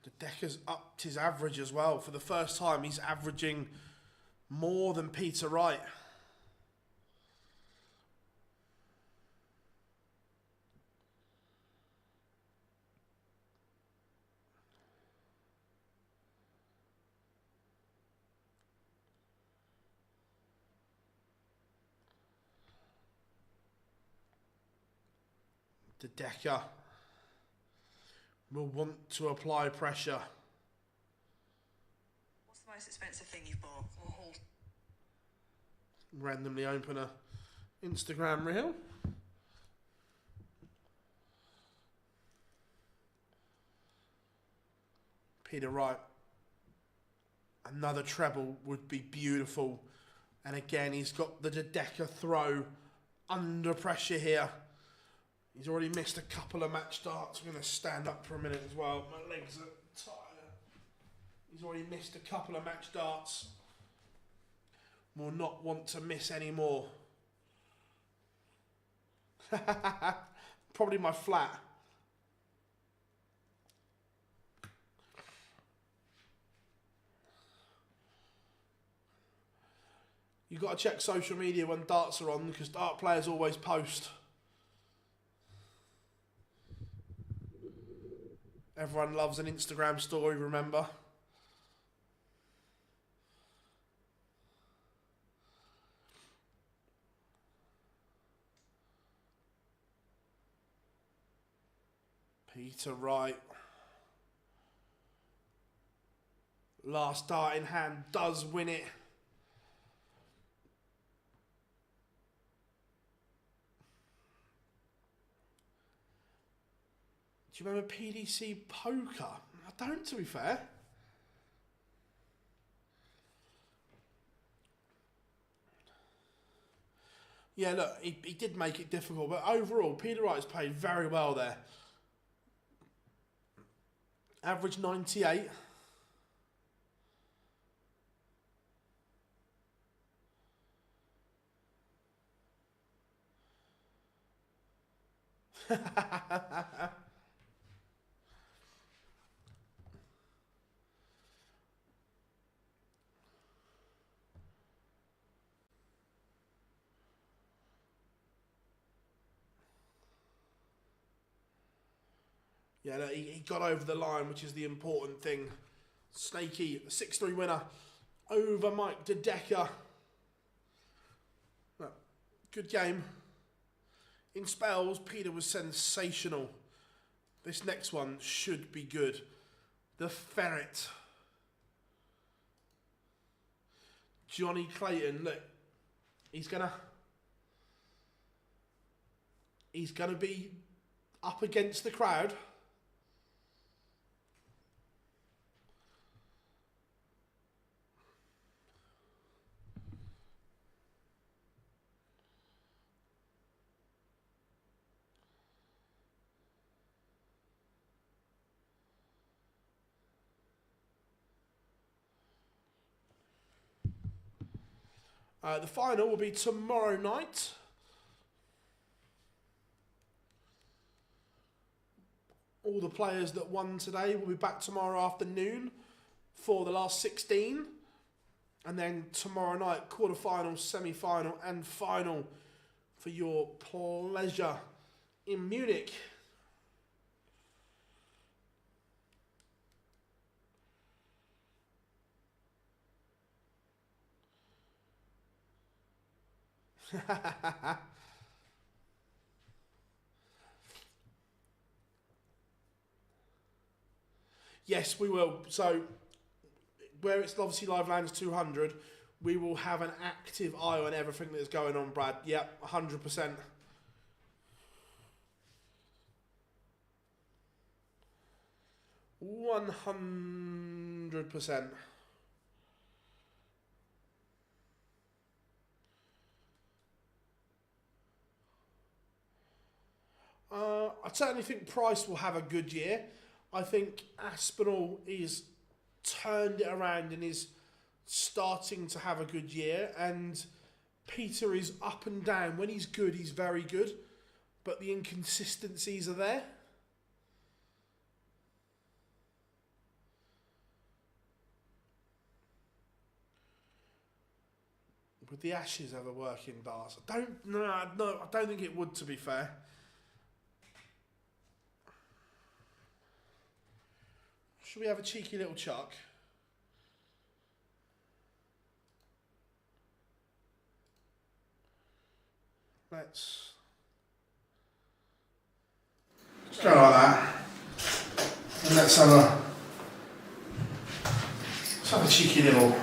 The Decker's upped his average as well. For the first time, he's averaging more than Peter Wright. The Decker will want to apply pressure. What's the most expensive thing you've bought or hauled? Randomly open a Instagram reel. Peter Wright. Another treble would be beautiful. And again, he's got the Decker throw under pressure here. He's already missed a couple of match starts. I'm going to stand up for a minute as well. My legs are tired. He's already missed a couple of match darts. Will not want to miss any more. Probably my flat. You've got to check social media when darts are on, because dart players always post. Everyone loves an Instagram story, remember? Peter Wright. Last dart in hand does win it. Do you remember PDC Poker? I don't, to be fair. Yeah, look, he did make it difficult, but overall, Peter Wright's played very well there. Average 98. Yeah, no, he got over the line, which is the important thing. Snaky, 6-3 winner over Mike De Decker. No, good game. In spells, Peter was sensational. This next one should be good. The Ferret. Jonny Clayton, look, he's gonna be up against the crowd. The final will be tomorrow night. All the players that won today will be back tomorrow afternoon for the last 16. And then tomorrow night, quarterfinal, semi-final and final for your pleasure in Munich. Yes, we will. So, where it's obviously Live Lands 200, we will have an active eye on everything that's going on, Brad. Yep, 100%. %100%. I certainly think Price will have a good year. I think Aspinall is turned it around and is starting to have a good year. And Peter is up and down. When he's good, he's very good. But the inconsistencies are there. Would the Ashes ever work in darts? I don't think it would, to be fair. Should we have a cheeky little chuck? Let's go like that. And let's have a cheeky little.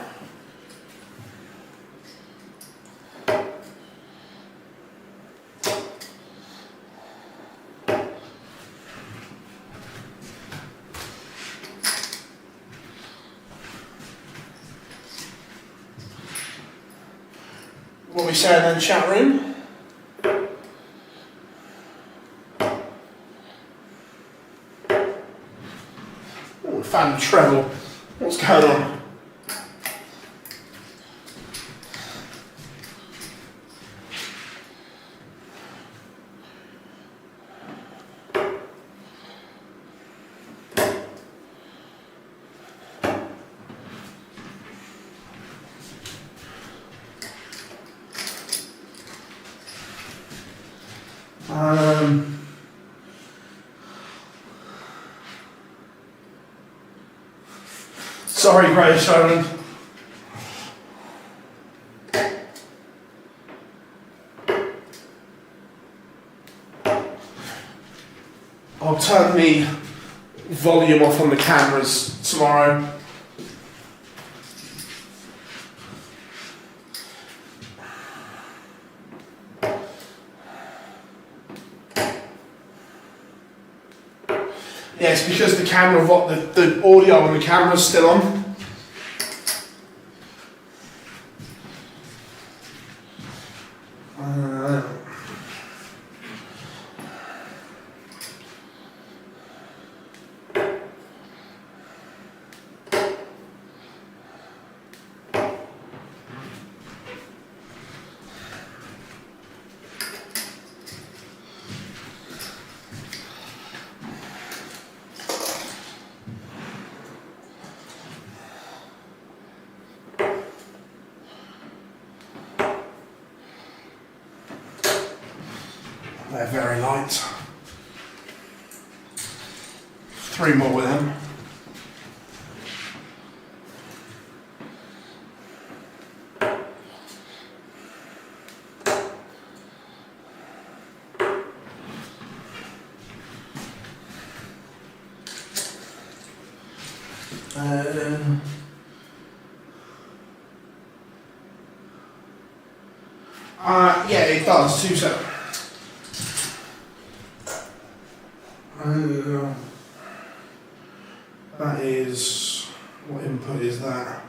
What we saying then, chat room? Oh, fan treble. What's going on? Sorry, British Island. I'll turn the volume off on the cameras tomorrow. Yeah, it's because the camera, the audio on the camera's still on. They're very light. 3 more with them. Yeah, it does. 2 seconds. That is, what input is that?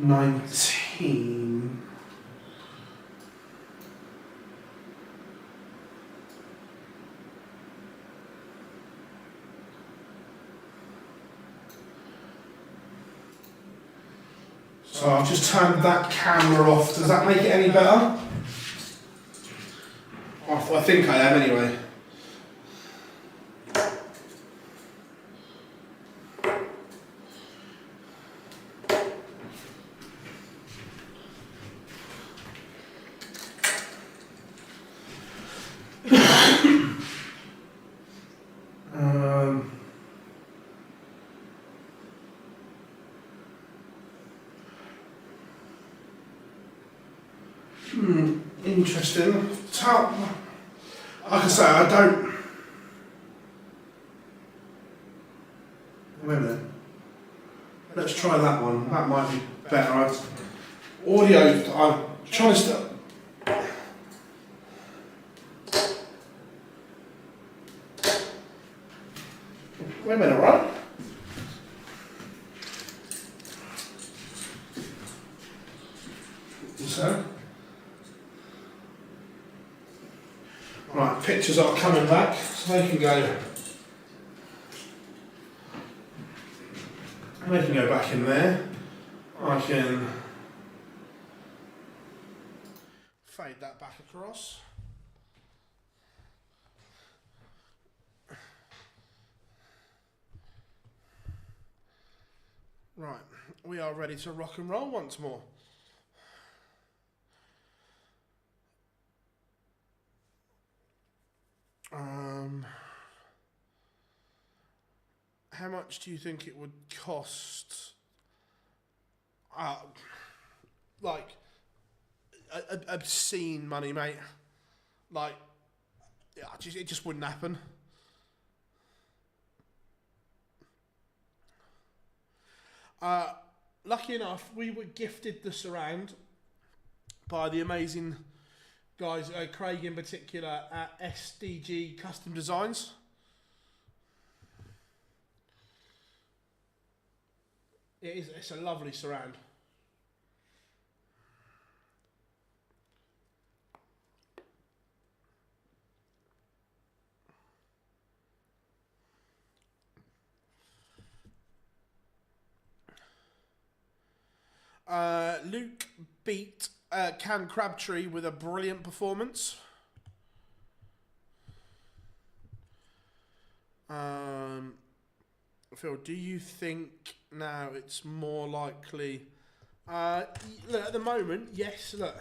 $19. So I've just turned that camera off. Does that make it any better? I think I am anyway. Interesting. Like I say, I don't. Wait a minute. Let's try that one. That might be better. Audio. I'm trying to start. Wait a minute, right? So. Right, pictures are coming back, so they can go. They can go back in there. I can fade that back across. Right, we are ready to rock and roll once more. How much do you think it would cost? Like obscene money, mate. Like, it just wouldn't happen. Lucky enough, we were gifted the surround by the amazing guys, Craig in particular, at SDG Custom Designs. It's a lovely surround. Luke beat Crabtree with a brilliant performance. Phil, do you think now it's more likely? Look, at the moment, yes. Look,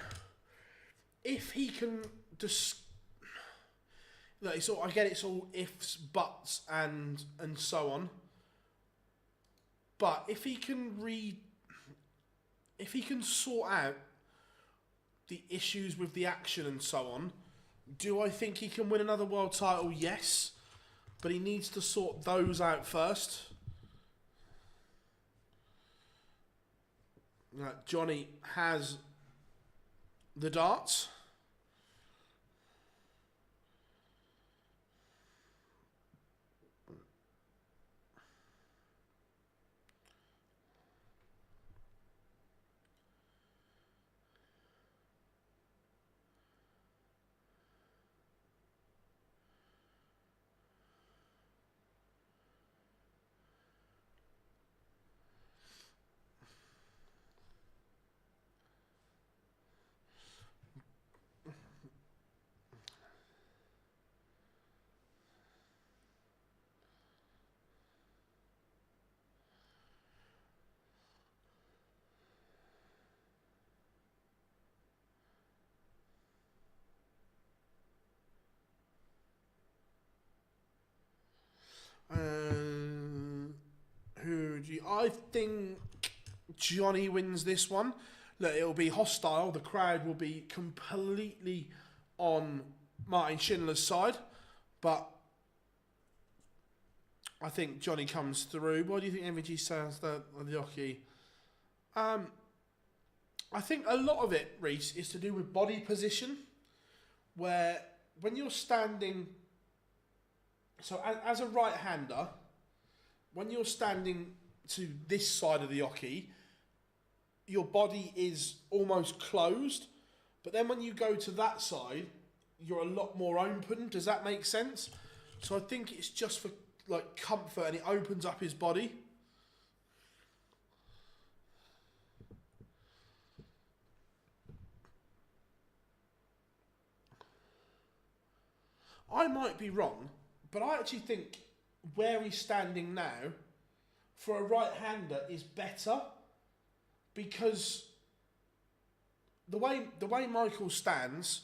if he can just, look, it's all, I get it's all ifs, buts, and so on. But if he can if he can sort out the issues with the action and so on, do I think he can win another world title? Yes. But he needs to sort those out first. Jonny has the darts. I think Jonny wins this one. Look, it'll be hostile. The crowd will be completely on Martin Schindler's side, but I think Jonny comes through. What do you think MVG says the hockey? I think a lot of it, Reese, is to do with body position, where when you're standing, so as a right-hander, when you're standing to this side of the hockey, your body is almost closed, but then when you go to that side, you're a lot more open. Does that make sense? So I think it's just for like comfort, and it opens up his body. I might be wrong, but I actually think where he's standing now for a right-hander is better, because the way Michael stands,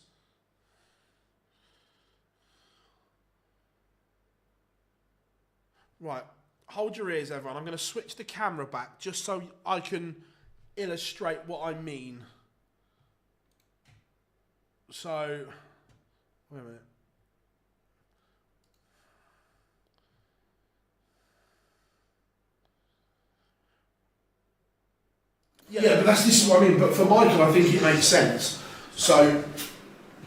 right, hold your ears everyone, I'm going to switch the camera back just so I can illustrate what I mean. So, wait a minute. Yeah, but this is what I mean. But for Michael, I think it makes sense. So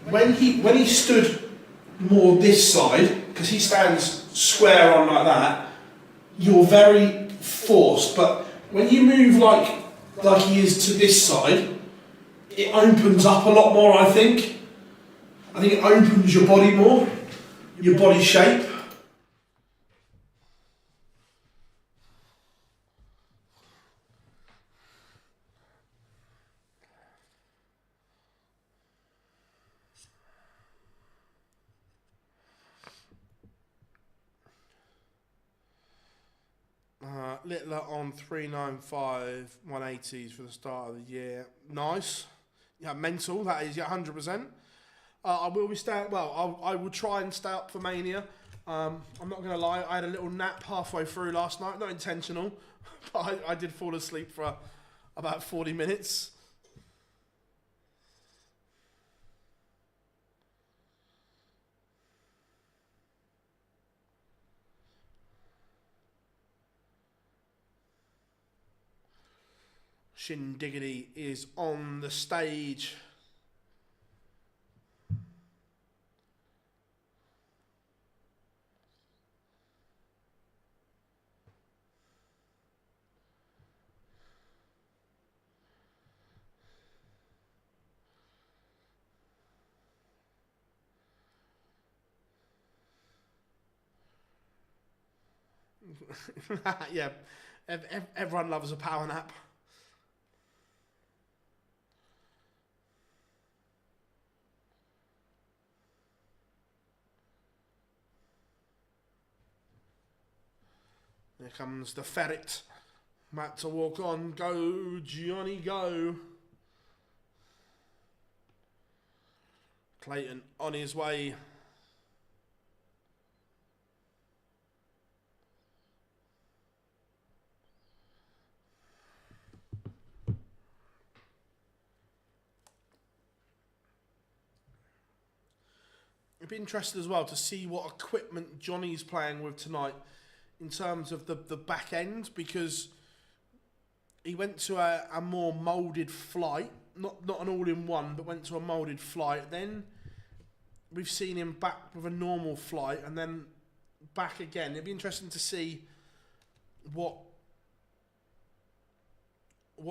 when he stood more this side, because he stands square on like that, you're very forced. But when you move like he is to this side, it opens up a lot more. I think it opens your body more, your body shape. Littler on 395 180s for the start of the year. Nice. Yeah, mental. That is 100%. I will be staying. Well, I will try and stay up for Mania. I'm not going to lie. I had a little nap halfway through last night. Not intentional, but I did fall asleep for about 40 minutes. Shindiggity is on the stage. Yeah, everyone loves a power nap. Here comes the ferret. Matt to walk on. Go, Jonny, go. Clayton on his way. It'd be interesting as well to see what equipment Jonny's playing with tonight in terms of the back end, because he went to a more moulded flight, not an all-in-one, but went to a moulded flight. Then we've seen him back with a normal flight and then back again. It'd be interesting to see what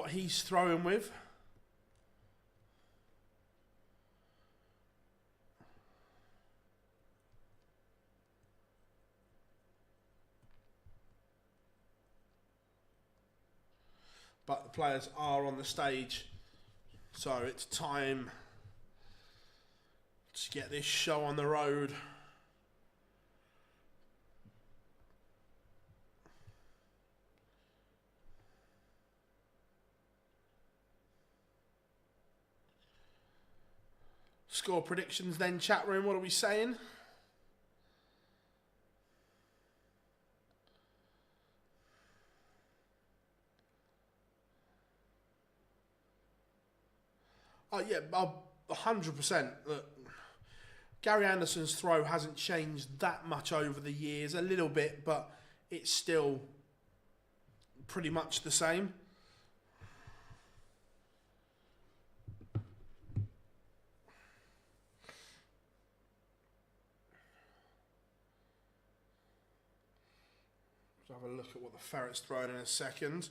he's throwing with. But the players are on the stage, so it's time to get this show on the road. Score predictions then, chat room. What are we saying? Oh yeah, 100%. Look, Gary Anderson's throw hasn't changed that much over the years, a little bit, but it's still pretty much the same. Let's have a look at what the Ferret's throwing in a second.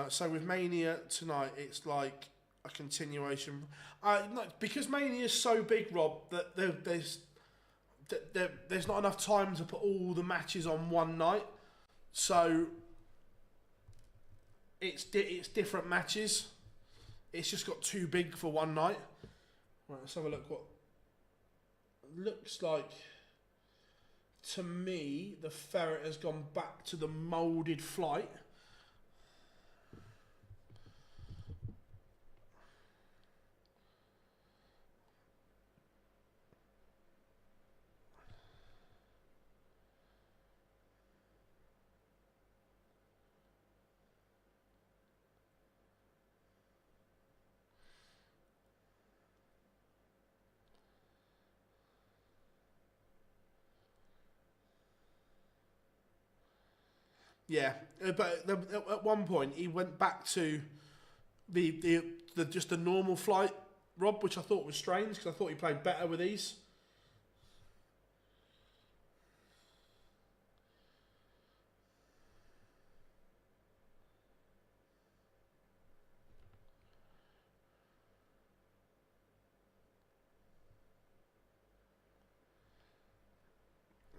So with Mania tonight, it's like a continuation. No, because Mania is so big, Rob, that there's not enough time to put all the matches on one night. So it's different matches. It's just got too big for one night. Right, let's have a look what looks like. To me, the Ferret has gone back to the moulded flight. Yeah, but at one point he went back to the just the normal flight, Rob, which I thought was strange because I thought he played better with these.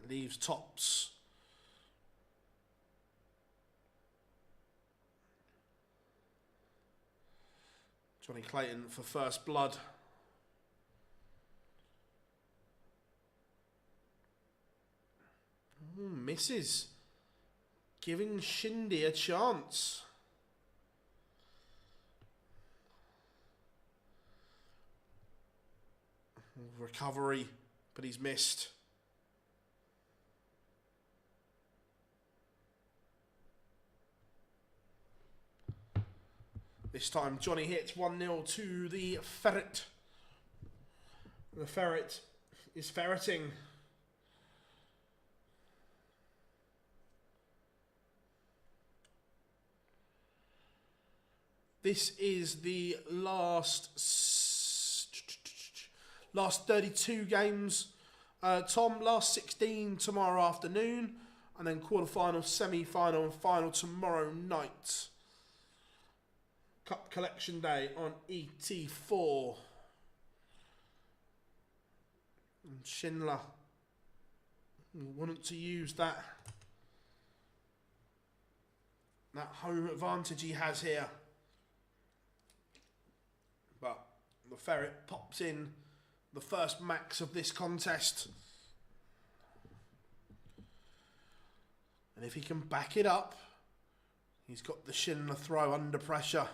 Leaves tops. Jonny Clayton for first blood. Ooh, misses. Giving Shindy a chance. Recovery, but he's missed. This time Jonny hits 1-0 to the Ferret. The Ferret is ferreting. This is the last 32 games. Tom, last 16 tomorrow afternoon, and then quarter-final, semi-final, and final tomorrow night. Cup Collection Day on ET4. And Schindler wanted to use that home advantage he has here. But the Ferret pops in the first max of this contest. And if he can back it up, he's got the Schindler throw under pressure.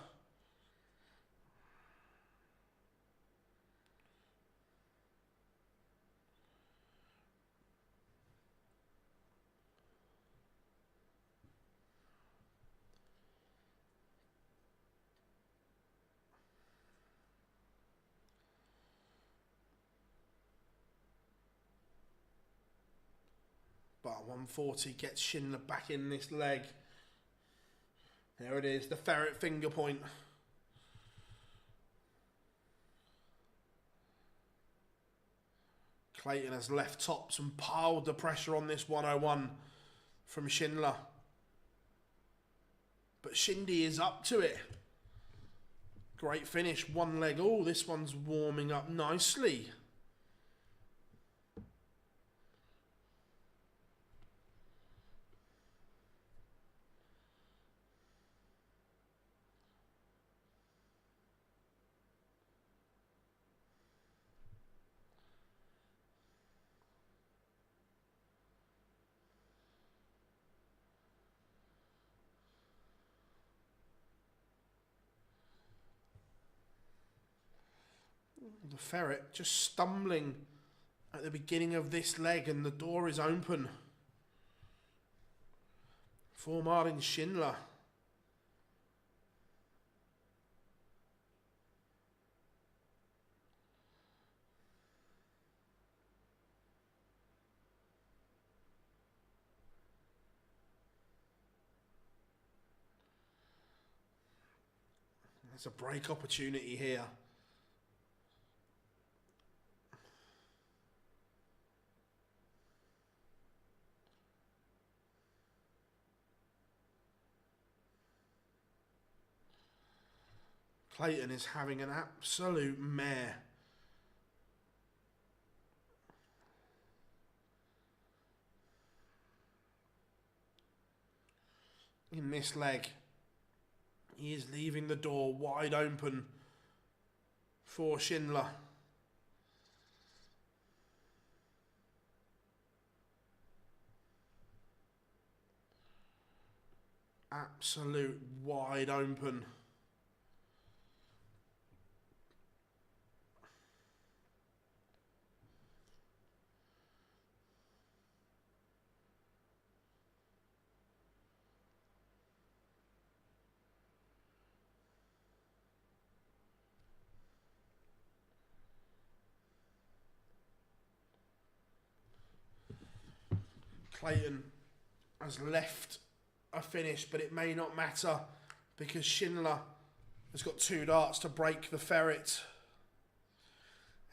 But 140 gets Schindler back in this leg. There it is, the ferret finger point. Clayton has left tops and piled the pressure on this 101 from Schindler. But Shindy is up to it. Great finish, one leg. Oh, this one's warming up nicely. The ferret just stumbling at the beginning of this leg, and the door is open for Martin Schindler. There's a break opportunity here. Clayton is having an absolute mare. In this leg, he is leaving the door wide open for Schindler. Absolute wide open. Clayton has left a finish, but it may not matter because Schindler has got 2 darts to break the ferret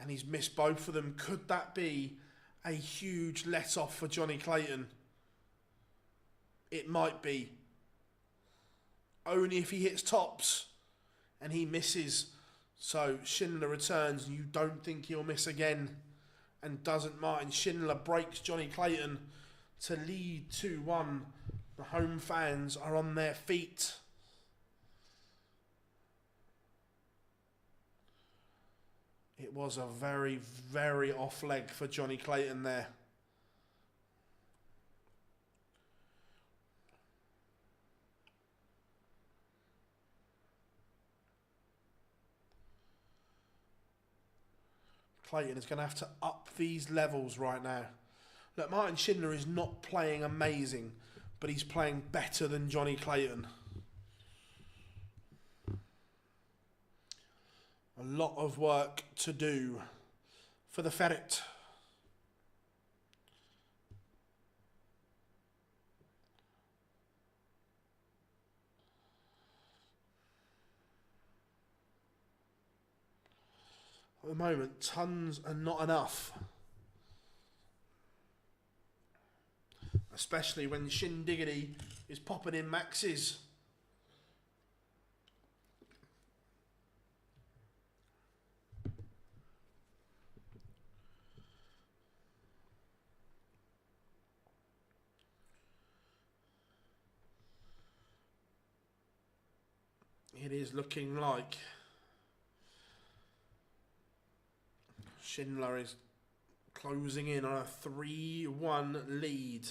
and he's missed both of them. Could that be a huge let-off for Jonny Clayton? It might be. Only if he hits tops and he misses. So Schindler returns and you don't think he'll miss again. And doesn't. Martin Schindler breaks Jonny Clayton to lead 2-1. The home fans are on their feet. It was a very, very off leg for Jonny Clayton there. Clayton is going to have to up these levels right now. Look, Martin Schindler is not playing amazing, but he's playing better than Jonny Clayton. A lot of work to do for the ferret. At the moment, tons are not enough. Especially when Shindiggity is popping in maxes. It is looking like Schindler is closing in on a 3-1 lead.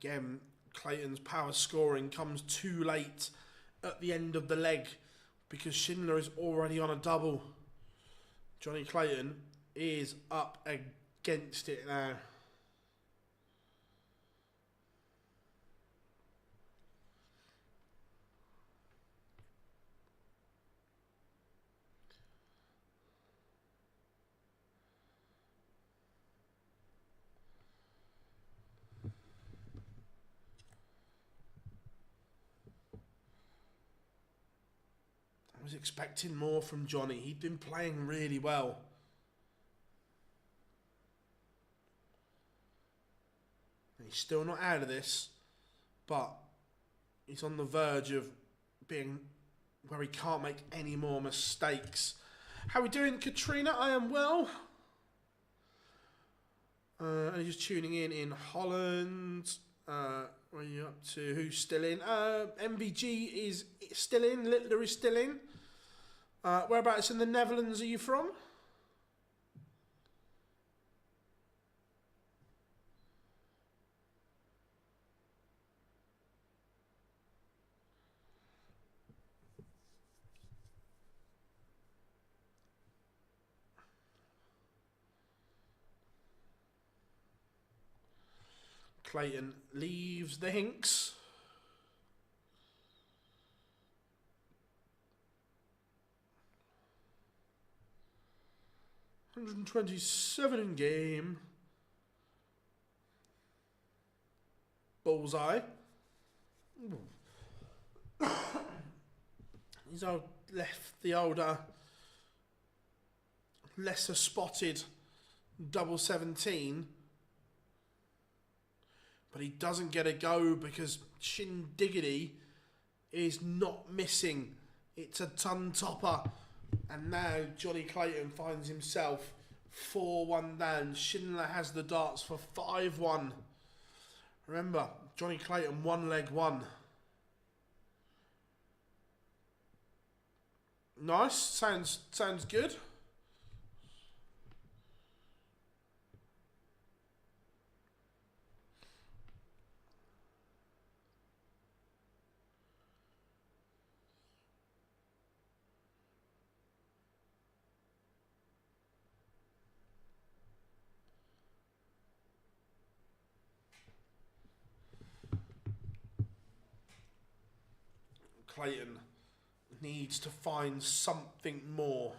Again, Clayton's power scoring comes too late at the end of the leg because Schindler is already on a double. Jonny Clayton is up against it now. I was expecting more from Jonny. He'd been playing really well. And he's still not out of this, but he's on the verge of being where he can't make any more mistakes. How are we doing, Katrina? I am well. And just tuning in Holland. Where are you up to? Who's still in? MVG is still in. Littler is still in. Whereabouts in the Netherlands are you from? Clayton leaves the Hinks. $127 in game. Bullseye. He's left the older, lesser spotted double 17. But he doesn't get a go because Shin Diggity is not missing. It's a ton topper. And now Jonny Clayton finds himself 4-1 down. Schindler has the darts for 5-1. Remember, Jonny Clayton one leg won. Nice. Sounds good. Clayton needs to find something more.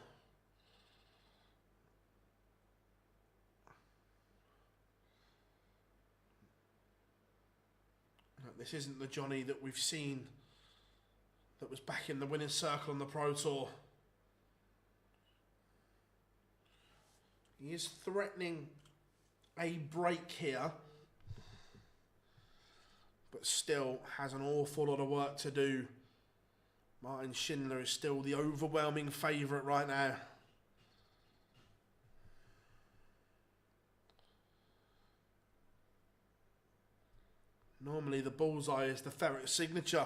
No, this isn't the Jonny that we've seen that was back in the winner's circle on the Pro Tour. He is threatening a break here, but still has an awful lot of work to do. Martin Schindler is still the overwhelming favourite right now. Normally the bullseye is the ferret signature,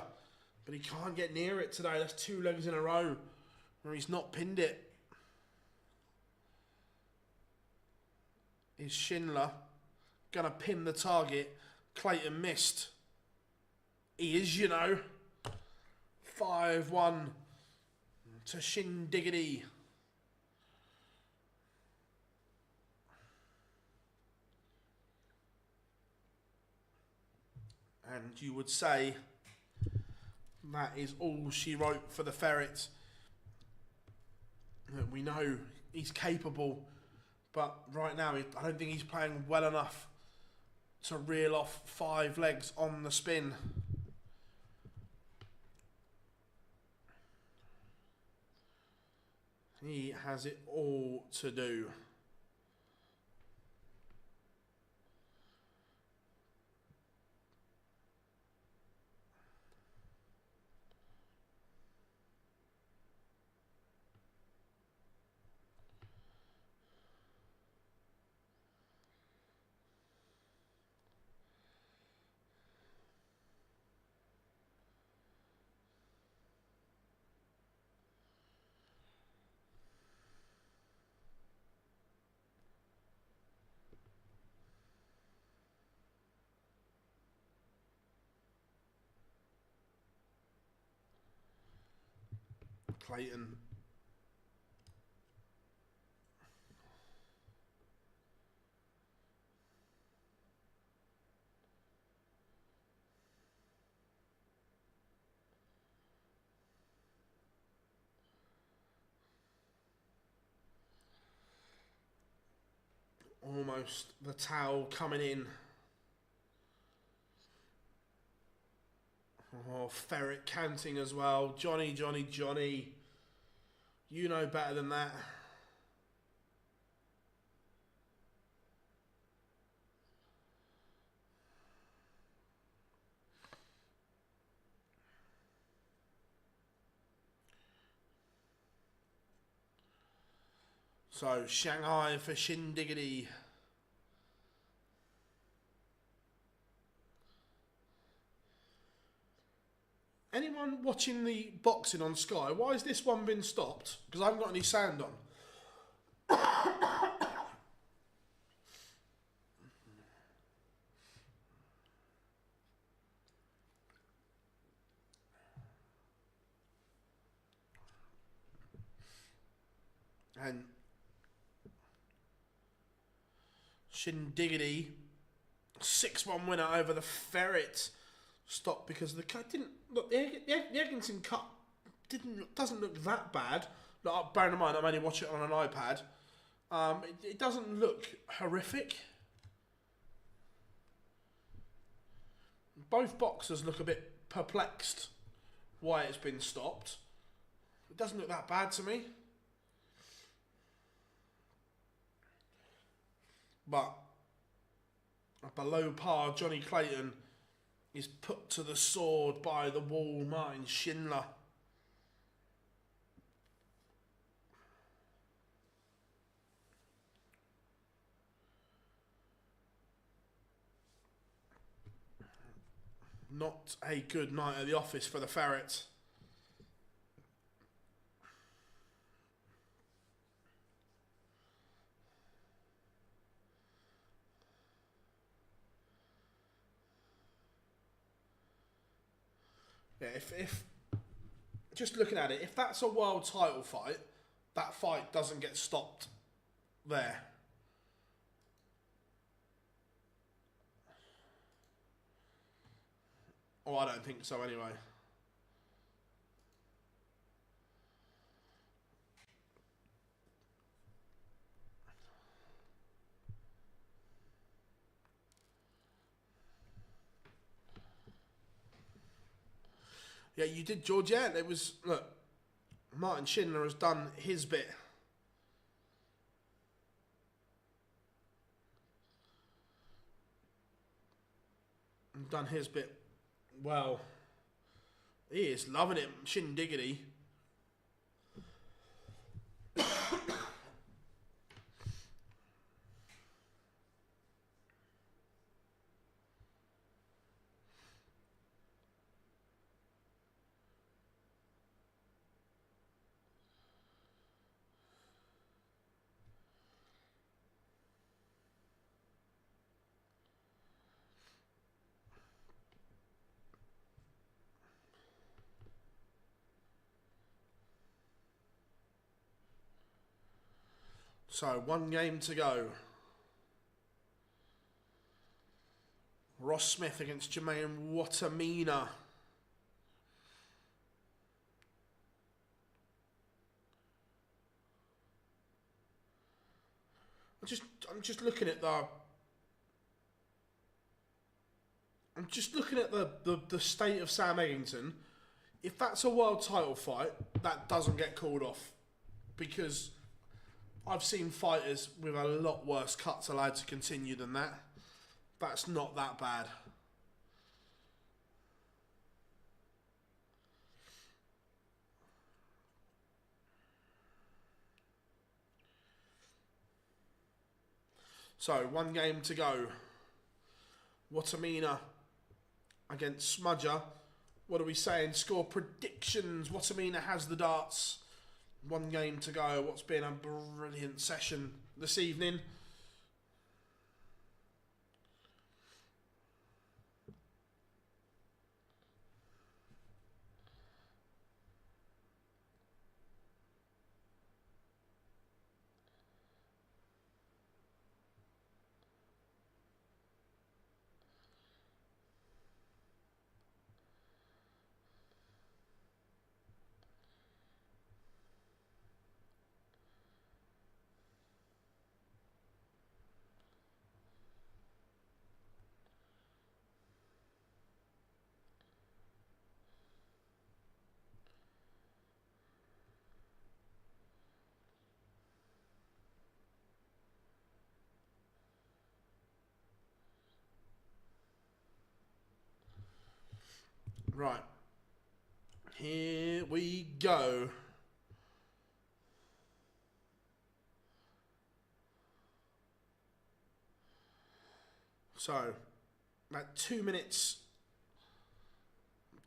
but he can't get near it today. That's 2 legs in a row where he's not pinned it. Is Schindler going to pin the target? Clayton missed. He is, you know. 5-1 to Shin Diggity. And you would say that is all she wrote for the ferret. We know he's capable, but right now I don't think he's playing well enough to reel off 5 legs on the spin. He has it all to do. Clayton. Almost the towel coming in. Oh, Ferret counting as well. Jonny, Jonny, Jonny. You know better than that. So, Shanghai for Shindiggity. Anyone watching the boxing on Sky, why has this one been stopped? Because I haven't got any sound on. And Shindiggity, 6-1 winner over the Ferret. Stopped because the cut didn't look. The Egginson cut doesn't look that bad. Like, bearing in mind I'm only watching it on an iPad. It doesn't look horrific. Both boxers look a bit perplexed why it's been stopped. It doesn't look that bad to me. But below par, Jonny Clayton is put to the sword by the wall, Martin Schindler. Not a good night at the office for the Ferret. Yeah, if just looking at it, if that's a world title fight, that fight doesn't get stopped there. Oh, I don't think so anyway. Yeah, you did, George. Yeah, it was, look, Martin Schindler has done his bit. Done his bit well. He is loving it, Shindiggity. So, one game to go. Ross Smith against Jermaine Wattimena. I'm just looking at the state of Sam Eggington. If that's a world title fight, that doesn't get called off, because I've seen fighters with a lot worse cuts allowed to continue than that. That's not that bad. So, one game to go. Wattimena against Smudger. What are we saying? Score predictions. Wattimena has the darts. One game to go. What's been a brilliant session this evening. Right. Here we go. So, about 2 minutes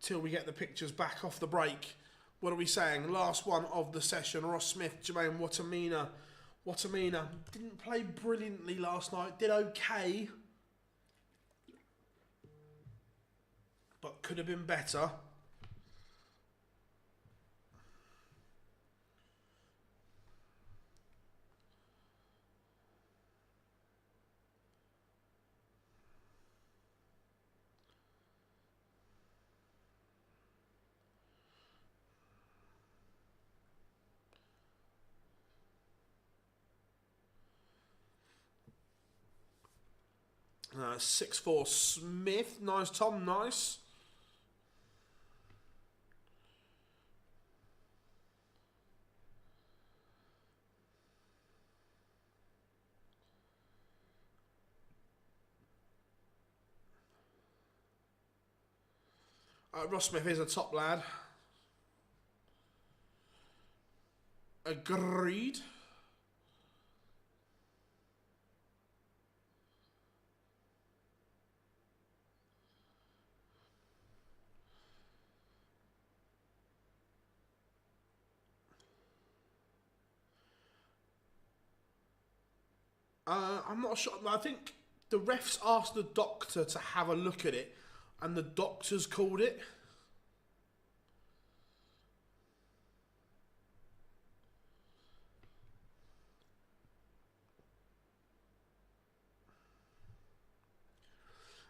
till we get the pictures back off the break. What are we saying? Last one of the session. Ross Smith, Jermaine, Wattimena. Wattimena didn't play brilliantly last night. Did okay. But could have been better. Uh, 6'4" Smith. Nice, Tom. Nice. Ross Smith is a top lad. Agreed. I'm not sure. I think the refs asked the doctor to have a look at it, and the doctors called it.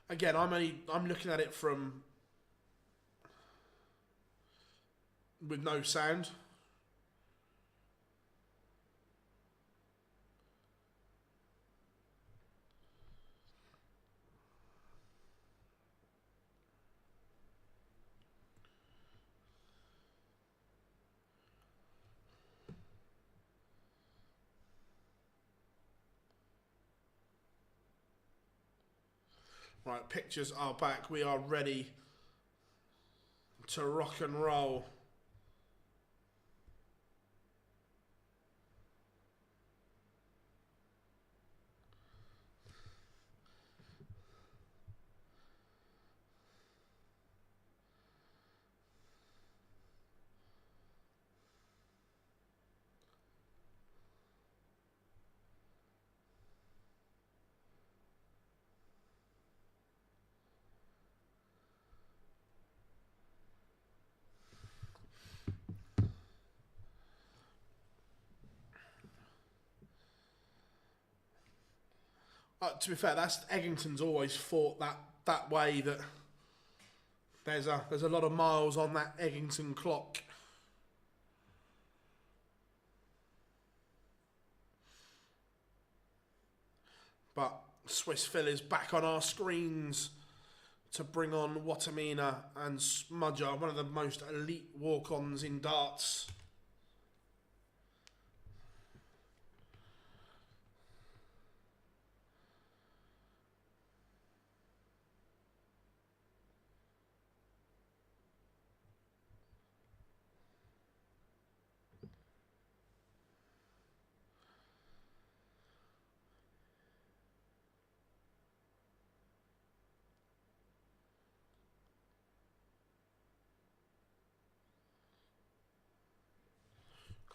Again, I'm looking at it from with no sound. Right, pictures are back. We are ready to rock and roll. To be fair, that's Eggington's always fought that way. That there's a lot of miles on that Eggington clock. But Swiss Phil is back on our screens to bring on Wattimena and Smudger, one of the most elite walk-ons in darts.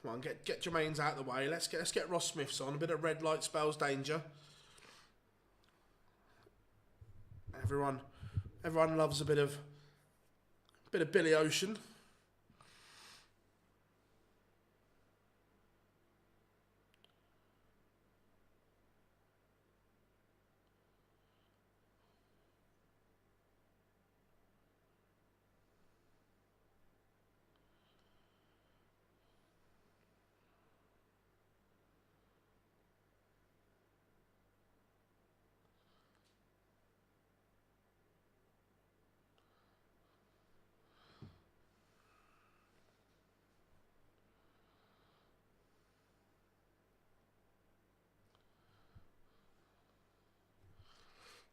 Come on, get Jermaine's out of the way. Let's get Ross Smith's on. A bit of red light spells danger. Everyone loves a bit of Billy Ocean.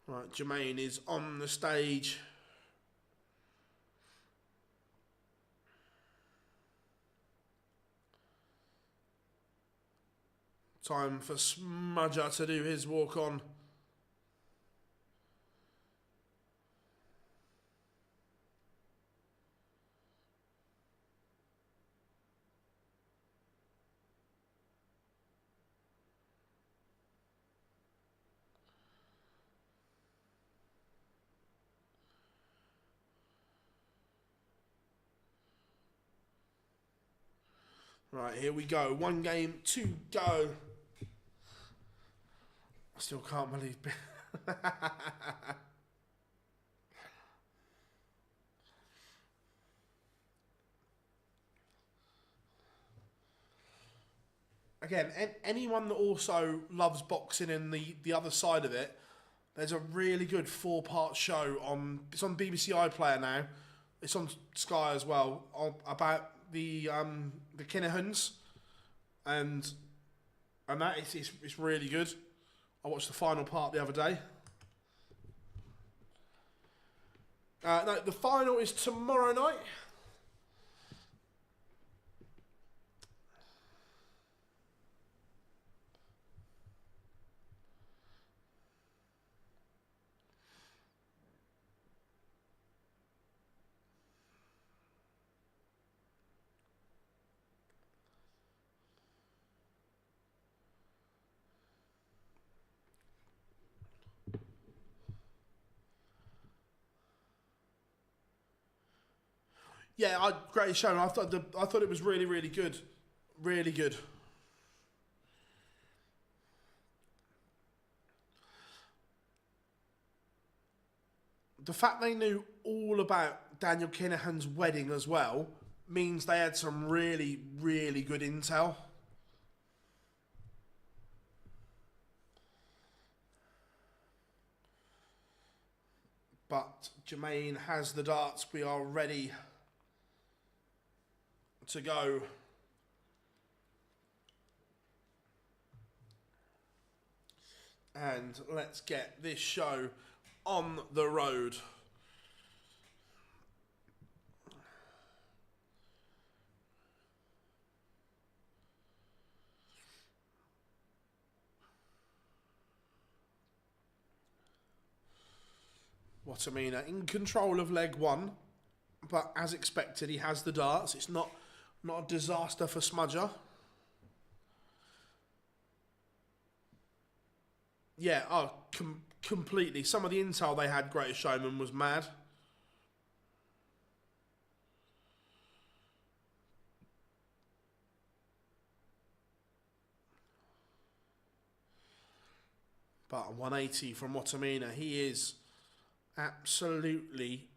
Right, Jermaine is on the stage. Time for Smudger to do his walk on. Right, here we go. 1 game to go. I still can't believe... Again, anyone that also loves boxing and the other side of it, there's a really good 4-part show on... It's on BBC iPlayer now. It's on Sky as well, about the Kinahans, and that it's really good. I watched the final part the other day. No, the final is tomorrow night. Yeah, great show. I thought it was really, really good. Really good. The fact they knew all about Daniel Kinahan's wedding as well means they had some really, really good intel. But Jermaine has the darts. We are ready to go. And let's get this show on the road. Wattimena in control of leg 1, but as expected, he has the darts. It's not a disaster for Smudger. Yeah, completely. Some of the intel they had, Greatest Showman, was mad. But 180 from Wattimena. He is absolutely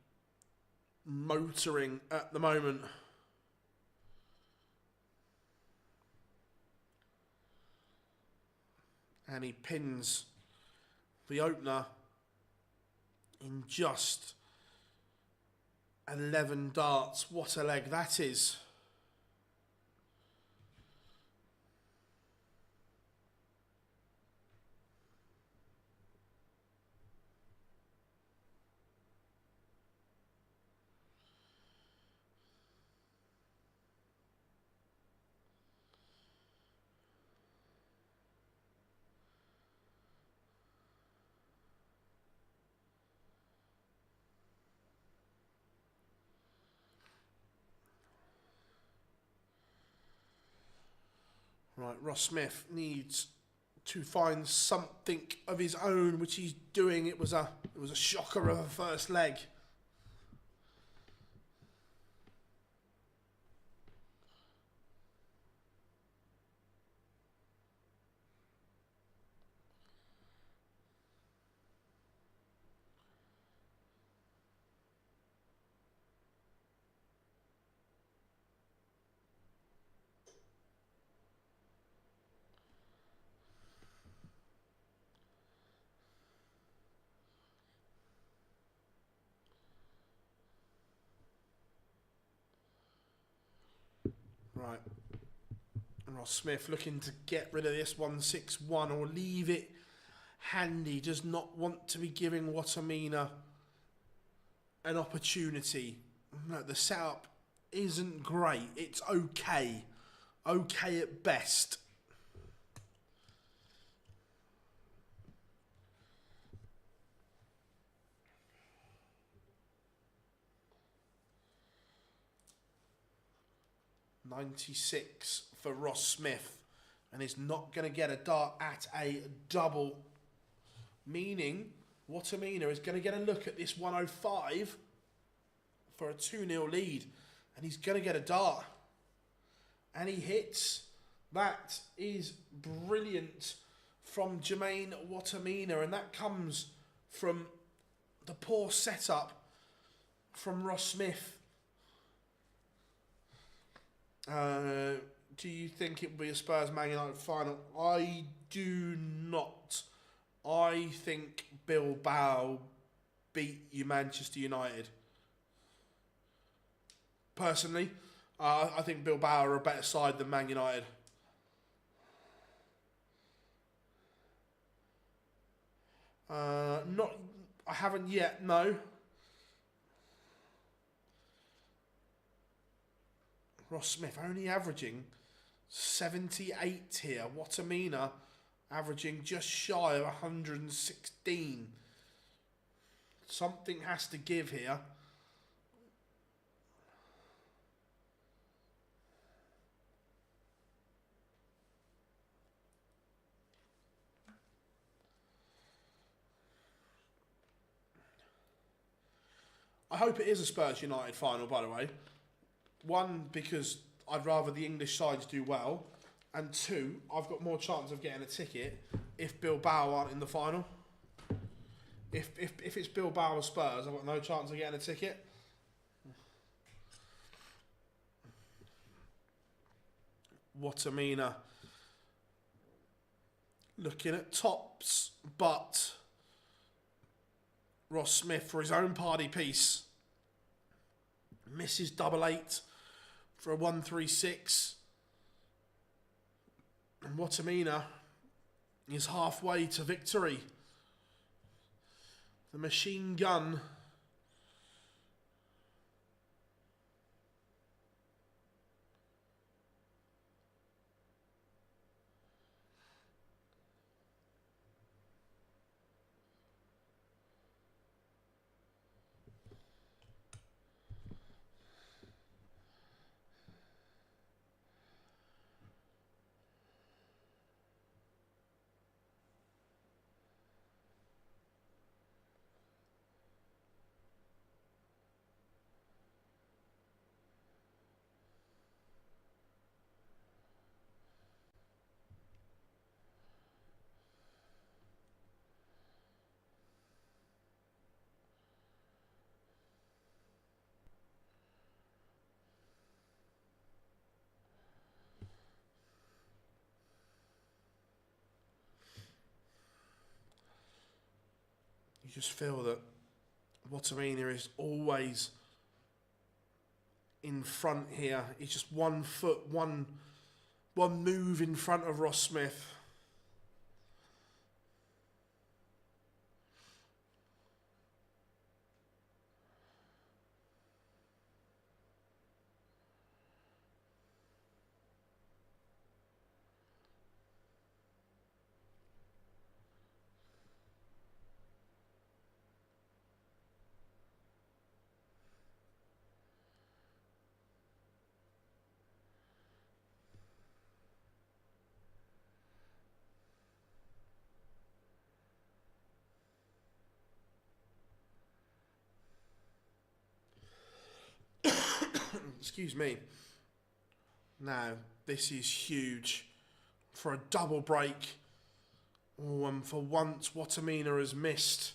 motoring at the moment. And he pins the opener in just 11 darts. What a leg that is. Right, Ross Smith needs to find something of his own, which he's doing. It was a shocker of a first leg. Right, Ross Smith looking to get rid of this 161 or leave it handy. Does not want to be giving Wattimena an opportunity. No, the setup isn't great. It's okay. Okay at best. 96 for Ross Smith. And he's not going to get a dart at a double. Meaning, Wattimena is going to get a look at this 105 for a 2-0 lead. And he's going to get a dart. And he hits. That is brilliant from Jermaine Wattimena. And that comes from the poor setup from Ross Smith. Do you think it will be a Spurs-Man United final? I do not. I think Bilbao beat you Manchester United. Personally, I think Bilbao are a better side than Man United. Not, I haven't yet, no. Ross Smith only averaging 78 here. Wattimena averaging just shy of 116. Something has to give here. I hope it is a Spurs United final, by the way. One, because I'd rather the English sides do well. And two, I've got more chance of getting a ticket if Bilbao aren't in the final. If it's Bilbao or Spurs, I've got no chance of getting a ticket. Wattimena looking at tops, but Ross Smith for his own party piece misses double 8 for a 136. And Wattimena is halfway to victory. The machine gun you just feel that Wattimena is always in front here. He's just 1 foot, one move in front of Ross Smith. Excuse me. Now, this is huge for a double break. Oh, and for once, Wattimena has missed.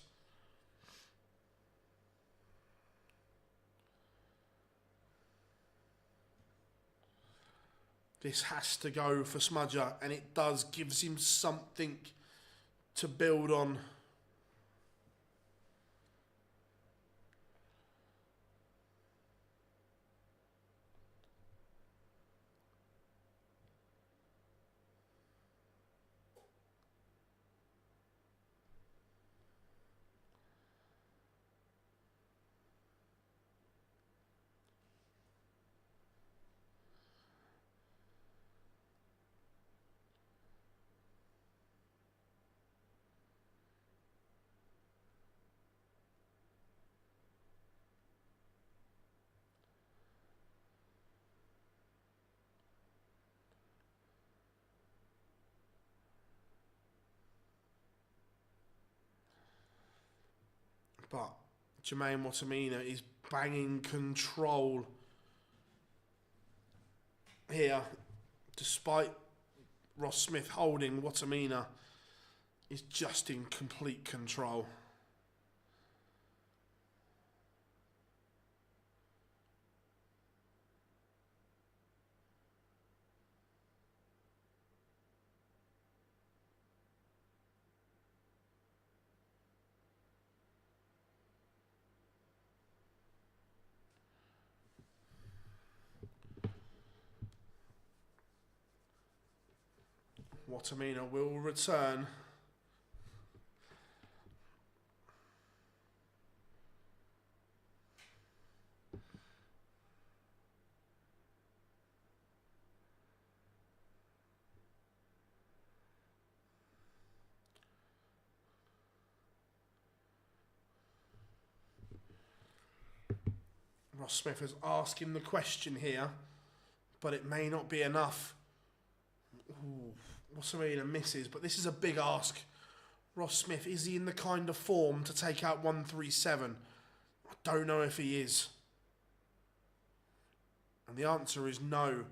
This has to go for Smudger, and it does. Gives him something to build on. But Jermaine Wattimena is banging control here. Despite Ross Smith holding, Wattimena is just in complete control. Wattimena will return. Ross Smith is asking the question here, but it may not be enough. Ooh, Wattimena misses, but this is a big ask. Ross Smith, is he in the kind of form to take out 137? I don't know if he is. And the answer is no.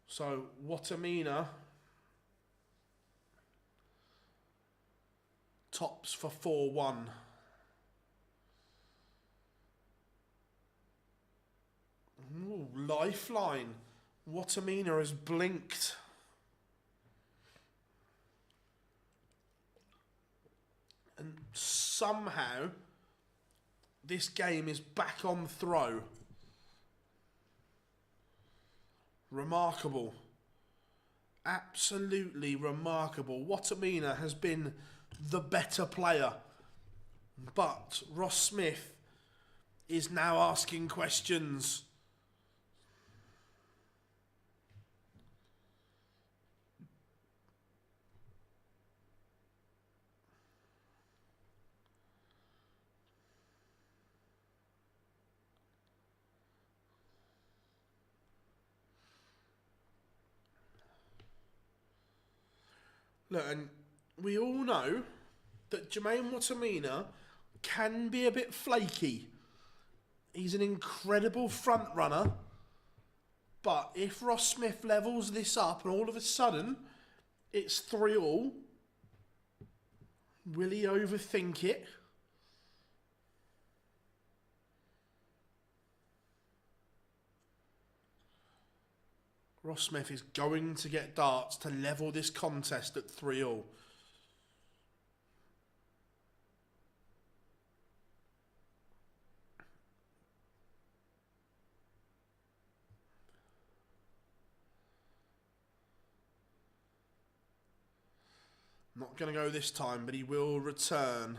So Wattimena tops for 4-1. Ooh, lifeline. Wattimena has blinked. And somehow, this game is back on throw. Remarkable. Absolutely remarkable. Wattimena has been the better player. But Ross Smith is now asking questions. Look, and we all know that Jermaine Wattimena can be a bit flaky. He's an incredible front runner. But if Ross Smith levels this up and all of a sudden it's 3-3, will he overthink it? Ross Smith is going to get darts to level this contest at 3-3. Not going to go this time, but he will return.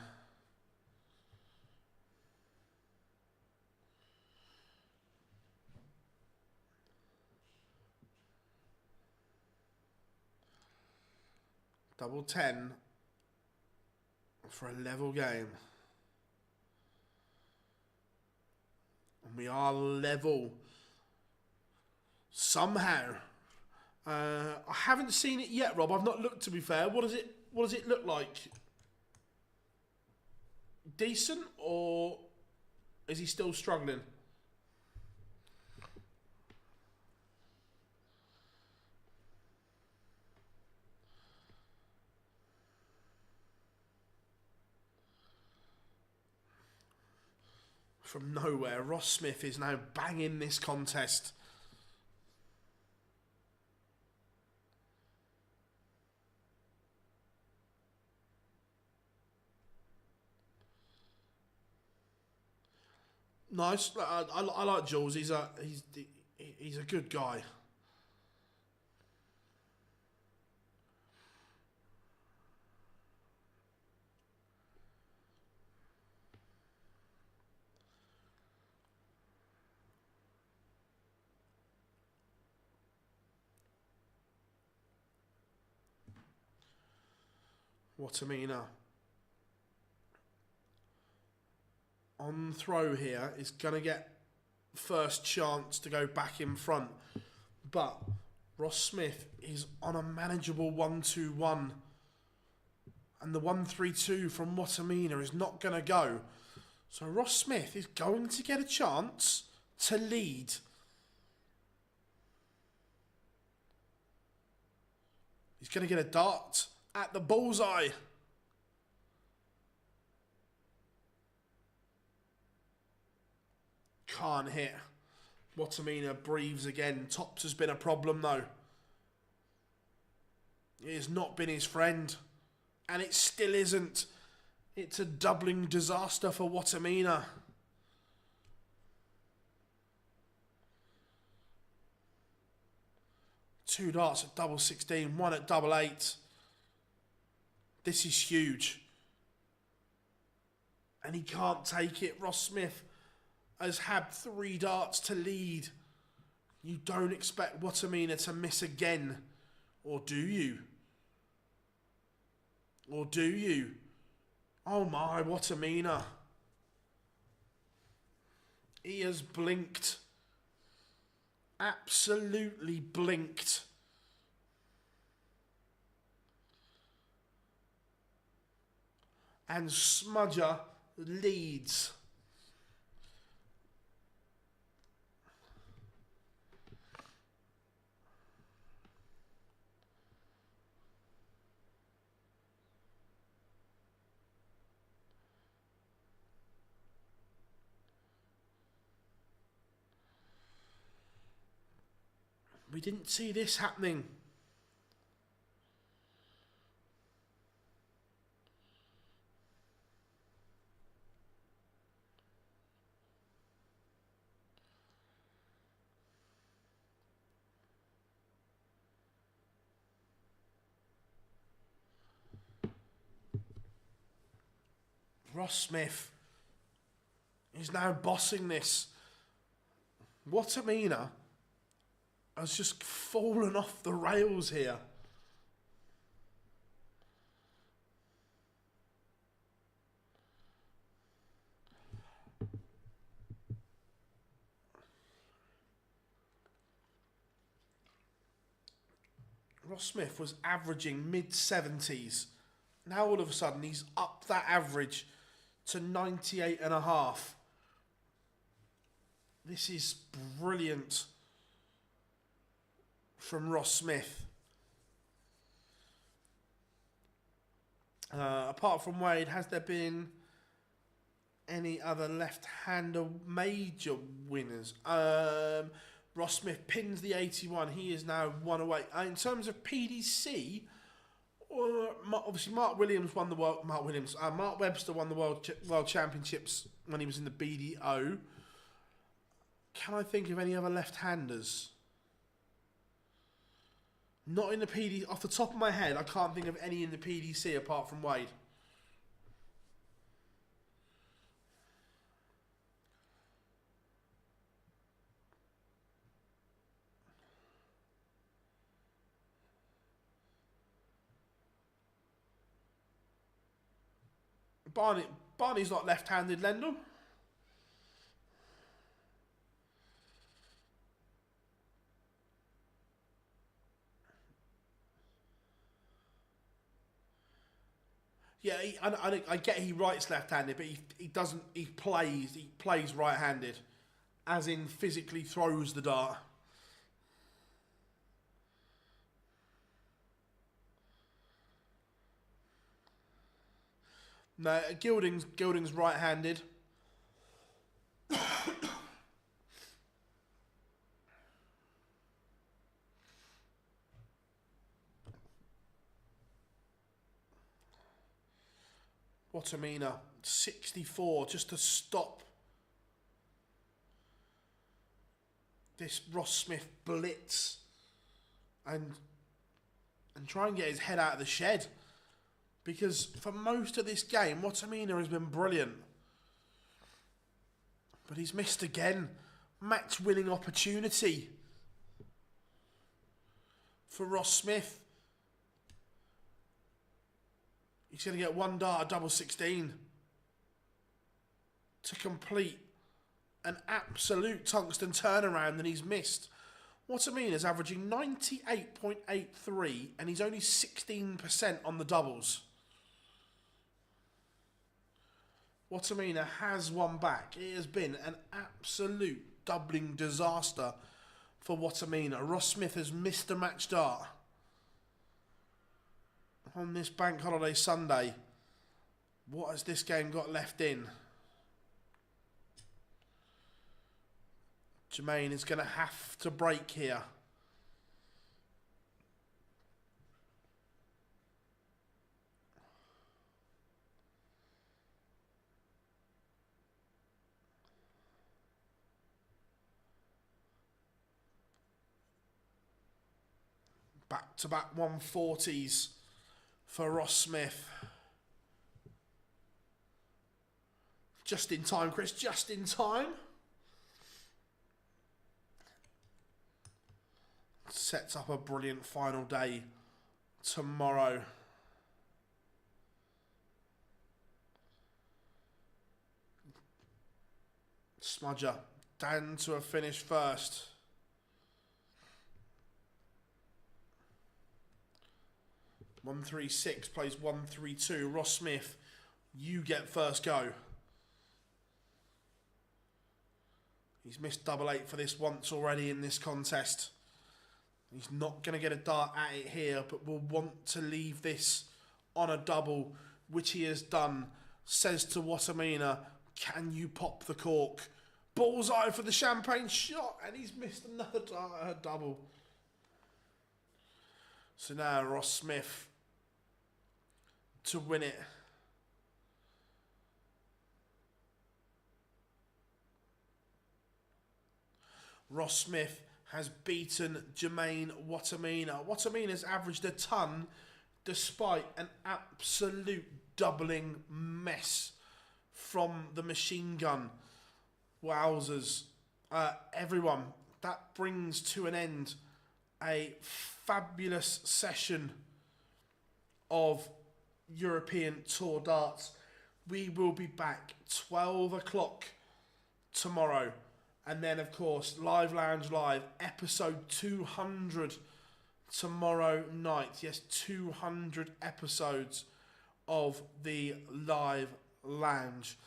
Double 10 for a level game. And we are level. Somehow. I haven't seen it yet, Rob. I've not looked, to be fair. What does it look like? Decent, or is he still struggling? From nowhere, Ross Smith is now banging this contest. Nice. I like Jules. He's a good guy. Wattimena on throw here is going to get first chance to go back in front. But Ross Smith is on a manageable 1-2-1. And the 1-3-2 from Wattimena is not going to go. So Ross Smith is going to get a chance to lead. He's going to get a dart at the bullseye. Can't hit. Wattimena breathes again. Tops has been a problem though. It has not been his friend. And it still isn't. It's a doubling disaster for Wattimena. Two darts at double 16, one at double 8. This is huge. And he can't take it. Ross Smith has had 3 darts to lead. You don't expect Wattimena to miss again. Or do you? Or do you? Oh my, Wattimena. He has blinked. Absolutely blinked. And Smudger leads. We didn't see this happening. Ross Smith is now bossing this. Wattimena has just fallen off the rails here. Ross Smith was averaging mid-70s. Now all of a sudden he's up that average to 98.5. This is brilliant from Ross Smith. Apart from Wade, has there been any other left-hander major winners? Ross Smith pins the 81. He is now 1 away. In terms of PDC, obviously Mark Webster won the World Championships when he was in the BDO. Can I think of any other left-handers? Not in the PD. Off the top of my head, I can't think of any in the PDC apart from Wade. Barney's not left-handed, Lendl. Yeah, I get he writes left-handed, but he doesn't. He plays right-handed, as in physically throws the dart. No, Gilding's right-handed. Wattimena, 64, just to stop this Ross Smith blitz and try and get his head out of the shed. Because for most of this game, Wattimena has been brilliant. But he's missed again. Match-winning opportunity for Ross Smith. He's going to get 1 dart at double 16 to complete an absolute tungsten turnaround that he's missed. Wattimena's averaging 98.83 and he's only 16% on the doubles. Wattimena has won back. It has been an absolute doubling disaster for Wattimena. Ross Smith has missed a match dart on this bank holiday Sunday. What has this game got left in? Jermaine is going to have to break here. Back-to-back 140s for Ross Smith. Just in time, Chris, just in time. Sets up a brilliant final day tomorrow. Smudger down to a finish first. (136) plays 132. Ross Smith, you get first go. He's missed double eight for this once already in this contest. He's not going to get a dart at it here, but will want to leave this on a double, which he has done. Says to Wattimena, can you pop the cork? Bullseye for the champagne shot, and he's missed another dart at a double. So now Ross Smith to win it. Ross Smith has beaten Jermaine Wattimena. Wattimena's averaged a ton despite an absolute doubling mess from the machine gun. Wowzers. Everyone, that brings to an end a fabulous session of European Tour darts. We will be back 12 o'clock tomorrow. And then, of course, Live Lounge Live, episode 200 tomorrow night. Yes, 200 episodes of the Live Lounge.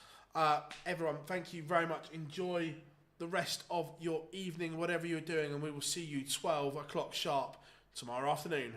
Everyone, thank you very much. Enjoy the rest of your evening, whatever you're doing, and we will see you 12 o'clock sharp tomorrow afternoon.